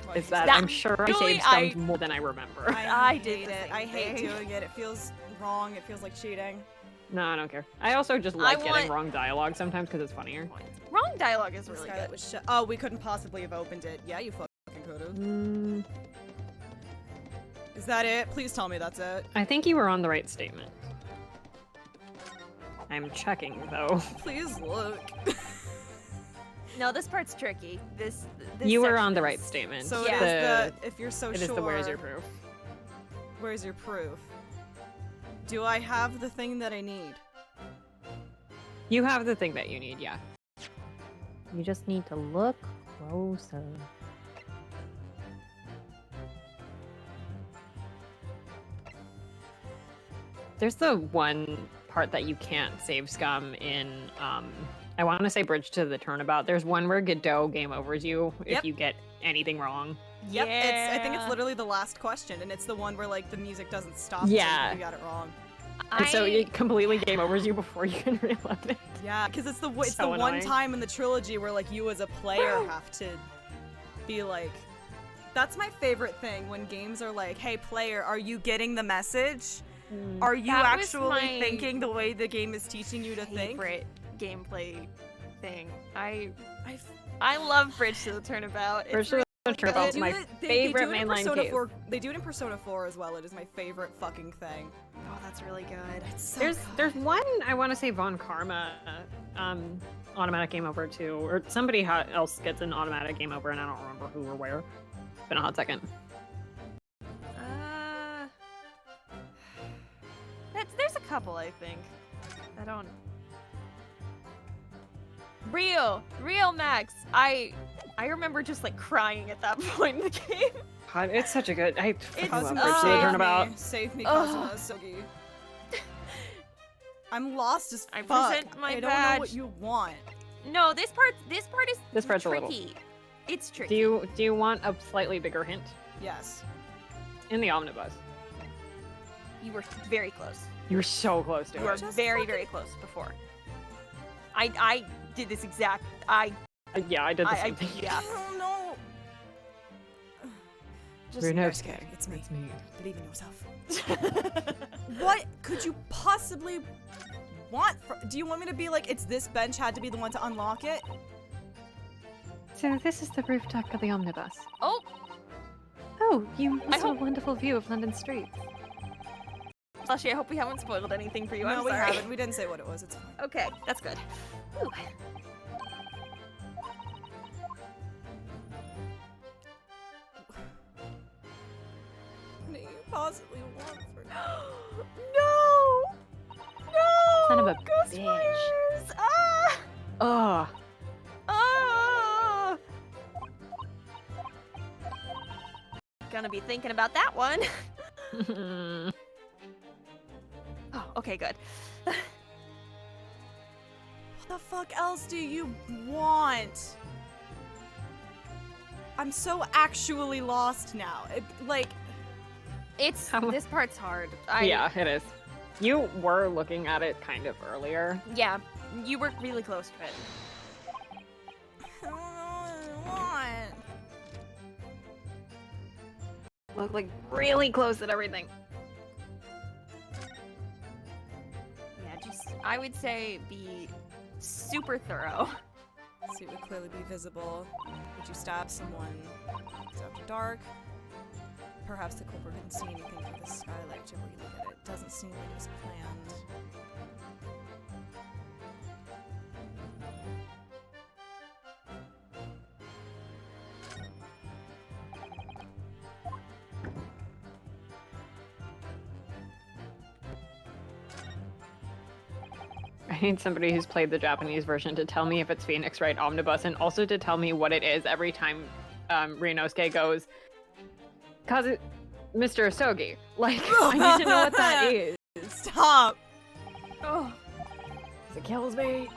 Like, Is that That- I'm sure I Really, saved scummed more than I remember. I did hate the it. same I hate thing. doing it. It feels wrong. It feels like cheating. No, I don't care. I also just like I getting want- wrong dialogue sometimes because it's funnier. Wrong dialogue is This really guy that good. was oh, we couldn't possibly have opened it. Yeah, you fucking could have. Mm, Is that it? Please tell me that's it. I think you were on the right statement. I'm checking though. Please look. No, this part's tricky. This You were section on the is- right statement. So Yeah. it is the if you're so it sure. is the where's your proof. Where's your proof? Do I have the thing that I need? You have the thing that you need, yeah. You just need to look closer. There's the one part that you can't save scum in, I want to say Bridge to the Turnabout. There's one where Godot game overs you if Yep. you get anything wrong. Yep, I think it's Yeah. literally the last question, and it's the one where like the music doesn't stop. Yeah. until you got it wrong. And so it completely game overs you before you can reload it. Yeah, because it's the So one annoying. time in the trilogy where like you as a player have to be like. That's my favorite thing when games are like, "Hey player, are you getting the message? Are you That was actually my thinking the way the game is teaching you to think?" favorite gameplay thing. I love Bridge to the Turnabout. Bridge to the Turnabout is my favorite they do it in mainline Persona case. 4, they do it in Persona 4 as well. It is my favorite fucking thing. Oh, that's really good. It's so There's one I want to say Von Karma, automatic game over too, or somebody else gets an automatic game over, and I don't remember who or where. It's been a hot second. There's a couple, I think. I don't. Real Max. I remember just like crying at that point in the game. God, it's such a good. I fucking love Kazuma, Bridge to the Turnabout. Save me, Ugh. Kazuma Sugi. I'm lost as I fuck. present my I don't know badge. what you want. No, this part is This part's a tricky. little- It's tricky. Do you want a slightly bigger hint? Yes. In the omnibus, You were very close. you were so close to You were it. Just very, fucking- very close before. I did this exact. Yeah, I did the I same thing. yeah. Oh no. Just Runovsky. It's me. It's me. Believe in yourself. What could you possibly want? Do you want me to be like, it's this bench had to be the one to unlock it? So this is the rooftop of the omnibus. Oh, Oh, you must have hope- a wonderful view of London streets. Sashi, I hope we haven't spoiled anything for you. No, I'm we sorry. haven't. We didn't say what it was. It's fine. Okay, that's good. Ooh. What do you possibly want for No! No! Son of a Ghost bitch. wires! Ah! Ugh. Ah! Gonna be thinking about that one. Okay, good. What the fuck else do you want? I'm so actually lost now. It's this part's hard. Yeah, it is. You were looking at it kind of earlier. Yeah, you were really close to it. I don't know what I want. Look like really close at everything. Yeah, just I would say be super thorough. See, it would clearly be visible. Would you stab someone? It's after dark. Perhaps the culprit didn't see anything through the skylight. Jim, you look at it. Doesn't seem like it was planned. I need somebody who's played the Japanese version to tell me if it's Phoenix Wright Omnibus, and also to tell me what it is every time Ryunosuke goes, Mr. Asogi. Like, I need to know what that is. Stop! Oh, It kills me.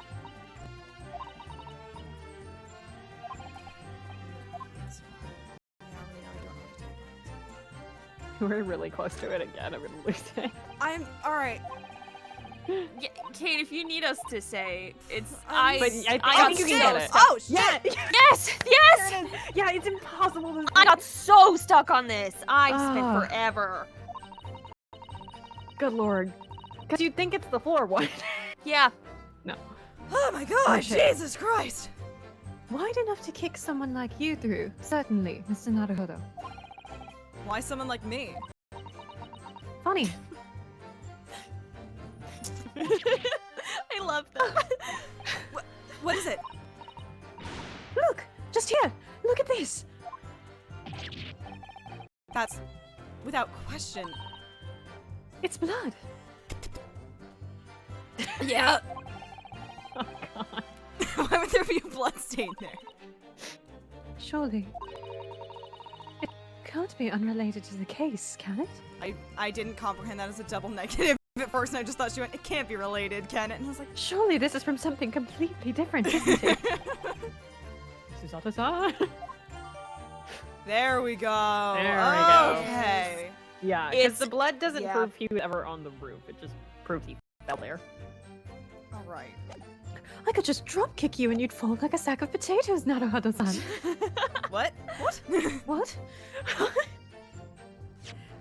We're really close to it again. I'm gonna lose it. I'm alright. yeah, Kate, if you need us to say, it's But I got think you can so get it. stuck. Oh, shit! Yes, yes. Yeah, it's impossible to. I got so stuck on this. I spent Ah. forever. Good lord. Because you'd think it's the floor one. Yeah. No. Oh my god, Okay. Jesus Christ! Wide enough to kick someone like you through. Certainly, Mr. Naruhodo. Why someone like me? Funny. I love that. What is it? Look! Just here! Look at this! That's without question. It's blood. Yeah. Oh god. Why would there be a blood stain there? Surely. It can't be unrelated to the case, can it? I didn't comprehend that as a double negative at first, and I just thought she went, it can't be related, can it? And I was like, Surely this is from something completely different, isn't it? Susato-san. there we go. There we go. Okay. Yeah, because It's- the blood doesn't yeah. prove he was ever on the roof. It just proves he fell there. Alright. I could just drop kick you and you'd fall like a sack of potatoes, Naruhodo-san. What? What? What?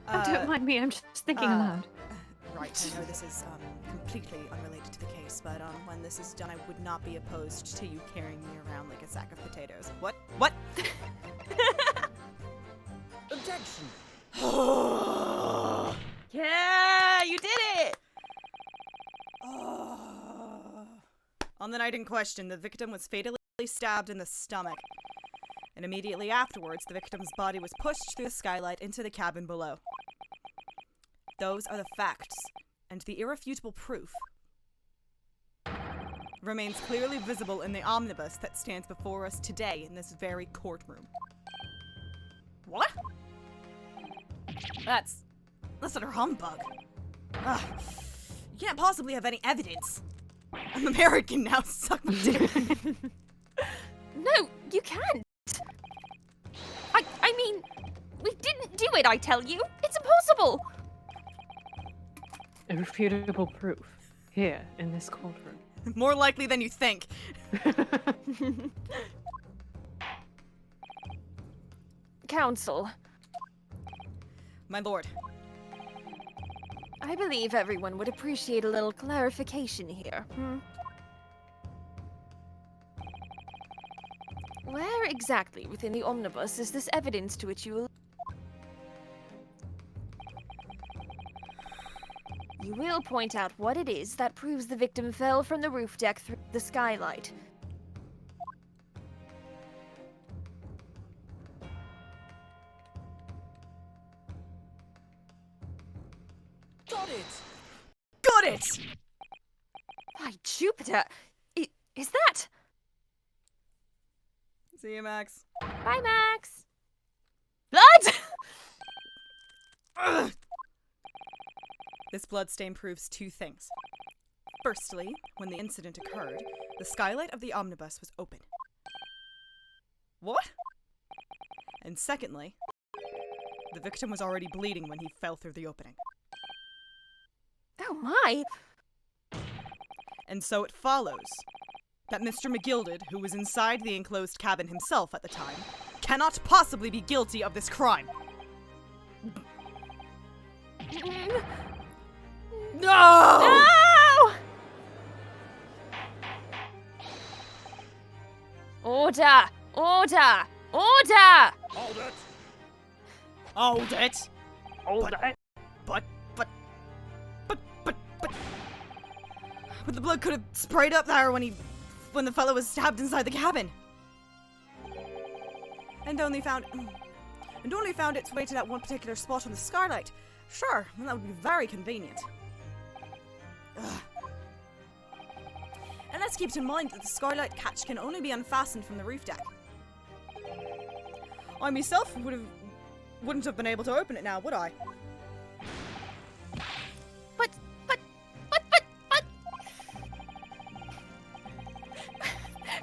Oh, don't mind me, I'm just thinking aloud. Right, I know this is completely unrelated to the case, but when this is done, I would not be opposed to you carrying me around like a sack of potatoes. What? What? Objection. Yeah, you did it. On the night in question, the victim was fatally stabbed in the stomach. And immediately afterwards, the victim's body was pushed through the skylight into the cabin below. Those are the facts, and the irrefutable proof remains clearly visible in the omnibus that stands before us today in this very courtroom. What? That's utter humbug. Ugh. You can't possibly have any evidence. I'm American now, suck my dick. No, you can't. I mean, we didn't do it, I tell you. It's impossible. Irrefutable proof. Here, in this courtroom. More likely than you think. Counsel, My lord. I believe everyone would appreciate a little clarification here. Where exactly within the omnibus is this evidence to which you will point out what it is that proves the victim fell from the roof deck through the skylight? Got it. Got it! By Jupiter! Is that? See you, Max. Bye, Max! Blood! Ugh. This bloodstain proves two things. Firstly, when the incident occurred, the skylight of the omnibus was open. What? And secondly, the victim was already bleeding when he fell through the opening. Oh my! And so it follows that Mr. McGilded, who was inside the enclosed cabin himself at the time, cannot possibly be guilty of this crime. No! No! Order! Order! Order! Hold it! Hold it! Hold it. But the blood could have sprayed up there when the fellow was stabbed inside the cabin. And only found its way to that one particular spot on the skylight. Sure, well, that would be very convenient. Ugh. And let's keep in mind that the skylight catch can only be unfastened from the roof deck. I myself wouldn't have been able to open it now, would I? But.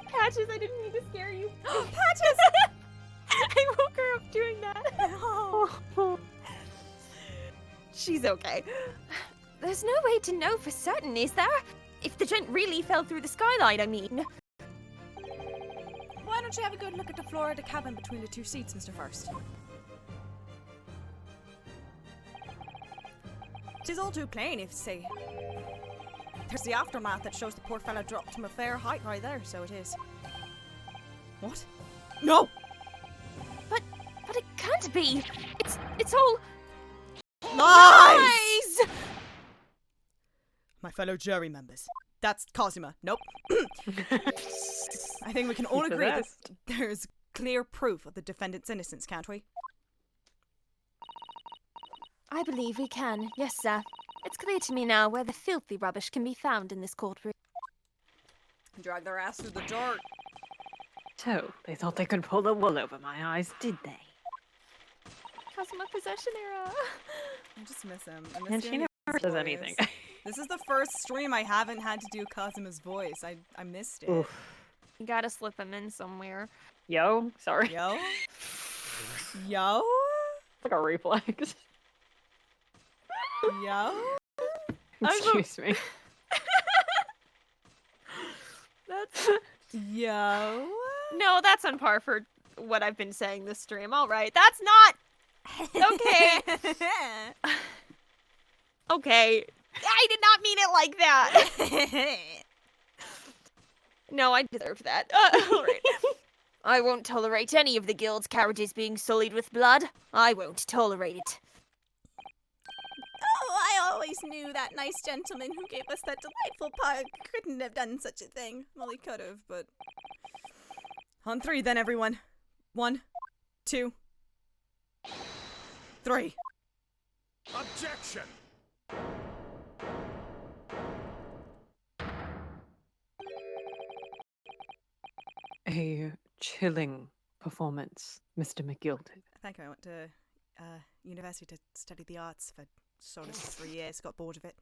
Patches, I didn't mean to scare you. Patches! I woke her up doing that. Oh. She's okay. There's no way to know for certain, is there? If the gent really fell through the skylight, I mean. Why don't you have a good look at the floor of the cabin between the two seats, Mr. First? Tis all too plain, if you see. There's the aftermath that shows the poor fella dropped from a fair height right there, so it is. What? No! But it can't be. It's all Lies! My fellow jury members. That's Cosima. Nope. I think we can all agree that there's clear proof of the defendant's innocence, can't we? I believe we can. Yes, sir. It's clear to me now where the filthy rubbish can be found in this courtroom. Drag their ass through the dirt. So, they thought they could pull the wool over my eyes, did they? Cosmo possession era. I just miss him. And she never does anything. This is the first stream I haven't had to do Cosima's voice. I missed it. Oof. You gotta slip him in somewhere. Yo, sorry. Yo? Yo? Like a reflex. Yo? Excuse me. That's Yo? no, that's on par for what I've been saying this stream. All right, that's not okay. Okay, I did not mean it like that. No, I deserve that. All right. I won't tolerate any of the guild's carriages being sullied with blood. I won't tolerate it. Oh, I always knew that nice gentleman who gave us that delightful pug couldn't have done such a thing. Well, he could have, but... On three, then, everyone. 1, 2, 3. Objection! A chilling performance, Mr. McGilded. I think I went to university to study the arts for sort of 3 years, got bored of it.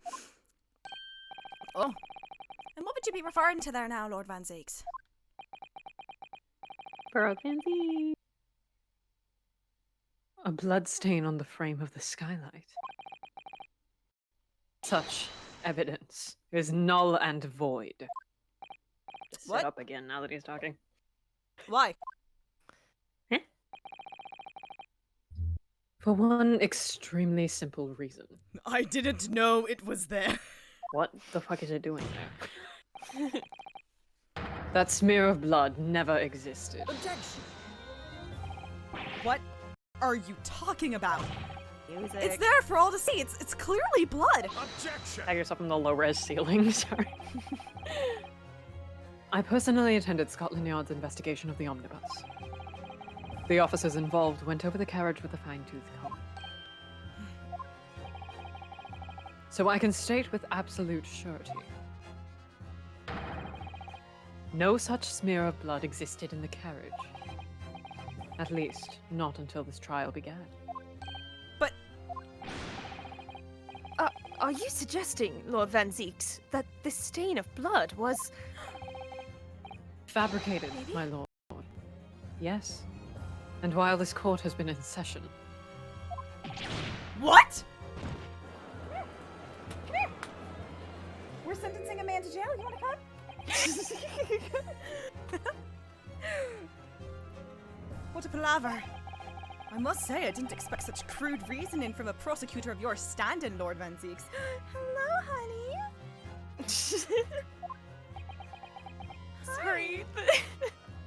Oh. And what would you be referring to there now, Lord Van Zeeks? Broken teeth. A bloodstain on the frame of the skylight. Such evidence is null and void. Just What? sit up again now that he's talking. Why? For one extremely simple reason. I didn't know it was there. What the fuck is it doing there? That smear of blood never existed. Objection! What are you talking about? Music. It's there for all to see. It's clearly blood. Objection! Tag yourself from the low-res ceiling, sorry. I personally attended Scotland Yard's investigation of the Omnibus. The officers involved went over the carriage with a fine-tooth comb. So I can state with absolute surety, no such smear of blood existed in the carriage. At least, not until this trial began. Are Are you suggesting, Lord Van Zieks, that this stain of blood was... Fabricated, my lord. Yes. And while this court has been in session, What? Come here. We're sentencing a man to jail. You want to come? What a palaver. I must say, I didn't expect such crude reasoning from a prosecutor of your stand-in, Lord Van Zieks. Hello, honey. Sorry.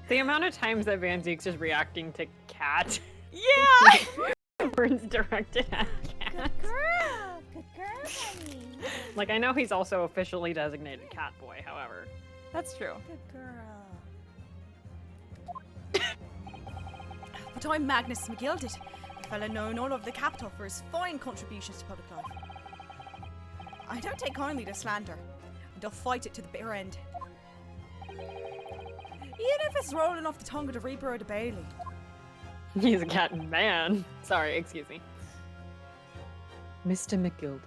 the amount of times that Van Zieks is reacting to cat Yeah! words directed at cat. Good girl, honey. Like, I know he's also officially designated cat boy, however. That's true. Good girl. But I'm Magnus McGilded, a fellow known all over the capital for his fine contributions to public life. I don't take kindly to slander, and I'll fight it to the bitter end. Even if it's rolling off the tongue of the Reaper or the Bailey. He's a cat man. Sorry, excuse me. Mr. McGilded,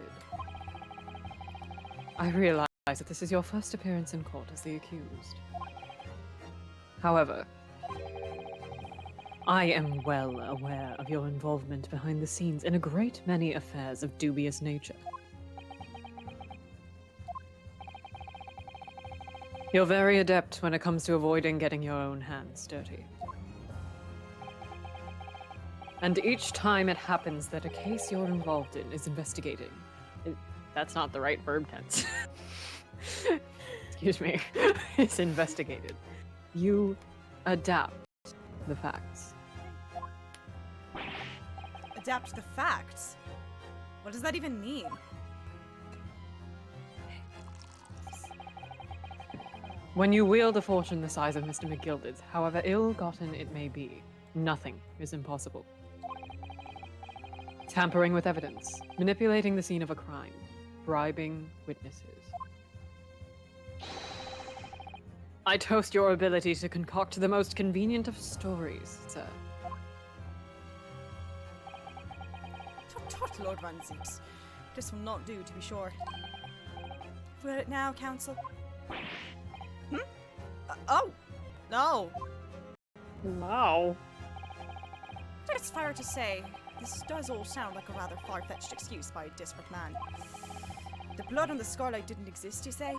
I realize that this is your first appearance in court as the accused. However, I am well aware of your involvement behind the scenes in a great many affairs of dubious nature. You're very adept when it comes to avoiding getting your own hands dirty. And each time it happens that a case you're involved in is investigating, that's not the right verb tense. Excuse me. It's investigated. You adapt the facts. Adapt the facts? What does that even mean? When you wield a fortune the size of Mr. McGilded's, however ill-gotten it may be, nothing is impossible. Tampering with evidence, manipulating the scene of a crime, bribing witnesses. I toast your ability to concoct the most convenient of stories, sir. Tut tut, Lord Van Zieks. This will not do, to be sure. Will it now, counsel? Oh! No! No. But it's fair to say, this does all sound like a rather far-fetched excuse by a desperate man. The blood on the scarlet didn't exist, you say?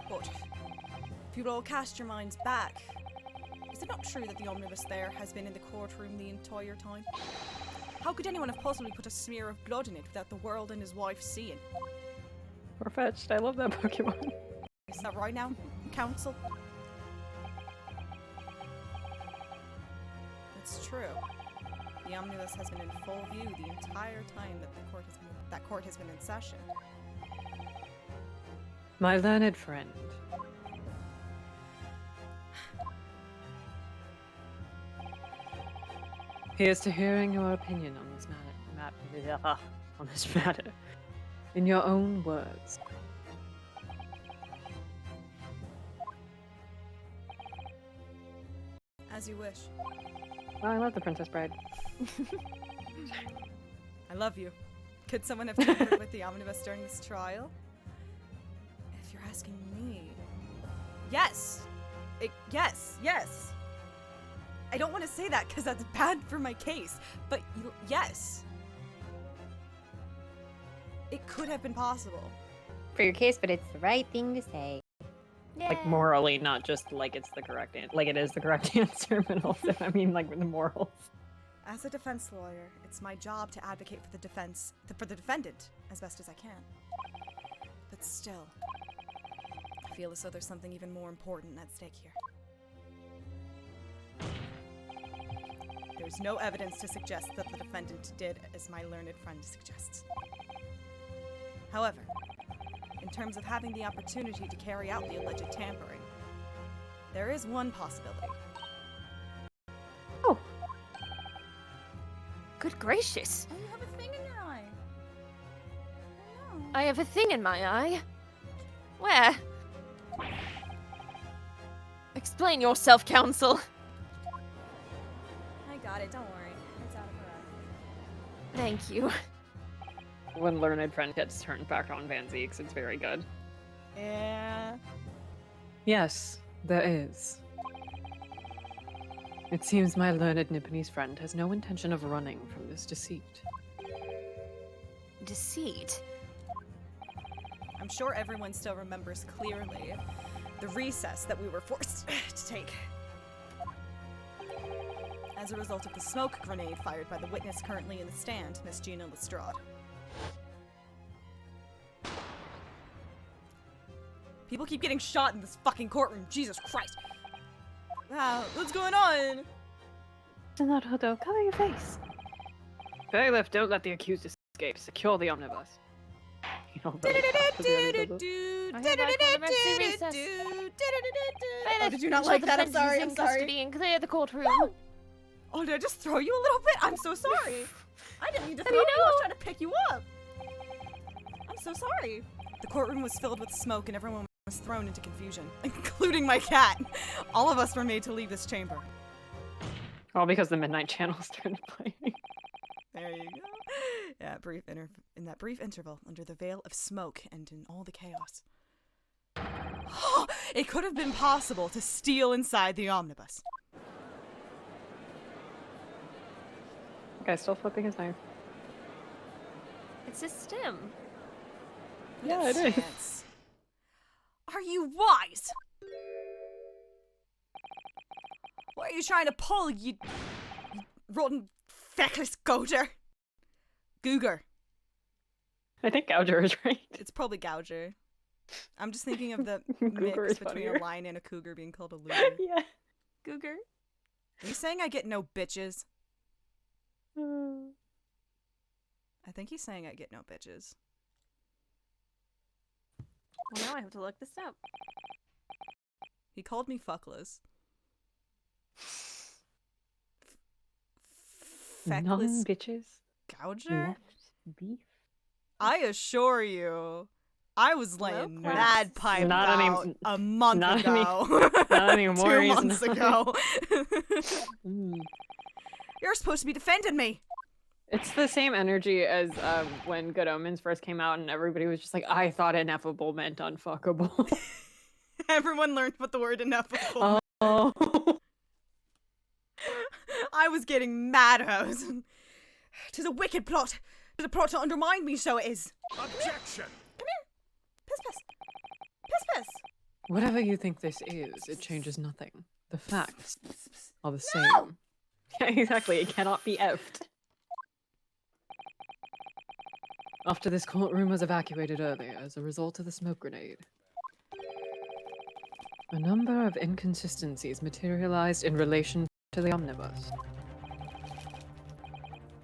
But, if you will all cast your minds back, is it not true that the Omnibus there has been in the courtroom the entire time? How could anyone have possibly put a smear of blood in it without the world and his wife seeing? Far-fetched. I love that Pokemon. Is that right now, counsel? It's true. The Omnibus has been in full view the entire time that the court has been in session. My learned friend. Here's to hearing your opinion on this matter. In your own words. As you wish. Well, I love the Princess Bride. I love you. Could someone have tampered with the Omnibus during this trial? If you're asking me... Yes! Yes! I don't want to say that because that's bad for my case, but yes. It could have been possible. For your case, but it's the right thing to say. Like, morally, not just like it's the correct answer. Like, it is the correct answer, but also, I mean, like, the morals. As a defense lawyer, it's my job to advocate for the defendant as best as I can. But still, I feel as though there's something even more important at stake here. There's no evidence to suggest that the defendant did as my learned friend suggests. However, in terms of having the opportunity to carry out the alleged tampering, there is one possibility. Oh. Good gracious. Oh, you have a thing in your eye. Oh, no. I have a thing in my eye. Where? Explain yourself, counsel. I got it, don't worry. It's out of her eye. Thank you. When Learned Friend gets turned back on Van Zeeks, it's very good. Yeah. Yes, there is. It seems my learned Nipponese friend has no intention of running from this deceit. Deceit? I'm sure everyone still remembers clearly the recess that we were forced to take. As a result of the smoke grenade fired by the witness currently in the stand, Miss Gina Lestrade. People keep getting shot in this fucking courtroom. Jesus Christ. Wow, what's going on? Not Hodo, cover your face. Bailiff, don't let the accused escape. Secure the omnibus. You know, really fast with the omnibus. Oh, did you not like that? I'm sorry, I'm sorry. Custody and clear the courtroom. Oh, did I just throw you a little bit? I'm so sorry. I didn't mean to throw you. I was trying to pick you up. I'm so sorry. The courtroom was filled with smoke and everyone was thrown into confusion, including my cat. All of us were made to leave this chamber. All because the Midnight Channel started playing. There you go. Yeah, in that brief interval, under the veil of smoke and in all the chaos. It could have been possible to steal inside the omnibus. Guy's still flipping his knife. It's a stem. Yeah, it is. Chance. Are you wise? What are you trying to pull, you rotten, feckless Gouger? Googer. I think Gouger is right. It's probably Gouger. I'm just thinking of the Cougar mix is between funnier. a lion and a cougar being called a luger. Yeah. Cougar. Are you saying I get no bitches? I think he's saying I get no bitches. Well, now I have to look this up. He called me fuckless. None Feckless bitches Gouger? left beef. I assure you, I was laying Well, mad pipe Not out any- a month not ago. not anymore, 2 he's months not. ago. Mm. You're supposed to be defending me. It's the same energy as when Good Omens first came out and everybody was just like, I thought ineffable meant unfuckable. Everyone learned what the word ineffable. Oh. I was getting mad. I was. 'Tis a wicked plot. 'Tis a plot to undermine me, so it is. Objection! Piss piss. Piss piss. Whatever you think this is, it changes nothing. The facts are the same. Yeah, exactly. It cannot be effed. After this courtroom was evacuated earlier as a result of the smoke grenade, a number of inconsistencies materialized in relation to the omnibus.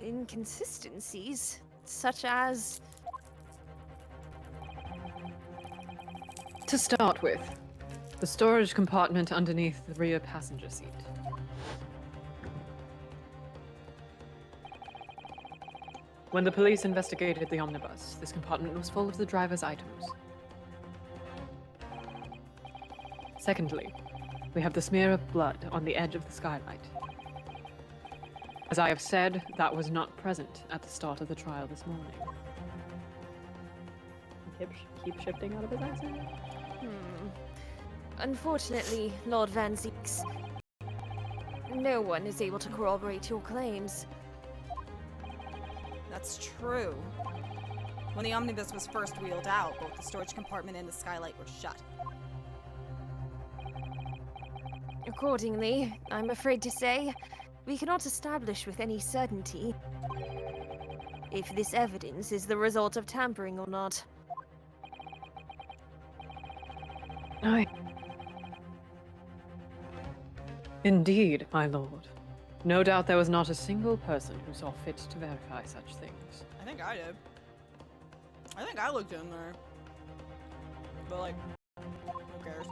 Inconsistencies, such as... To start with, the storage compartment underneath the rear passenger seat. When the police investigated the omnibus, this compartment was full of the driver's items. Secondly, we have the smear of blood on the edge of the skylight. As I have said, that was not present at the start of the trial this morning. Keep shifting out of his accent. Unfortunately, Lord Van Zeeks, no one is able to corroborate your claims. That's true. When the omnibus was first wheeled out, both the storage compartment and the skylight were shut. Accordingly, I'm afraid to say, we cannot establish with any certainty if this evidence is the result of tampering or not. Aye. Indeed, my lord. No doubt there was not a single person who saw fit to verify such things. I think I did. I think I looked in there. But like, who cares?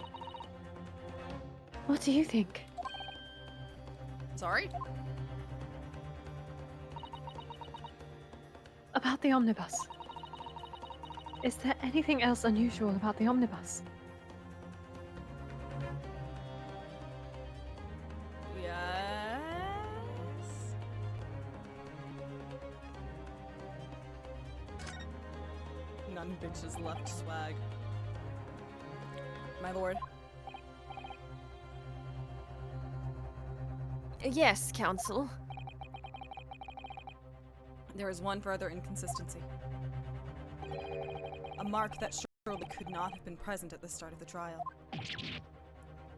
What do you think? Sorry? About the omnibus. Is there anything else unusual about the omnibus? Yes. None bitches left swag. My lord. Yes, Counsel. There is one further inconsistency. A mark that surely could not have been present at the start of the trial.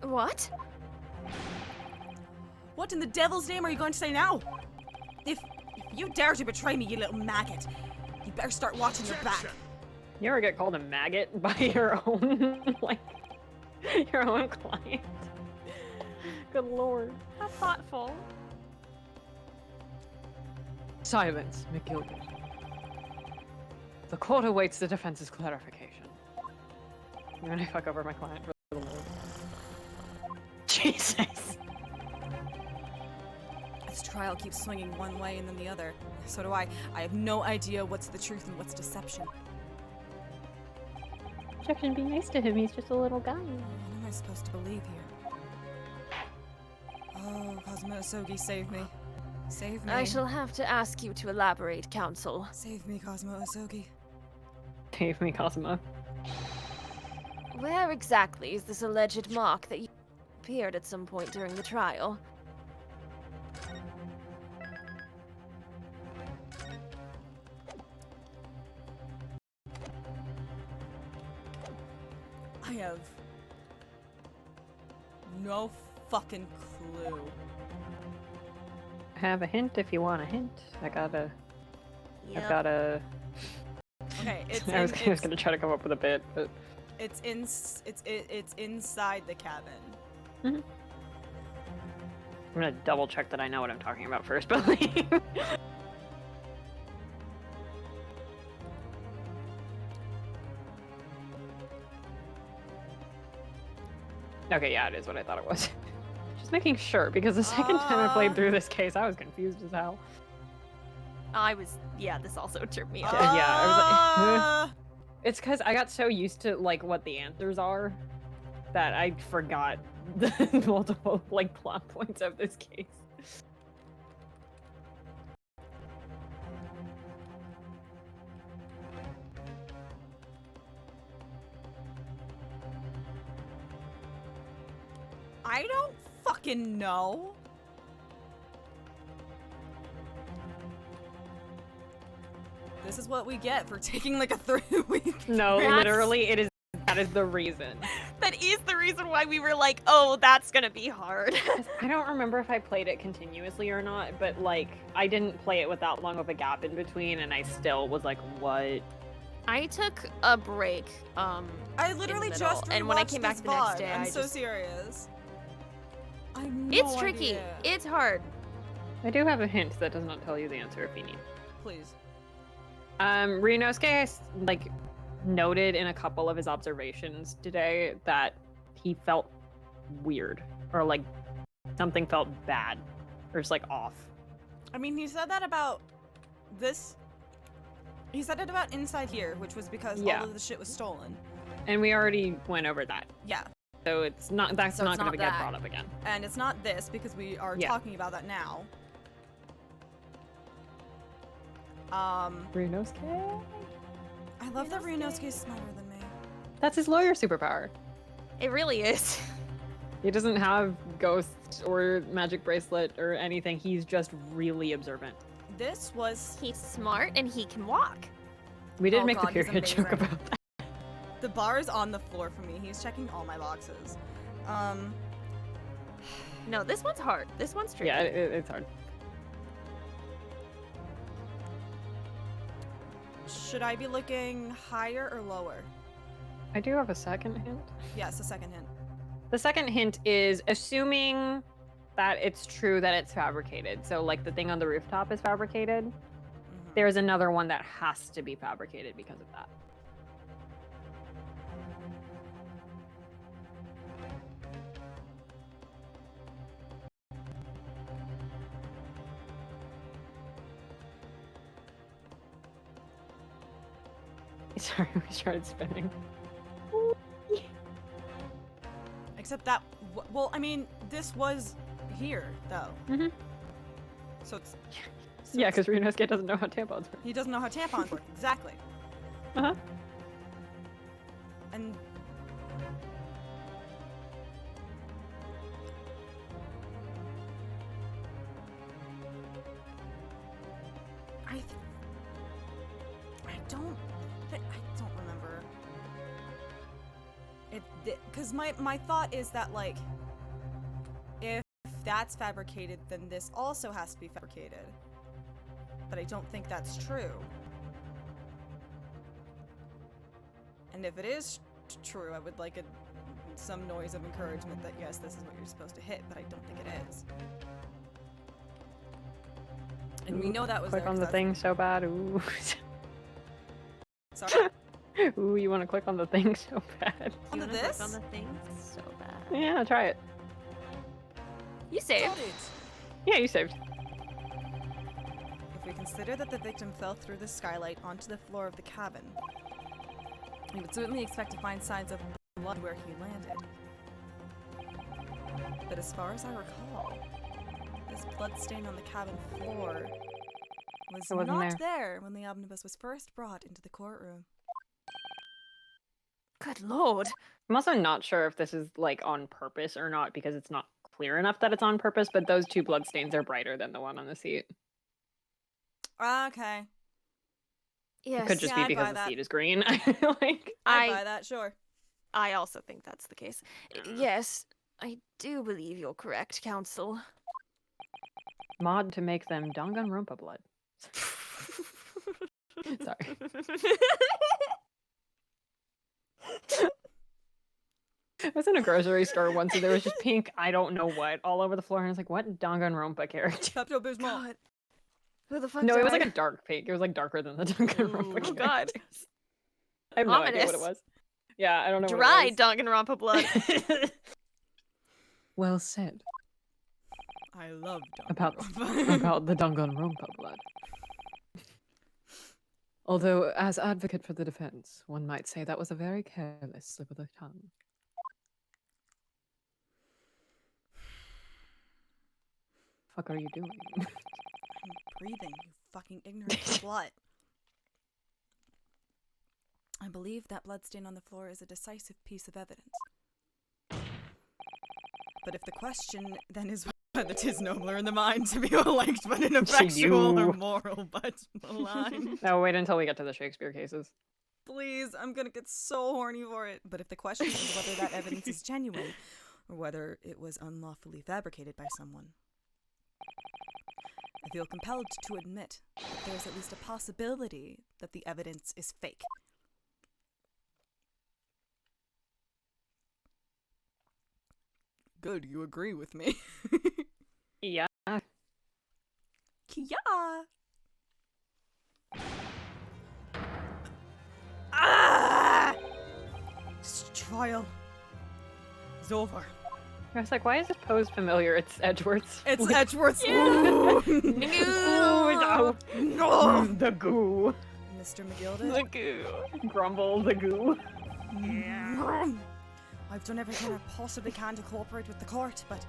What? What in the devil's name are you going to say now? If you dare to betray me, you little maggot, you better start watching your back. Objection. You ever get called a maggot by your own, like, your own client? Good lord. How thoughtful. Silence, McGilgan. The court awaits the defense's clarification. I'm gonna fuck over my client for the lord. Jesus. This trial keeps swinging one way and then the other. So do I. I have no idea what's the truth and what's deception. Objection, be nice to him. He's just a little guy. What am I supposed to believe here? Oh, Cosmo Osogi, save me. Save me. I shall have to ask you to elaborate, Counsel. Save me, Cosmo Osogi. Save me, Cosmo. Where exactly is this alleged mark that you appeared at some point during the trial? I have no fucking clue. I have a hint if you want a hint. I've got a. Okay, it's I was gonna try to come up with a bit, but. it's inside the cabin. I'm gonna double check that I know what I'm talking about first, but like. Okay, yeah, it is what I thought it was. Just making sure, because the second time I played through this case, I was confused as hell. Yeah, this also tripped me Yeah, up. I was like, it's because I got so used to like what the answers are that I forgot the multiple like plot points of this case. I don't fucking know. This is what we get for taking like a 3-week. No, That's- literally, that is the reason. That is the reason why we were like, oh, that's gonna be hard. I don't remember if I played it continuously or not, but like I didn't play it with that long of a gap in between, and I still was like, what? I took a break, I literally in the just middle, and when I rewatched came back this the next VOD. day, I'm I so just- serious. I have no it's tricky. idea. It's hard. I do have a hint that does not tell you the answer if you need. Please. Ryunosuke like noted in a couple of his observations today that he felt weird, or like something felt bad, or just like off. I mean, he said that about this. He said it about inside here, which was because Yeah. all of the shit was stolen. And we already went over that, Yeah. so that's not going it's to not get that. brought up again. And it's not this because we are Yeah. talking about that now. Ryunosuke? I love that Ryunosuke is smarter than me. That's his lawyer superpower. It really is. He doesn't have ghosts or magic bracelet or anything. He's just really observant. This was He's smart and he can walk. We did Oh make God, the he's period joke amazing. about that. the bar is on the floor for me. He's checking all my boxes. No, this one's hard. This one's tricky. Yeah, it's hard. Should I be looking higher or lower? I do have a second hint. Yes, a second hint. The second hint is assuming that it's true that it's fabricated. So, like, the thing on the rooftop is fabricated. Mhm. There's another one that has to be fabricated because of that. Sorry, we started spinning. Except that, well, I mean, this was here, though. Mhm. So it's... Yeah, because Ryunosuke doesn't know how tampons work. He doesn't know how tampons work. Exactly. Uh-huh. And I don't remember. Because my thought is that, like, if that's fabricated, then this also has to be fabricated. But I don't think that's true. And if it is true, I would like some noise of encouragement that yes, this is what you're supposed to hit, but I don't think it is. And we know that was Click there on 'cause the that's- thing so bad. Ooh. Sorry? Ooh, you want to click on the thing so bad. Onto You wanna click this? on the thing? So bad. Yeah, try it. You saved. Got it. Yeah, you saved. If we consider that the victim fell through the skylight onto the floor of the cabin, we would certainly expect to find signs of blood where he landed. But as far as I recall, this blood stain on the cabin floor was It wasn't not there when the omnibus was first brought into the courtroom. Good lord. I'm also not sure if this is like on purpose or not because it's not clear enough that it's on purpose, but those two bloodstains are brighter than the one on the seat. Okay. Yes. It could just Yeah, be I'd because buy the that. seat is green. I feel like. I'd buy that, sure. I also think that's the case. Yes, I do believe you're correct, Counsel. Mod to make them Danganronpa blood. Sorry. I was in a grocery store once and there was just pink, I don't know what, all over the floor, and I was like, what Danganronpa character? Pepto-Bismol. God. Who the fuck No, it was died? like a dark pink. It was like darker than the Danganronpa Oh, characters. God. I have no idea what it Ominous. was. Yeah, I don't know Dry what Danganronpa blood. it was. Well said. I love About Danganronpa. the Danganronpa blood. Although, as advocate for the defense, one might say that was a very careless slip of the tongue. Fuck are you doing? I'm breathing, you fucking ignorant slut. I believe that bloodstain on the floor is a decisive piece of evidence. But if the question then is whether 'tis nobler in the mind to be well-liked but ineffectual or You. moral but malign. No, wait until we get to the Shakespeare cases. Please, I'm gonna get so horny for it. But if the question is whether that evidence is genuine or whether it was unlawfully fabricated by someone, I feel compelled to admit that there's at least a possibility that the evidence is fake. Good, you agree with me. Yeah. Yeah. Ah! This trial is over. I was like, why is this pose familiar? It's Edgeworth's. It's Edgeworth's. No. Oh, no. No. The goo. Mr. McGilded. goo. Grumble the goo. I've done everything I possibly can to cooperate with the court, but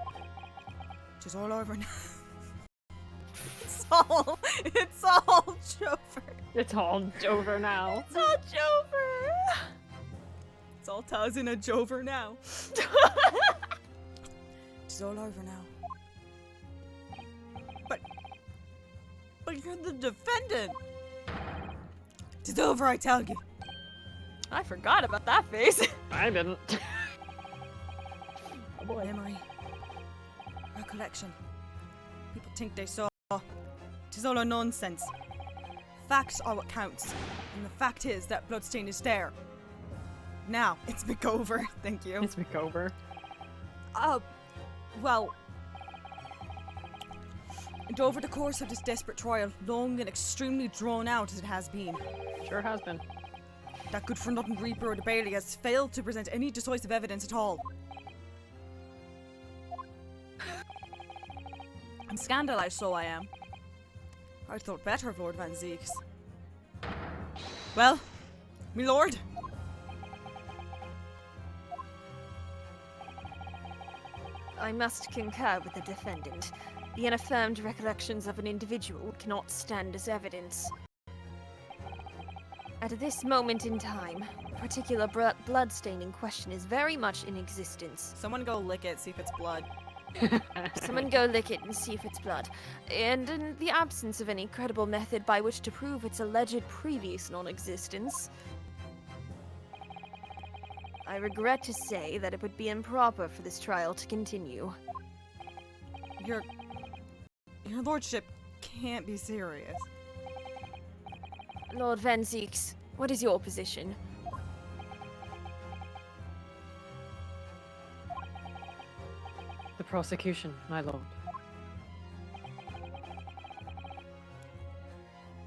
it's all over now. it's all Jover. It's all over now. It's all Jover. It's all Taz in a Jover now. It's all over now. But you're the defendant. It's over, I tell you. I forgot about that face. I didn't. Memory. Recollection. People think they saw. Tis all a nonsense. Facts are what counts. And the fact is that bloodstain is there. Now, it's McOver. Thank you. It's McOver. Well. And over the course of this desperate trial, long and extremely drawn out as it has been, Sure has been. that good-for-nothing Reaper or the Bailey has failed to present any decisive evidence at all. I'm scandalized, so I am. I thought better of Lord Van Zeeks. Well, me lord. I must concur with the defendant. The unaffirmed recollections of an individual cannot stand as evidence. At this moment in time, the particular bloodstain in question is very much in existence. Someone go lick it, see if it's blood. Someone go lick it and see if it's blood. And in the absence of any credible method by which to prove its alleged previous non-existence, I regret to say that it would be improper for this trial to continue. Your lordship can't be serious. Lord Van Zieks, what is your position? The prosecution, my lord,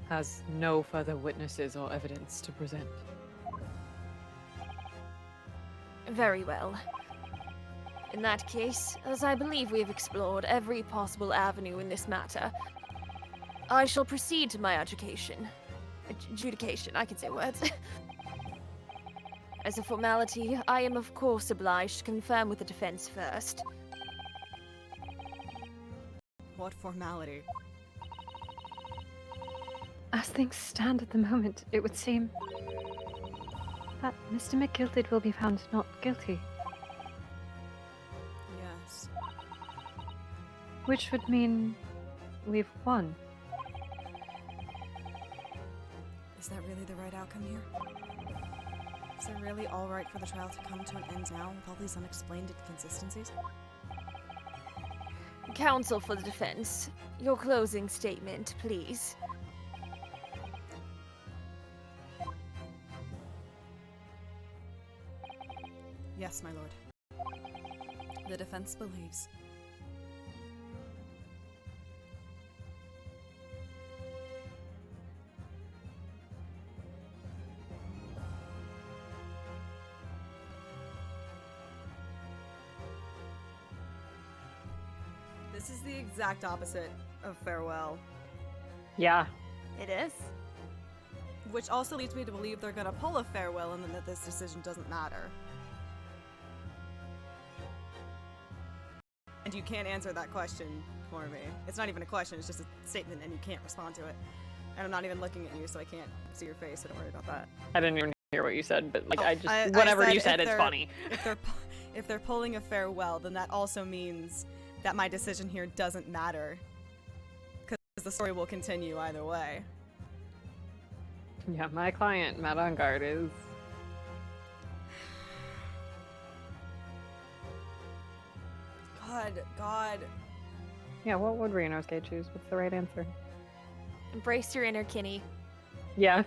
has no further witnesses or evidence to present. Very well. In that case, as I believe we have explored every possible avenue in this matter, I shall proceed to my adjudication. I can say words. As a formality, I am of course obliged to confirm with the defense first. What formality? As things stand at the moment, it would seem that Mr. McGilded will be found not guilty, Yes. which would mean we've won. Is that really the right outcome here? Is it really alright for the trial to come to an end now with all these unexplained inconsistencies? Counsel for the defense, your closing statement, please. Yes, my lord. The defense believes. This is the exact opposite of farewell. Yeah. It is? Which also leads me to believe they're gonna pull a farewell and then that this decision doesn't matter. And you can't answer that question for me. It's not even a question, it's just a statement and you can't respond to it. And I'm not even looking at you, so I can't see your face, so don't worry about that. I didn't even hear what you said, but like I whatever said you said, if it's they're- funny. If they're pulling a farewell, then that also means that my decision here doesn't matter. Because the story will continue either way. Yeah, my client, Matt on guard, is God. yeah. What would Renosuke choose? What's the right answer? Embrace your inner Kinney. Yeah.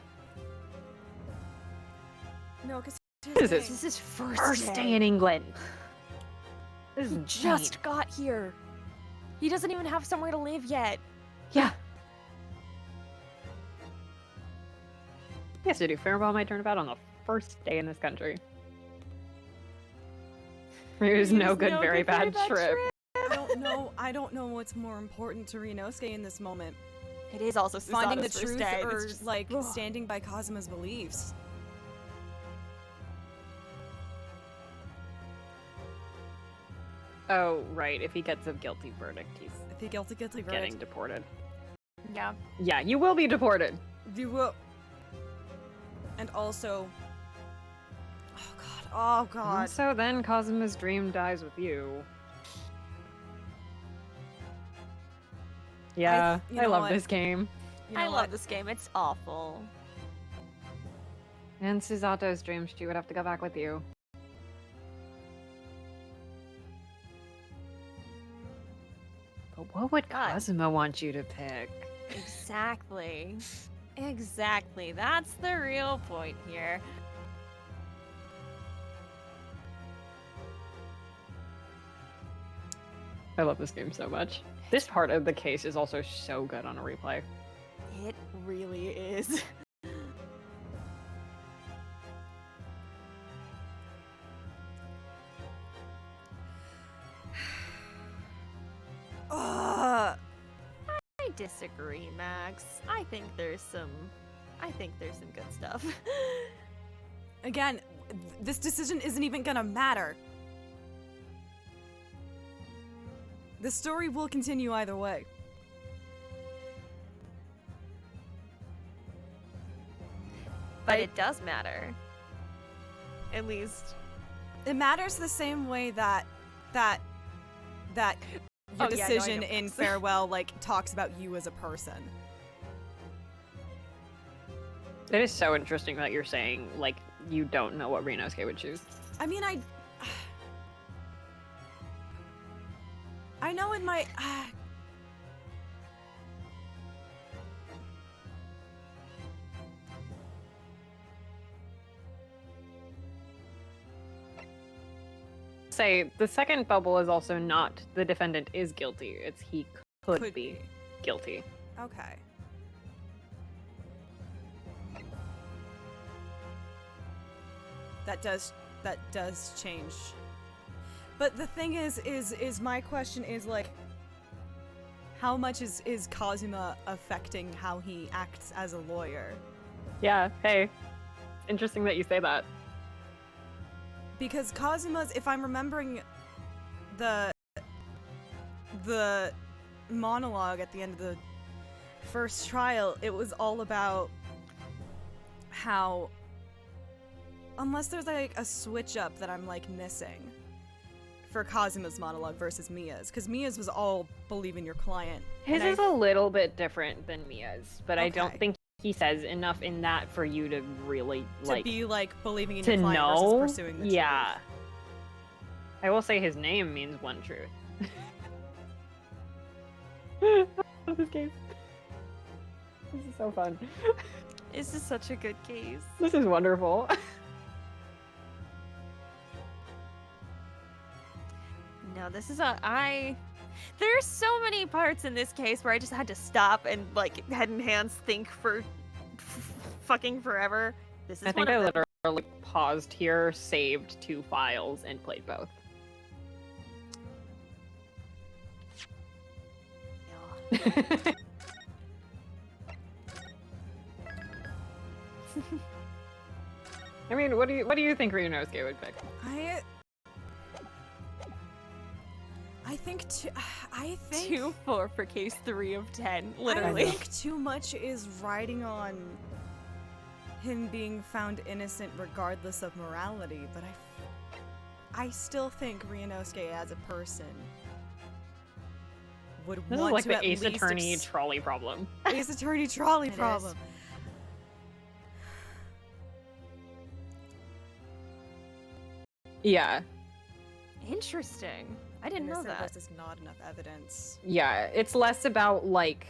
No, because This is This is first day in England. This He is just got here. He doesn't even have somewhere to live yet. yeah. Yes, I do. Farewell might turn about on the first day in this country. It was no good, very bad trip. I don't know what's more important to Renosuke in this moment. It is also Finding the Susano's first truth day. or It's just- like ugh. standing by Kazuma's beliefs. Oh, right. If he gets a guilty verdict, he's If he guilty verdict, getting deported. Yeah. Yeah, you will be deported. you will. And also, oh god. And so then Kazuma's dream dies with you. Yeah, you I know love what? this game. You know I what? love this game. It's awful. And Susato's dream, she would have to go back with you. But what would God. Kazuma want you to pick? Exactly. Exactly. That's the real point here. I love this game so much. This part of the case is also so good on a replay. It really is. Ugh. I disagree, Max. I think there's some good stuff. Again, this decision isn't even gonna matter. The story will continue either way. But it does matter. At least. It matters the same way that your Oh, yeah, I know decision in Max. Farewell like talks about you as a person. It is so interesting that you're saying, like, you don't know what Ryunosuke would choose. I mean, I know in my Say, the second bubble is also not the defendant is guilty, it's he could, Could be be. guilty. okay. That does change. But the thing is my question is like, how much is Kazuma affecting how he acts as a lawyer? Yeah, hey. Interesting that you say that. Because Kazuma's, if I'm remembering the monologue at the end of the first trial, it was all about how, unless there's like a switch up that I'm like missing for Kazuma's monologue versus Mia's, because Mia's was all believe in your client. His and is a little bit different than Mia's, but I don't Okay. think he says enough in that for you to really, to like, be like believing in to your client know. versus pursuing the Yeah. truth. I will say his name means one truth. I love this game. This is so fun. This is such a good case. This is wonderful. No, this is there's so many parts in this case where I just had to stop and like head and hands think for fucking forever. This is I think one I of them. literally paused here, saved 2 files, and played both. I mean, what do you think Ryunosuke would pick? I think 2-4 for case 3 of 10, I literally. think too much is riding on him being found innocent regardless of morality, but I still think Ryunosuke as a person would This want is like to the at Ace least Attorney trolley problem. Ace Attorney trolley It is. problem. Yeah, Interesting. I didn't know Innocent that. versus not enough evidence. yeah. It's less about, like,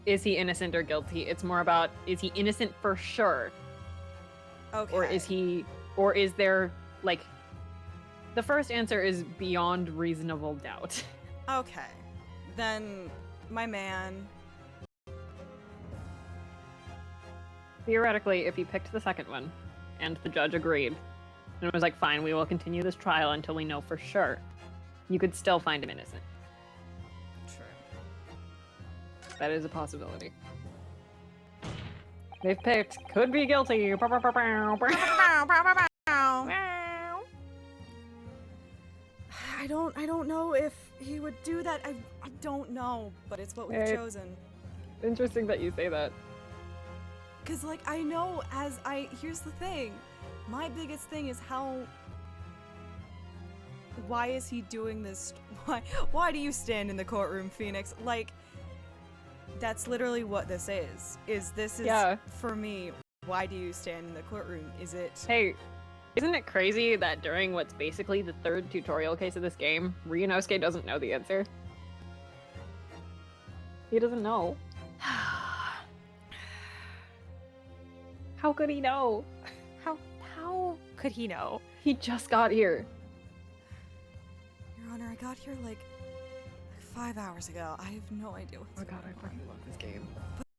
is he innocent or guilty? It's more about, is he innocent for sure? Okay. Or is there, like, the first answer is beyond reasonable doubt. Okay. Then my man. Theoretically, if he picked the second one, and the judge agreed, and was like, fine, we will continue this trial until we know for sure, you could still find him innocent. True. That is a possibility. They've picked, could be guilty. I don't know if he would do that. I don't know, but it's what we've Eh. chosen. Interesting that you say that. Cause like I know here's the thing. My biggest thing is why is he doing this? Why do you stand in the courtroom, Phoenix? Like that's literally what this is. Yeah. For me, why do you stand in the courtroom? Is it Hey, isn't it crazy that during what's basically the 3rd tutorial case of this game, Ryunosuke doesn't know the answer? He doesn't know. How could he know? How could he know? He just got here. Your Honor, I got here like 5 hours ago. I have no idea what's Oh god, going I on. fucking love this game.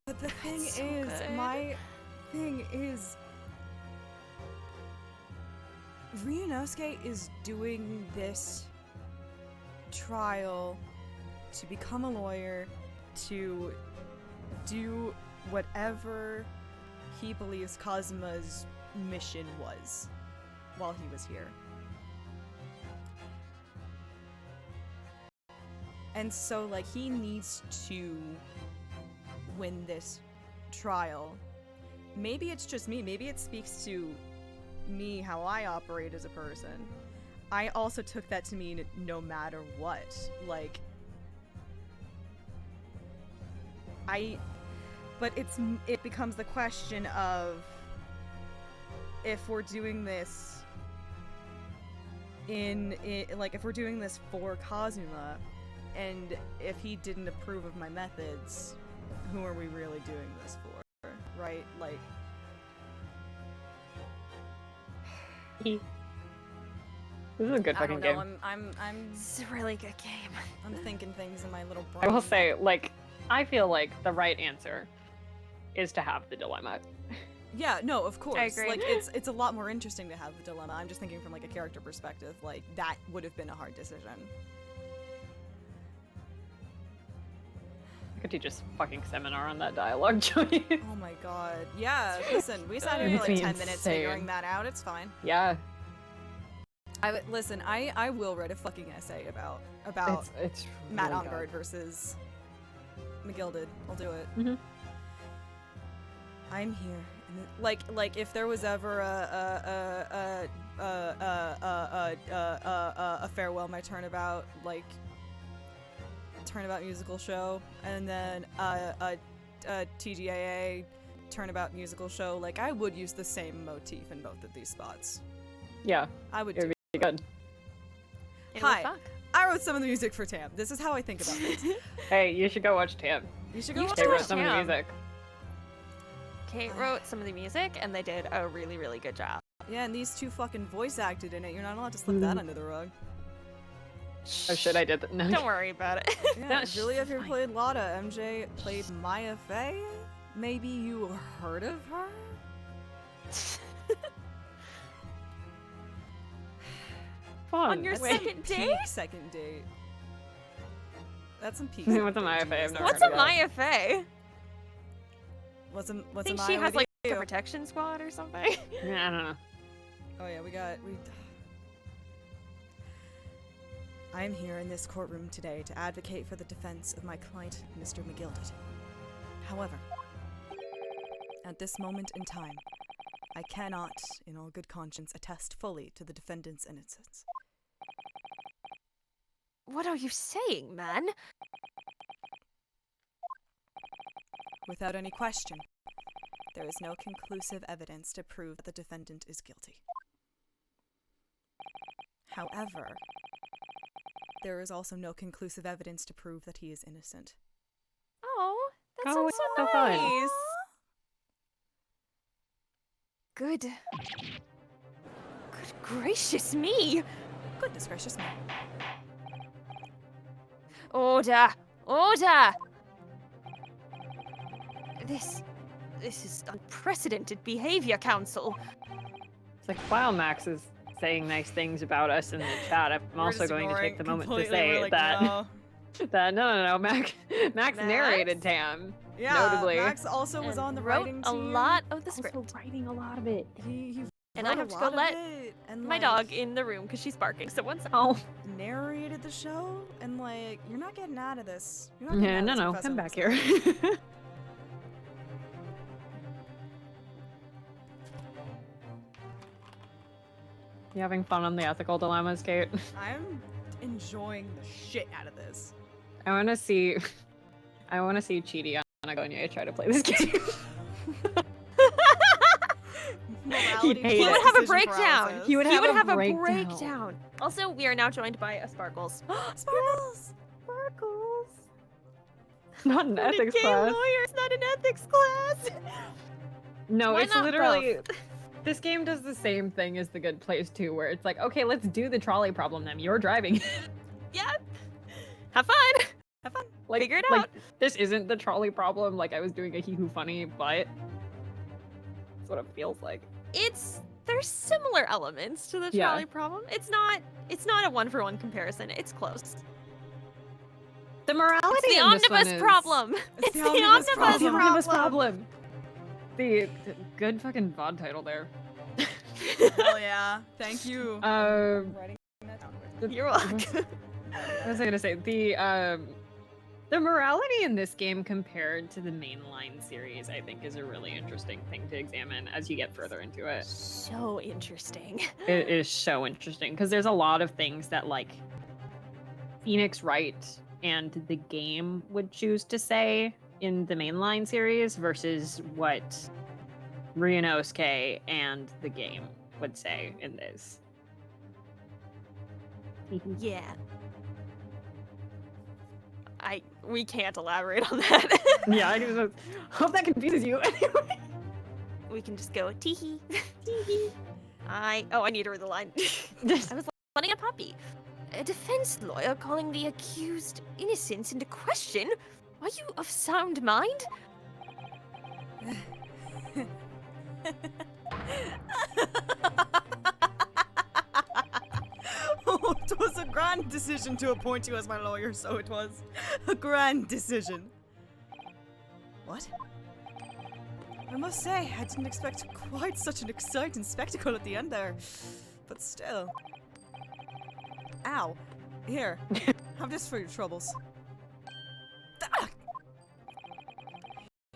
But the thing so is, good. my thing is, Ryunosuke is doing this trial to become a lawyer, to do whatever he believes Kazuma's mission was while he was here. And so, like, he needs to win this trial maybe it's just me. Maybe it speaks to me, how I operate as a person. I also took that to mean no matter what. Like, but it becomes the question of if we're doing this like if we're doing this for Kazuma, and if he didn't approve of my methods, who are we really doing this for, right? Like, This is a good I fucking don't know. game. I'm It's a really good game. I'm thinking things in my little brain. I will say, like, I feel like the right answer is to have the dilemma. Yeah, no, of course. agree. Like, it's a lot more interesting to have the dilemma. I'm just thinking from like a character perspective. Like, that would have been a hard decision. I could teach a fucking seminar on that dialogue, Joey. Oh my god. Yeah, listen, we sat here for like It's 10 minutes insane. figuring that out. It's fine. Yeah. Listen, I will write a fucking essay about It's Matt really Ongard good. versus McGilded. I'll do it. Mhm. I'm here. And like if there was ever a farewell my turnabout musical show, and then a TGAA turnabout musical show, like, I would use the same motif in both of these spots. Yeah, I would it do. would be good. It Hi. will fuck. I wrote some of the music for Tam. This is how I think about things. Hey, you should go watch Tam. You should go You watch They should wrote it. some of the Tam. music. Kate wrote some of the music, and they did a really, really good job. Yeah, and these two fucking voice acted in it. You're not allowed to slip that under the rug. Oh shit, I did that. No. Don't worry about it. Yeah, That's Julia here fine. played Lotta. MJ played Maya Fey. Maybe you heard of her? Fun. On your That's second some date? peak second date. That's some peak. What's second a Maya date, Fey? I've Jesus. never What's heard a of that. Maya Fey? What's I a think Maya she has with like a you? protection squad or something. Yeah, I don't know. Oh yeah, we. I am here in this courtroom today to advocate for the defense of my client, Mr. McGilded. However, at this moment in time, I cannot, in all good conscience, attest fully to the defendant's innocence. What are you saying, man? Without any question, there is no conclusive evidence to prove that the defendant is guilty. However, there is also no conclusive evidence to prove that he is innocent. Oh, that Oh, sounds it's so so fun. nice. Good. Good gracious me! Goodness gracious me. Order! Order! This is unprecedented behavior, Council. It's like, wow, Max is saying nice things about us in the chat. I'm We're also just going to ignoring take the moment to completely. We're say like, that no. no, Max narrated Tam. Yeah, Notably. Max also was And on the wrote writing a team. lot of the Also script. writing a lot of it. He And wrote I a have to lot go of let it, and, my like, dog in the room because she's barking. So one second. Oh, narrated the show, and like, you're not getting out of this. You're not getting yeah, out of no, this, come Professor back Wilson. here. You having fun on the ethical dilemmas, Kate? I'm enjoying the shit out of this. I want to see Chidi on Agonia try to play this game. Morality hate He it. would have a decision breakdown. paralysis. He would have a a breakdown. breakdown. Also, we are now joined by a Sparkles. Sparkles. Sparkles. Not an ethics Gay class. lawyer. It's not an ethics class. No, Why it's not literally. This game does the same thing as The Good Place 2, where it's like, okay, let's do the trolley problem then. You're driving. Yeah. Have fun. Have fun. Like, Figure it like, out. This isn't the trolley problem. Like, I was doing a hee hoo funny, but that's what it feels like. There's similar elements to the Yeah. trolley problem. It's not a one-for-one comparison. It's close. The morality It's the in this one omnibus is- problem. It's It's the the omnibus omnibus The problem. omnibus problem. The good fucking VOD title there. Hell yeah. Thank you. Um, Writing that down. You're welcome. What was I gonna say? The morality in this game compared to the mainline series, I think, is a really interesting thing to examine as you get further into it. So interesting. It is so interesting because there's a lot of things that like Phoenix Wright and the game would choose to say in the mainline series versus what Ryunosuke and the game would say in this. Yeah. We can't elaborate on that. Yeah, I just hope that confuses you. Anyway. We can just go teehee. Teehee. I need to read the line. I was letting a puppy. A defense lawyer calling the accused innocence into question? Are you of sound mind? Oh, it was a grand decision to appoint you as my lawyer, so it was. A grand decision. What? I must say, I didn't expect quite such an exciting spectacle at the end there. But still. Ow. Here. Have this for your troubles. Ah!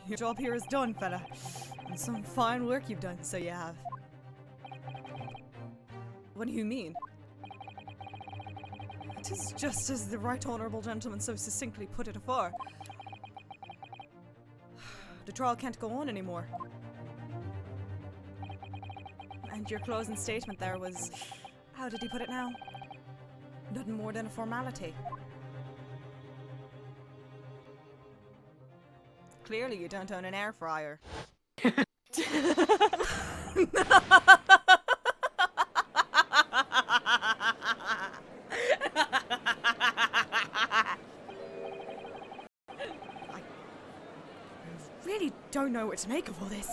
Your job here is done, fella. And some fine work you've done, so you have. What do you mean? It is just as the right honourable gentleman so succinctly put it afore. The trial can't go on anymore. And your closing statement there was... how did he put it now? Nothing more than a formality. Clearly you don't own an air fryer. I really don't know what to make of all this.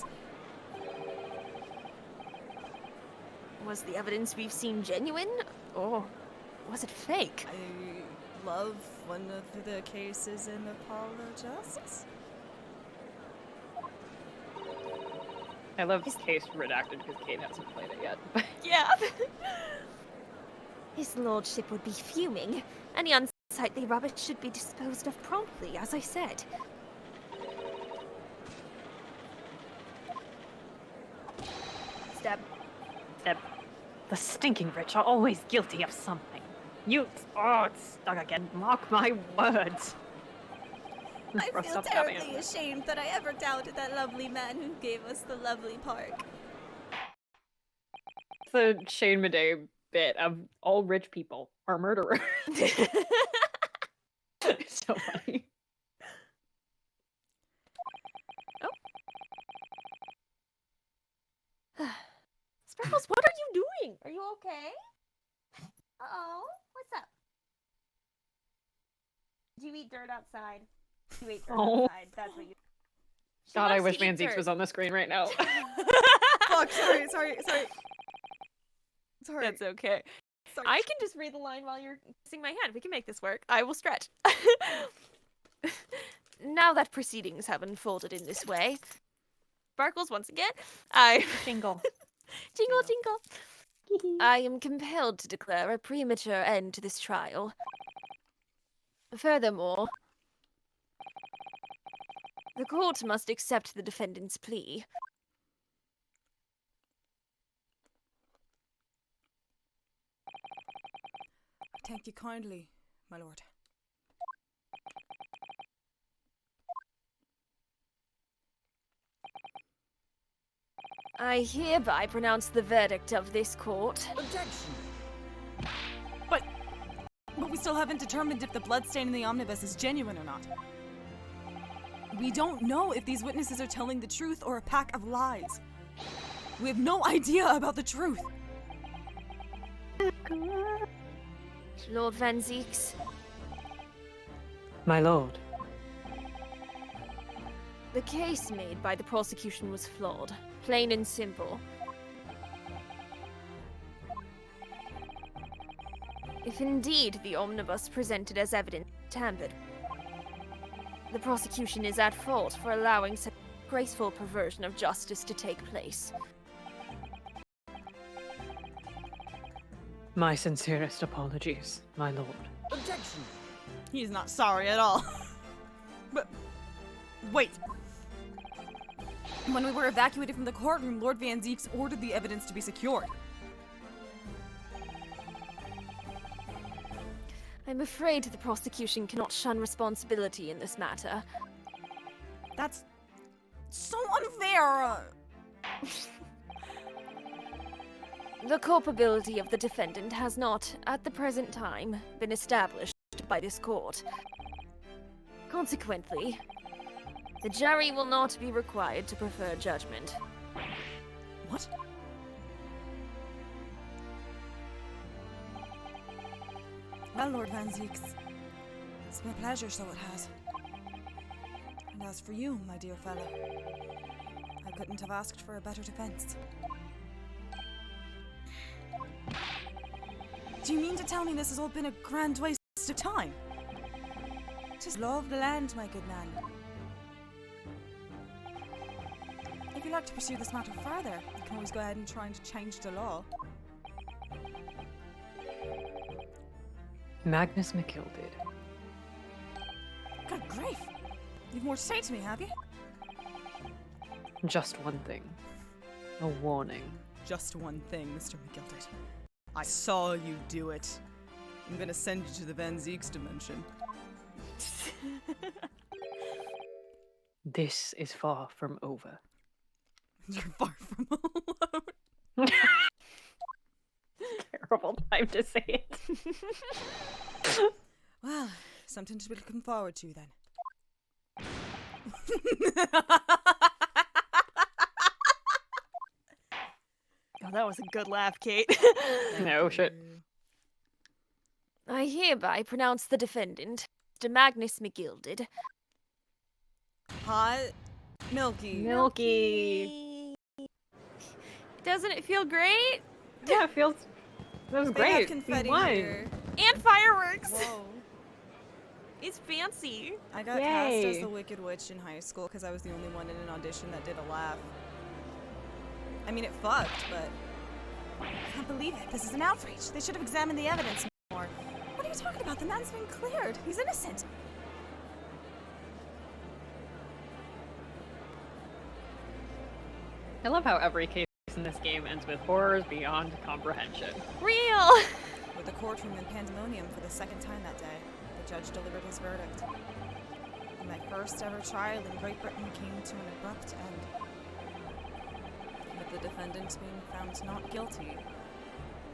Was the evidence we've seen genuine? Or was it fake? I love one of the cases in apologists. I love this case redacted because Kate hasn't played it yet. Yeah. His lordship would be fuming. Any unsightly rubbish should be disposed of promptly, as I said. Stab. Stab. The stinking rich are always guilty of something. It's stuck again. Mark my words. I Bro, feel stop stabbing terribly him. ashamed that I ever doubted that lovely man who gave us the lovely park. The Shane Madej bit of all rich people are murderers. It's so funny. Sparkles, what are you doing? Are you okay? Uh-oh, what's up? Did you eat dirt outside? You ate dirt Oh. outside, that's what you... She God, I loves wish to eat Manzeeks dirt. was on the screen right now. Fuck, sorry. Sorry. That's okay. Sorry. I can just read the line while you're kissing my hand. We can make this work. I will stretch. Now that proceedings have unfolded in this way, Sparkles once again, Jingle. jingle jingle. I am compelled to declare a premature end to this trial. Furthermore, the court must accept the defendant's plea. Thank you kindly, my lord. I hereby pronounce the verdict of this court. Objection! But we still haven't determined if the bloodstain in the omnibus is genuine or not. We don't know if these witnesses are telling the truth or a pack of lies. We have no idea about the truth. Lord Van Zeeks, My lord. the case made by the prosecution was flawed, plain and simple. If indeed the omnibus presented as evidence tampered, the prosecution is at fault for allowing such graceful perversion of justice to take place. My sincerest apologies, my lord. Objection! He's not sorry at all. Wait! When we were evacuated from the courtroom, Lord Van Zieks ordered the evidence to be secured. I'm afraid the prosecution cannot shun responsibility in this matter. That's so unfair! The culpability of the defendant has not, at the present time, been established by this court. Consequently, the jury will not be required to prefer judgment. What? Well, Lord Van Zieks, it's been a pleasure, so it has. And as for you, my dear fellow, I couldn't have asked for a better defense. Do you mean to tell me this has all been a grand waste of time? Just love the land, my good man. If you'd like to pursue this matter further, you can always go ahead and try to change the law. Magnus McGilded. Good grief! You've more to say to me, have you? Just one thing. A warning. Just one thing, Mr. McGilded. I saw you do it. I'm gonna send you to the Van Zieks dimension. This is far from over. You're far from alone. Terrible time to say it. Well, something to be looking forward to then. Oh, that was a good laugh, Kate. No shit. I hereby pronounce the defendant, Mr. Magnus McGilded. Hot, milky. Milky. Doesn't it feel great? Yeah, it feels. That was They great. have You confetti won. here. And fireworks! Whoa. It's fancy. I got cast as Yay. the Wicked Witch in high school because I was the only one in an audition that did a laugh. I mean, it fucked, but I can't believe it. This is an outrage. They should have examined the evidence more. What are you talking about? The man's been cleared. He's innocent. I love how every case in this game ends with horrors beyond comprehension. Real! With the courtroom in pandemonium for the second time that day, the judge delivered his verdict. And my first ever trial in Great Britain came to an abrupt end. With the defendant being found not guilty,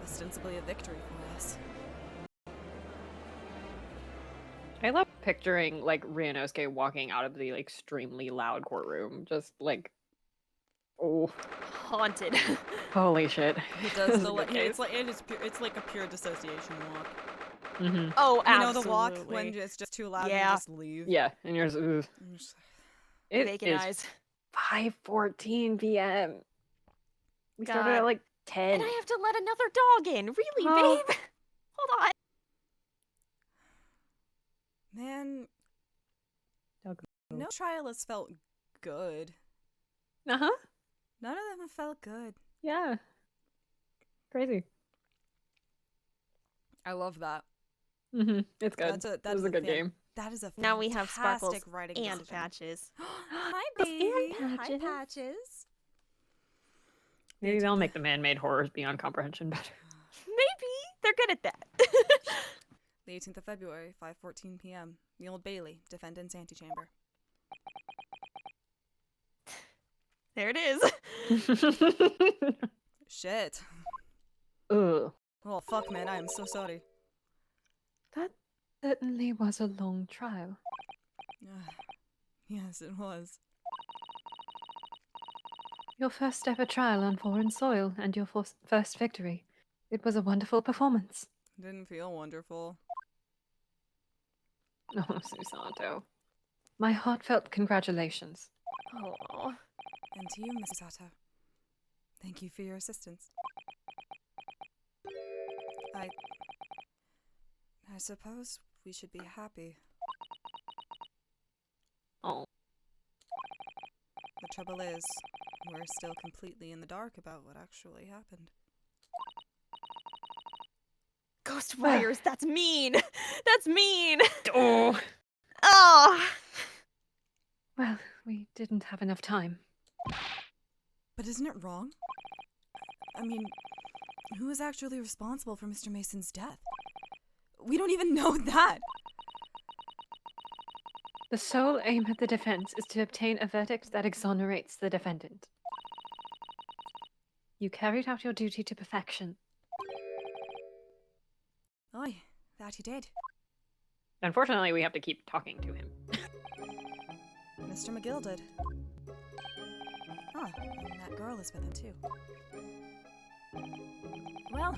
ostensibly a victory for us. I love picturing like Ryunosuke walking out of the like, extremely loud courtroom, just like, oh, Haunted. holy shit. He This does is the a like good it's case. like it's like a pure dissociation walk. Mm-hmm. Oh, You know absolutely. the walk when it's just too loud and Yeah. you just leave. Yeah, and yours. It Vacant is eyes. 5:14 p.m. We started God. at like 10. And I have to let another dog in. Really, Oh. babe? Hold on. Man, Dog. no trial has felt good. Uh huh. None of them have felt good. Yeah. Crazy. I love that. Mm-hmm. It's good. That It was is a good game. That is a Now we have fantastic sparkles writing and decision. patches. Hi, And baby. Hi, Patches. Patches. Maybe they'll make the man-made horrors beyond comprehension better. Maybe. They're good at that. The 18th of February, 5:14 p.m. The Old Bailey, defendant's antechamber. There it is. Shit. Ugh. Oh, fuck, man. I am so sorry. That certainly was a long trial. Yes, it was. Your first ever trial on foreign soil and your first victory. It was a wonderful performance. Didn't feel wonderful. Oh, Susanto. My heartfelt congratulations. Oh. And to you, Mrs. Sato. Thank you for your assistance. I suppose we should be happy. Oh. The trouble is, we're still completely in the dark about what actually happened. Ghost Warriors, that's mean. That's mean. Oh. Oh. Well, we didn't have enough time. But isn't it wrong? I mean, who is actually responsible for Mr. Mason's death? We don't even know that! The sole aim of the defense is to obtain a verdict that exonerates the defendant. You carried out your duty to perfection. Aye, that he did. Unfortunately, we have to keep talking to him. Mr. McGill did. Ah, and that girl is with him too. Well,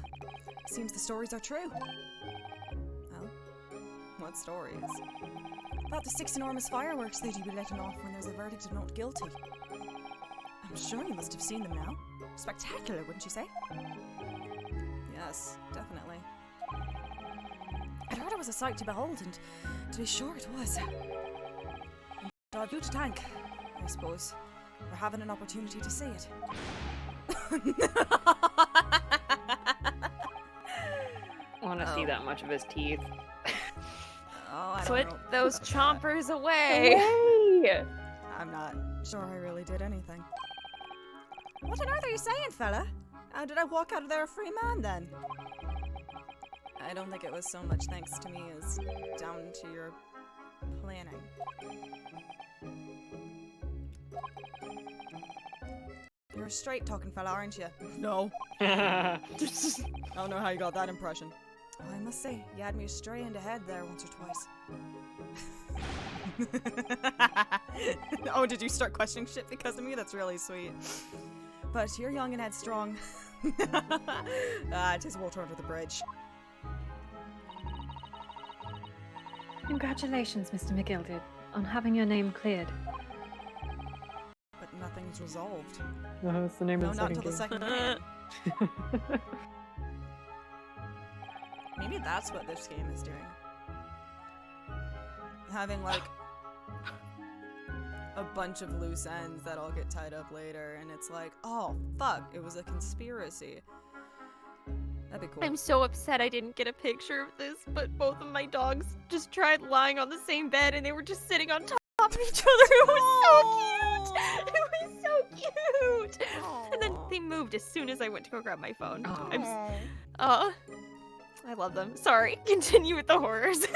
seems the stories are true. Oh? What stories? About the 6 enormous fireworks they'd be letting off when there's a verdict of not guilty. I'm sure you must have seen them now. Spectacular, wouldn't you say? Yes, definitely. I'd heard it was a sight to behold, and to be sure it was. And I've you to thank, I suppose, for having an opportunity to see it. I want to see that much of his teeth. Oh, I don't Put know those about chompers away. Hey! that. I'm not sure I really did anything. What on earth are you saying, fella? Did I walk out of there a free man, then? I don't think it was so much thanks to me as down to your planning. You're a straight-talking fella, aren't you? No. I don't know how you got that impression. Oh, I must say, you had me astray in the head there once or twice. Oh, did you start questioning shit because of me? That's really sweet. But you're young and headstrong. It is water under the bridge. Congratulations, Mr. McGilded, on having your name cleared. But nothing's resolved. That's the name No, not until the second game. Maybe that's what this game is doing. Having, like, a bunch of loose ends that all get tied up later, and it's like, oh, fuck, it was a conspiracy. That'd be cool. I'm so upset I didn't get a picture of this, but both of my dogs just tried lying on the same bed and they were just sitting on top of each other. It was so cute! It was so cute! And then they moved as soon as I went to go grab my phone. I love them. Sorry, continue with the horrors.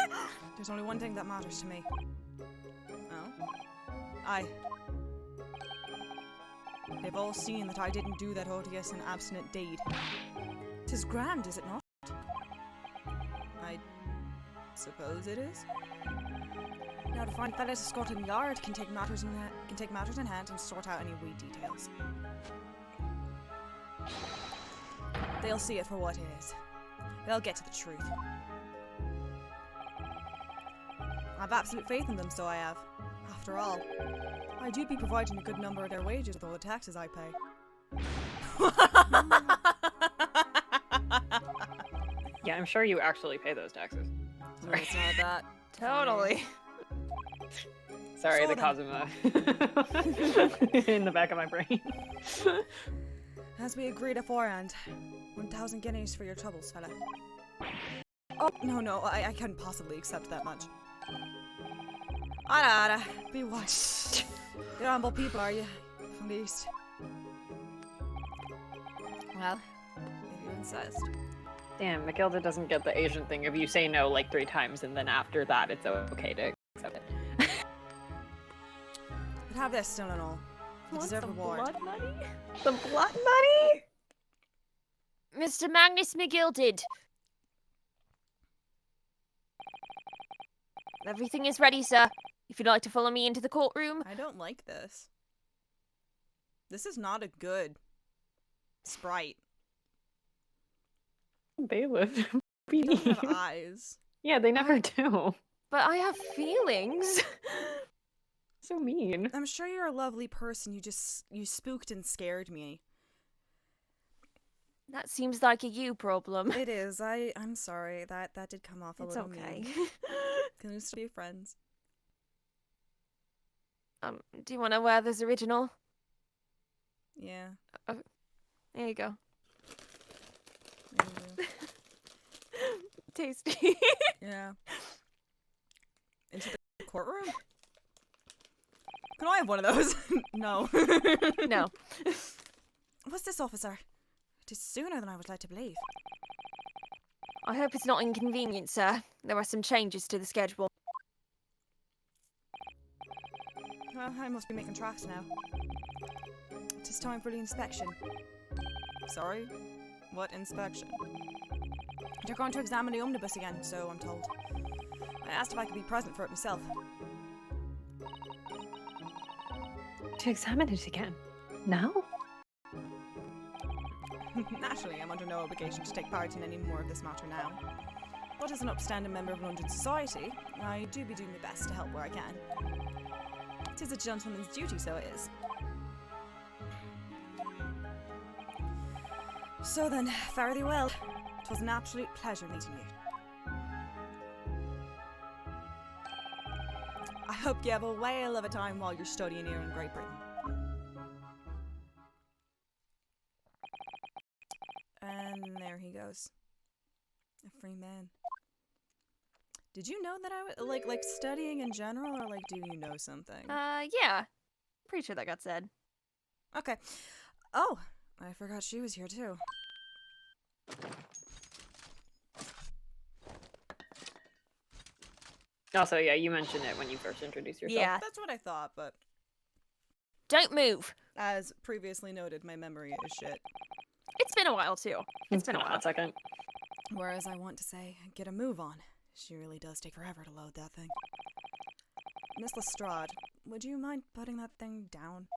There's only one thing that matters to me. Oh? Aye. They've all seen that I didn't do that odious and abstinent deed. 'Tis grand, is it not? I suppose it is. Now the fine fellows of Scotland Yard can take matters in hand and sort out any wee details. They'll see it for what it is. They'll get to the truth. I've absolute faith in them, so I have. After all, I do be providing a good number of their wages with all the taxes I pay. Yeah, I'm sure you actually pay those taxes. No, it's not that. Totally. Sorry, So the Kazuma in the back of my brain. As we agreed aforehand, 1,000 guineas for your troubles, fella. Oh, no, I couldn't possibly accept that much. Ada, be wise. You're humble people, are you? From the east. Well, if you insist. Damn, Matilda doesn't get the Asian thing of you say no like 3 times and then after that it's okay to accept it. But have this still and all. You deserve reward. Blood money? The blood money? Mr. Magnus McGilded. Everything is ready, sir. If you'd like to follow me into the courtroom. I don't like this. This is not a good sprite. Bailiff. He doesn't have eyes. Yeah, they never do. But I have feelings. So mean. I'm sure you're a lovely person. You spooked and scared me. That seems like a you problem. It is. I'm sorry. That did come off a It's little okay. mean. Can we still be friends? Do you want to wear this original? Yeah. There you go. There you Tasty. go. Yeah. Into the courtroom? Can I have one of those? No. No. What's this, officer? It is sooner than I was led to believe. I hope it's not inconvenient, sir. There are some changes to the schedule. Well, I must be making tracks now. It is time for the inspection. Sorry? What inspection? They're going to examine the Omnibus again, so I'm told. I asked if I could be present for it myself. To examine it again? Now? Naturally, I'm under no obligation to take part in any more of this matter now. But as an upstanding member of London society, I do be doing my best to help where I can. It is a gentleman's duty, so it is. So then, fare thee well. It was an absolute pleasure meeting you. I hope you have a whale of a time while you're studying here in Great Britain. And there he goes. A free man. Did you know that I was like studying in general, or like do you know something? Yeah. Pretty sure that got said. Okay. Oh, I forgot she was here too. Also, yeah, you mentioned it when you first introduced yourself. Yeah. That's what I thought, but Don't move. as previously noted, my memory is shit. It's been a while, too. It's been a hot second. Whereas I want to say, get a move on. She really does take forever to load that thing. Miss Lestrade, would you mind putting that thing down?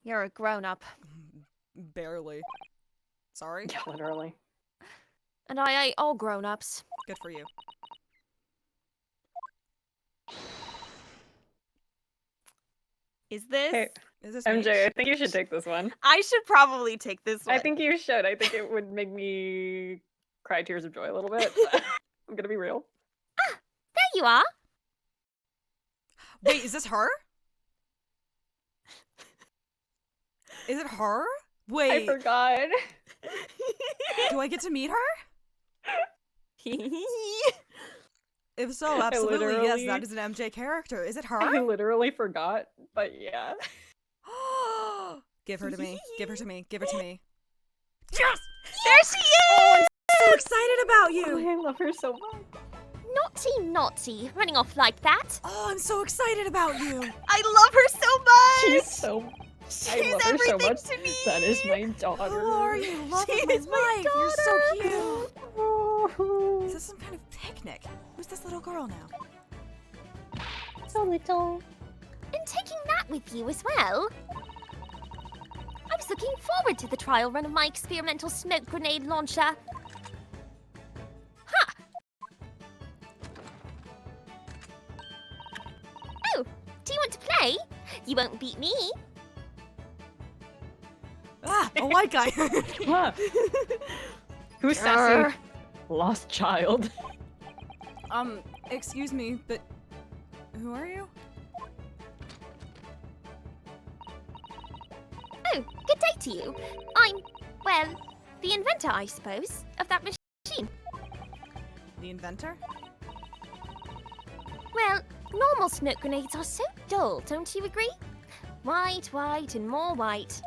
You're a grown-up. Barely. Sorry? Yeah, literally. And I ate all grown-ups. Good for you. Is this? Hey, Is this MJ, me? I think you should take this one. I should probably take this one. I think you should. I think it would make me cry tears of joy a little bit. I'm gonna be real. There you are. Wait, is this her? Is it her? Wait, I forgot. do I get to meet her? If so, absolutely yes, literally- that is an MJ character. Is it her? I literally forgot, but yeah. Give her to me. Give her to me. Give her to me. Yes! There she is! So excited about you! Oh, I love her so much. Naughty, naughty. Running off like that. Oh, I'm so excited about you! I love her so much! She's so. She's I love her so everything much. to me! That is my daughter. How are you? Love She of my is my life! You're so cute! Oh, Is this some kind of picnic? Who's this little girl now? So little. And taking that with you as well. I was looking forward to the trial run of my experimental smoke grenade launcher. Ha! Oh, do you want to play? You won't beat me. Ah, a white guy! Huh. Who's sassy? Lost child. Excuse me, but who are you? Oh, good day to you. I'm, well, the inventor, I suppose, of that machine. The inventor? Well, normal smoke grenades are so dull, don't you agree? White, white, and more white.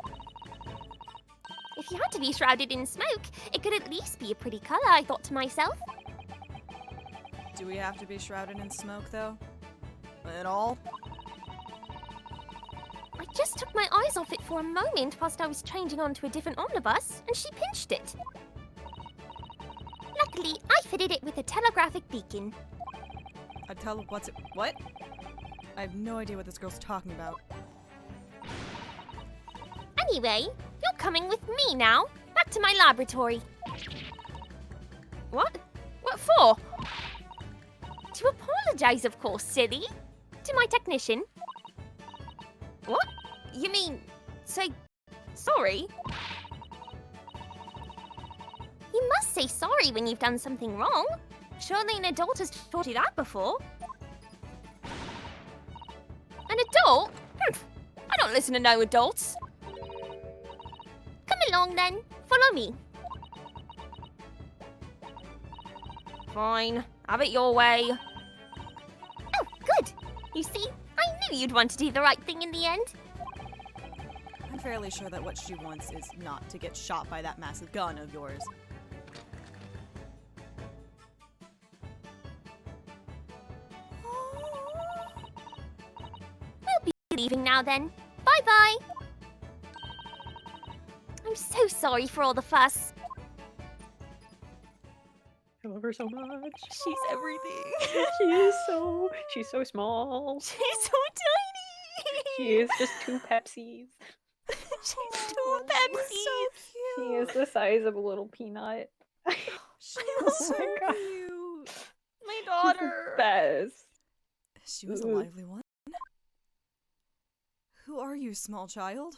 If you had to be shrouded in smoke, it could at least be a pretty color, I thought to myself. Do we have to be shrouded in smoke, though? At all? I just took my eyes off it for a moment whilst I was changing onto a different omnibus, and she pinched it. Luckily, I fitted it with a telegraphic beacon. What's it? What? I have no idea what this girl's talking about. Anyway, you're coming with me now. Back to my laboratory. What? What for? To apologize, of course, silly. To my technician. What? You mean, say sorry? You must say sorry when you've done something wrong. Surely an adult has taught you that before. An adult? Humph. I don't listen to no adults. Come along then. Follow me. Fine. Have it your way. You see, I knew you'd want to do the right thing in the end. I'm fairly sure that what she wants is not to get shot by that massive gun of yours. We'll be leaving now then. Bye-bye. I'm so sorry for all the fuss. I love her so much. She's everything. She's so small. She's so tiny. She is just 2 Pepsis. She's 2 Pepsis. She is the size of a little peanut. She Oh was so my God. cute. My She's daughter. the best. She was a lively one. Who are you, small child?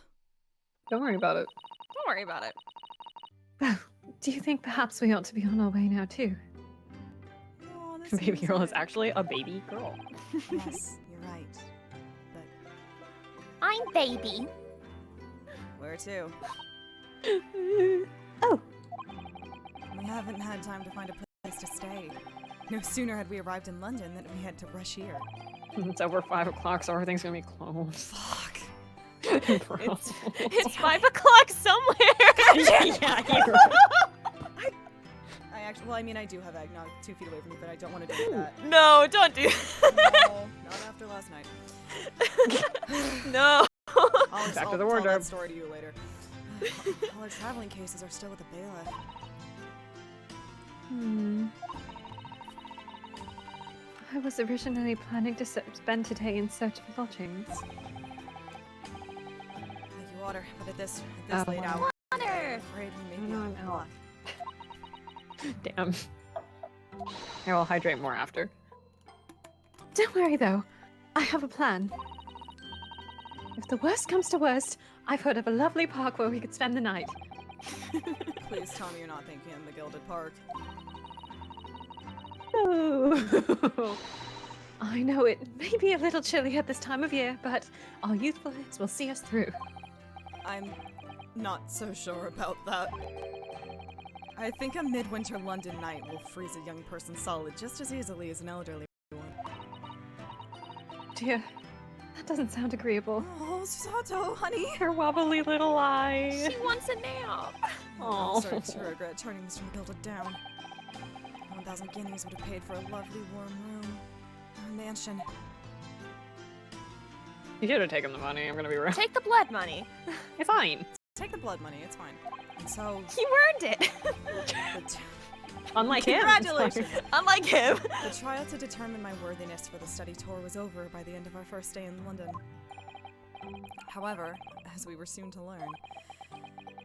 Don't worry about it. Don't worry about it. Do you think perhaps we ought to be on our way now too? Oh, this Baby seems girl is right. actually a baby girl. Yes, you're right. But I'm baby. where to? Oh, We haven't had time to find a place to stay. No sooner had we arrived in London than we had to rush here. it's over 5 o'clock, so everything's gonna be closed. Fuck. Bro. It's 5 o'clock somewhere. yeah, you're I actually, well, I mean, I do have eggnog 2 feet away from me, but I don't want to do that. No, don't do No, not after last night. No. I'll Back to the tell wardrobe. that story to you later. All our traveling cases are still with the bailiff. I was originally planning to spend today in search of lodgings. Thank you, water, but at this Oh, late water. hour, I'm Water. afraid we may be No, out of no. luck. Damn. I will hydrate more after. Don't worry though. I have a plan. If the worst comes to worst, I've heard of a lovely park where we could spend the night. Please tell me you're not thinking of the Gilded Park. Oh. I know it may be a little chilly at this time of year, but our youthfulness will see us through. I'm not so sure about that. I think a midwinter London night will freeze a young person solid just as easily as an elderly one. Dear, that doesn't sound agreeable. Oh, Sato, honey! Her wobbly little eye. She wants a nap. Oh. I'm starting to regret turning Mr. McGilda down. 1,000 guineas would have paid for a lovely warm room. A mansion. You should have taken the money, I'm gonna be real. Take the blood money. It's fine. Take the blood money, it's fine. And so, You earned it. Unlike him. it's fine. congratulations! Unlike him. The trial to determine my worthiness for the study tour was over by the end of our first day in London. However, as we were soon to learn,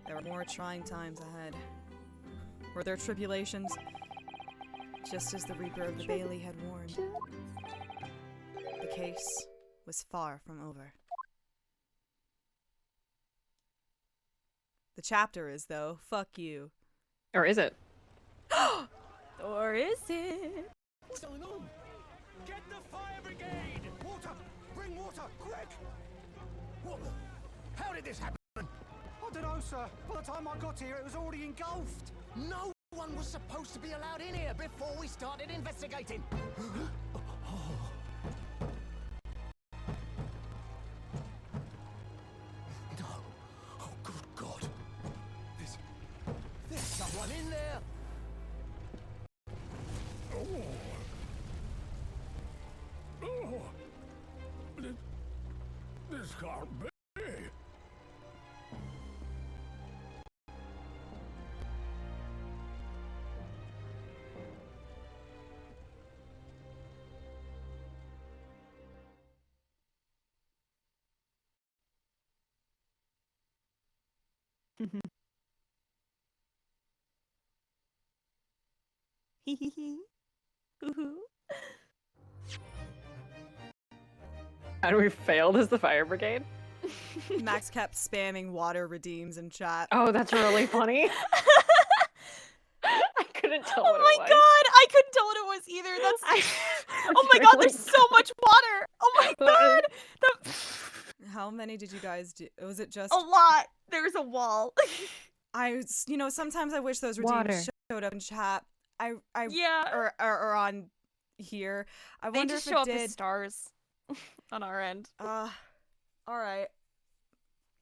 there were more trying times ahead. Were there tribulations? Just as the Reaper of the Bailey had warned. The case was far from over. The chapter is, though, fuck you. Or is it? Or is it? What's going on? Get the fire brigade! Water! Bring water, quick! What the? How did this happen? I don't know, sir. By the time I got here, it was already engulfed. No one was supposed to be allowed in here before we started investigating. No. Oh, good God. There's someone in there. Oh. Oh. This can't be. And we failed as the fire brigade? Max kept spamming water redeems in chat. Oh, that's really funny. I couldn't tell Oh what my it was. god, I couldn't tell what it was either. That's. Oh my god, there's so much water. Oh my god. How many did you guys do? Was it just A lot. There's a wall. you know, sometimes I wish those redeems Water. showed up in chat. I Yeah. or on here. I They wonder just if show it up as did. stars. on our end. All right.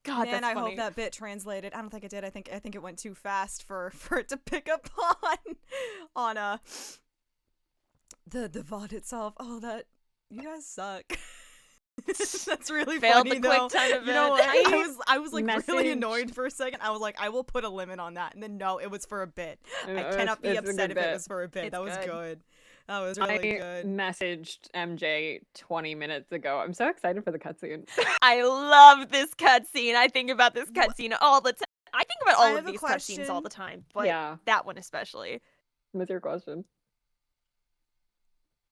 God, Man, that's I funny. hope that bit translated. I don't think it did. I think it went too fast for it to pick up on the VOD itself. Oh, that you guys suck. That's really Failed funny the though. quick time You know what? event. I was like really Messaged- annoyed for a second. I was like, I will put a limit on that. And then no, it was for a bit. No, I cannot be it's a upset good if it bit. was for a bit. It's That was good. good. That was really I good. messaged MJ 20 minutes ago. I'm so excited for the cutscene. I love this cutscene. I think about this cutscene all the time. I think about I all of have a these cutscenes all question. the time, but Yeah. that one especially. What's your question?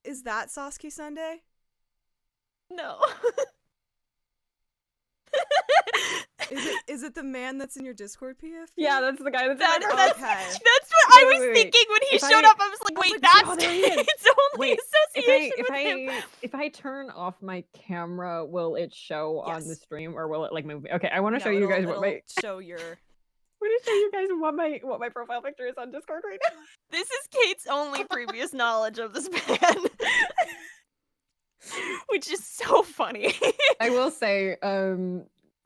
Is that Sasuke Sunday? No. Is it the man that's in your Discord PF? Yeah, that's the guy that's That- in my that's, Okay. that's what I was Wait. thinking when he If showed I- up. I was like, wait, like, that's oh, there he is. it's only Wait, association with him. if I turn off my camera, will it show on the Yes. stream or will it like move me? Okay, I want to No, show you it'll- guys what my it'll show your. I want to show you guys what my profile picture is on Discord right now. This is Kate's only previous knowledge of this man. Which is so funny. I will say,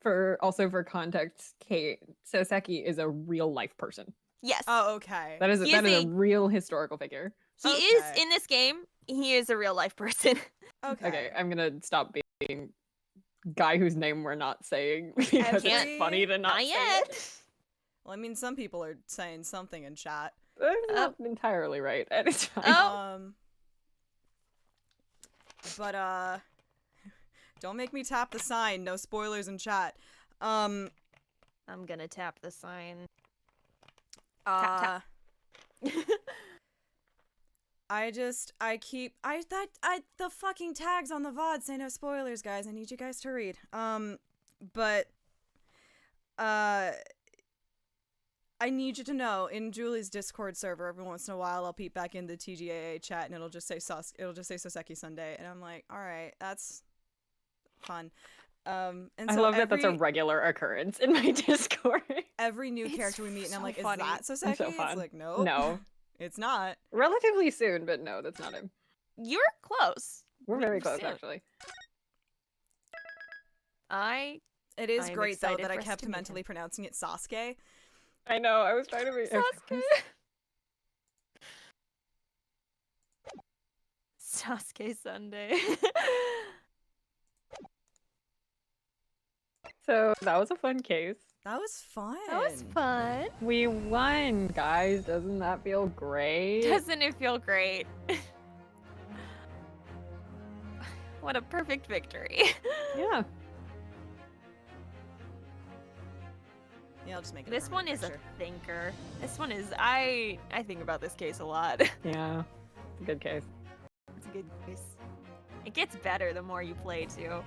for context, Kate Soseki is a real life person. Yes. Oh, okay. That is He that is is a a- real historical figure. He is Okay. in this game. He is a real life person. Okay. Okay, I'm gonna stop being guy whose name we're not saying because can't- it's funny to not Not say yet. it. Well, I mean, some people are saying something in chat. That's not entirely right. And it's fine. Oh. But don't make me tap the sign. No spoilers in chat. I'm gonna tap the sign. Uh, tap. the fucking tags on the VOD say no spoilers, guys. I need you guys to read. But I need you to know, in Julie's Discord server, every once in a while I'll peep back in the TGAA chat and it'll just say Soseki Sunday, and I'm like, all right, that's fun. And I so love that that's a regular occurrence in my Discord. every new It's character we meet, and I'm so like, funny. is that Soseki? So It's fun. like, no, No. it's not. Relatively soon, but no, that's not him. You're close. We're very close, Soon. actually. It is I'm great though excited that I for us kept to meet him. mentally pronouncing it Sasuke. I know. I was trying to be. Sasuke. Sasuke Sunday. So that was a fun case. That was fun. That was fun. We won, guys. Doesn't that feel great? Doesn't it feel great? What a perfect victory. Yeah. Yeah, I'll just make it. This one is a picture. thinker. This one is I think about this case a lot. Yeah. It's a good case. It's a good case. It gets better the more you play too.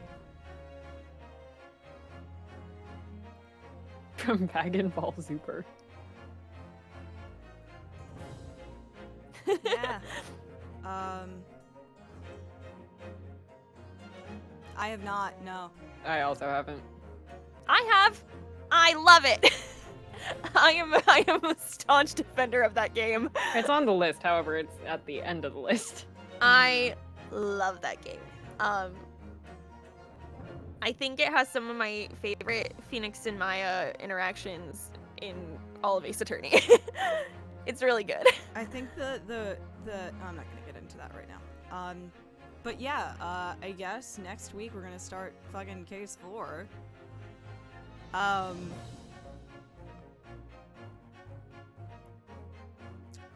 From Bag and Ball Super. Yeah. I have not. No. I also haven't. I have. I love it. I am a staunch defender of that game. It's on the list, however, it's at the end of the list. I love that game. I think it has some of my favorite Phoenix and Maya interactions in all of Ace Attorney. It's really good. I think the I'm not gonna get into that right now. But yeah, I guess next week we're gonna start fucking case 4.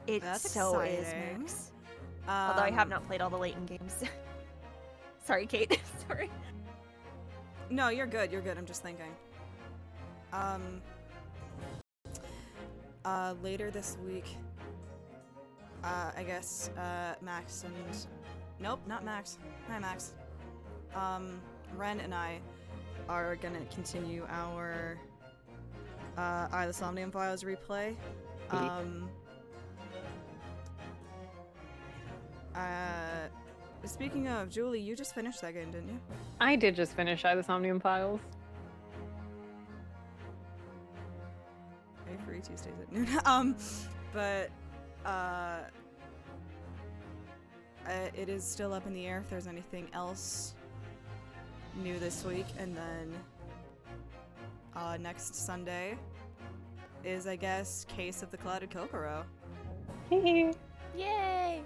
It That's so is, exciting. Max. Although I have not played all the Leighton games. Sorry, Kate. Sorry. No, you're good. You're good. I'm just thinking. Later this week, I guess, Max and... Nope, not Max. Hi, Max. Ren and I are gonna continue our, Eye of the Somnium Files replay. Speaking of, Julie, you just finished that game, didn't you? I did just finish Eye of the Somnium Files. Pay free Tuesdays at noon. But it is still up in the air if there's anything else new this week, and then next Sunday is, I guess, Case of the Clouded Kokoro. Yay!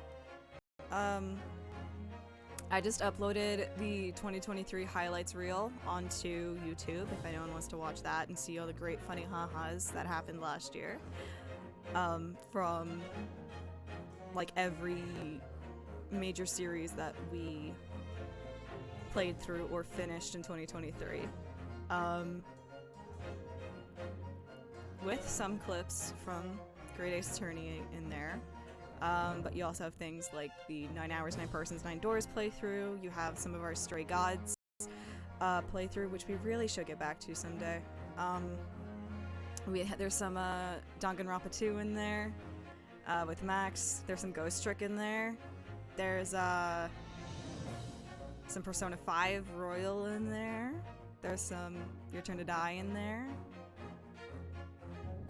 I just uploaded the 2023 highlights reel onto YouTube if anyone wants to watch that and see all the great funny ha-has that happened last year. From like every major series that we played through or finished in 2023. With some clips from Great Ace Attorney in there. But you also have things like the 9 Hours, 9 Persons, 9 Doors playthrough. You have some of our Stray Gods playthrough, which we really should get back to someday. There's some Danganronpa 2 in there with Max. There's some Ghost Trick in there. There's some Persona 5 Royal in there. There's some Your Turn to Die in there.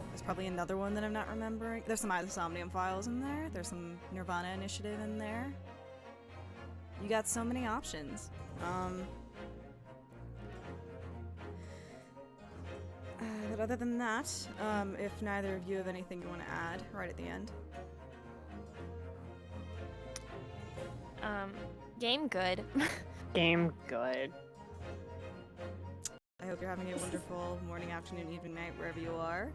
There's probably another one that I'm not remembering. There's some Somnium Files in there. There's some Nirvana Initiative in there. You got so many options. But other than that, if neither of you have anything you want to add right at the end. Game good. Game good. I hope you're having a wonderful morning, afternoon, evening, night, wherever you are.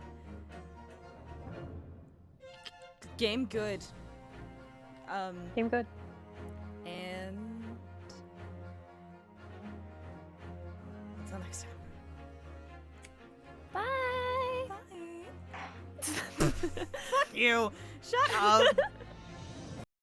Game good. Game good. And until next time. Bye! Bye. Fuck you. Shut up.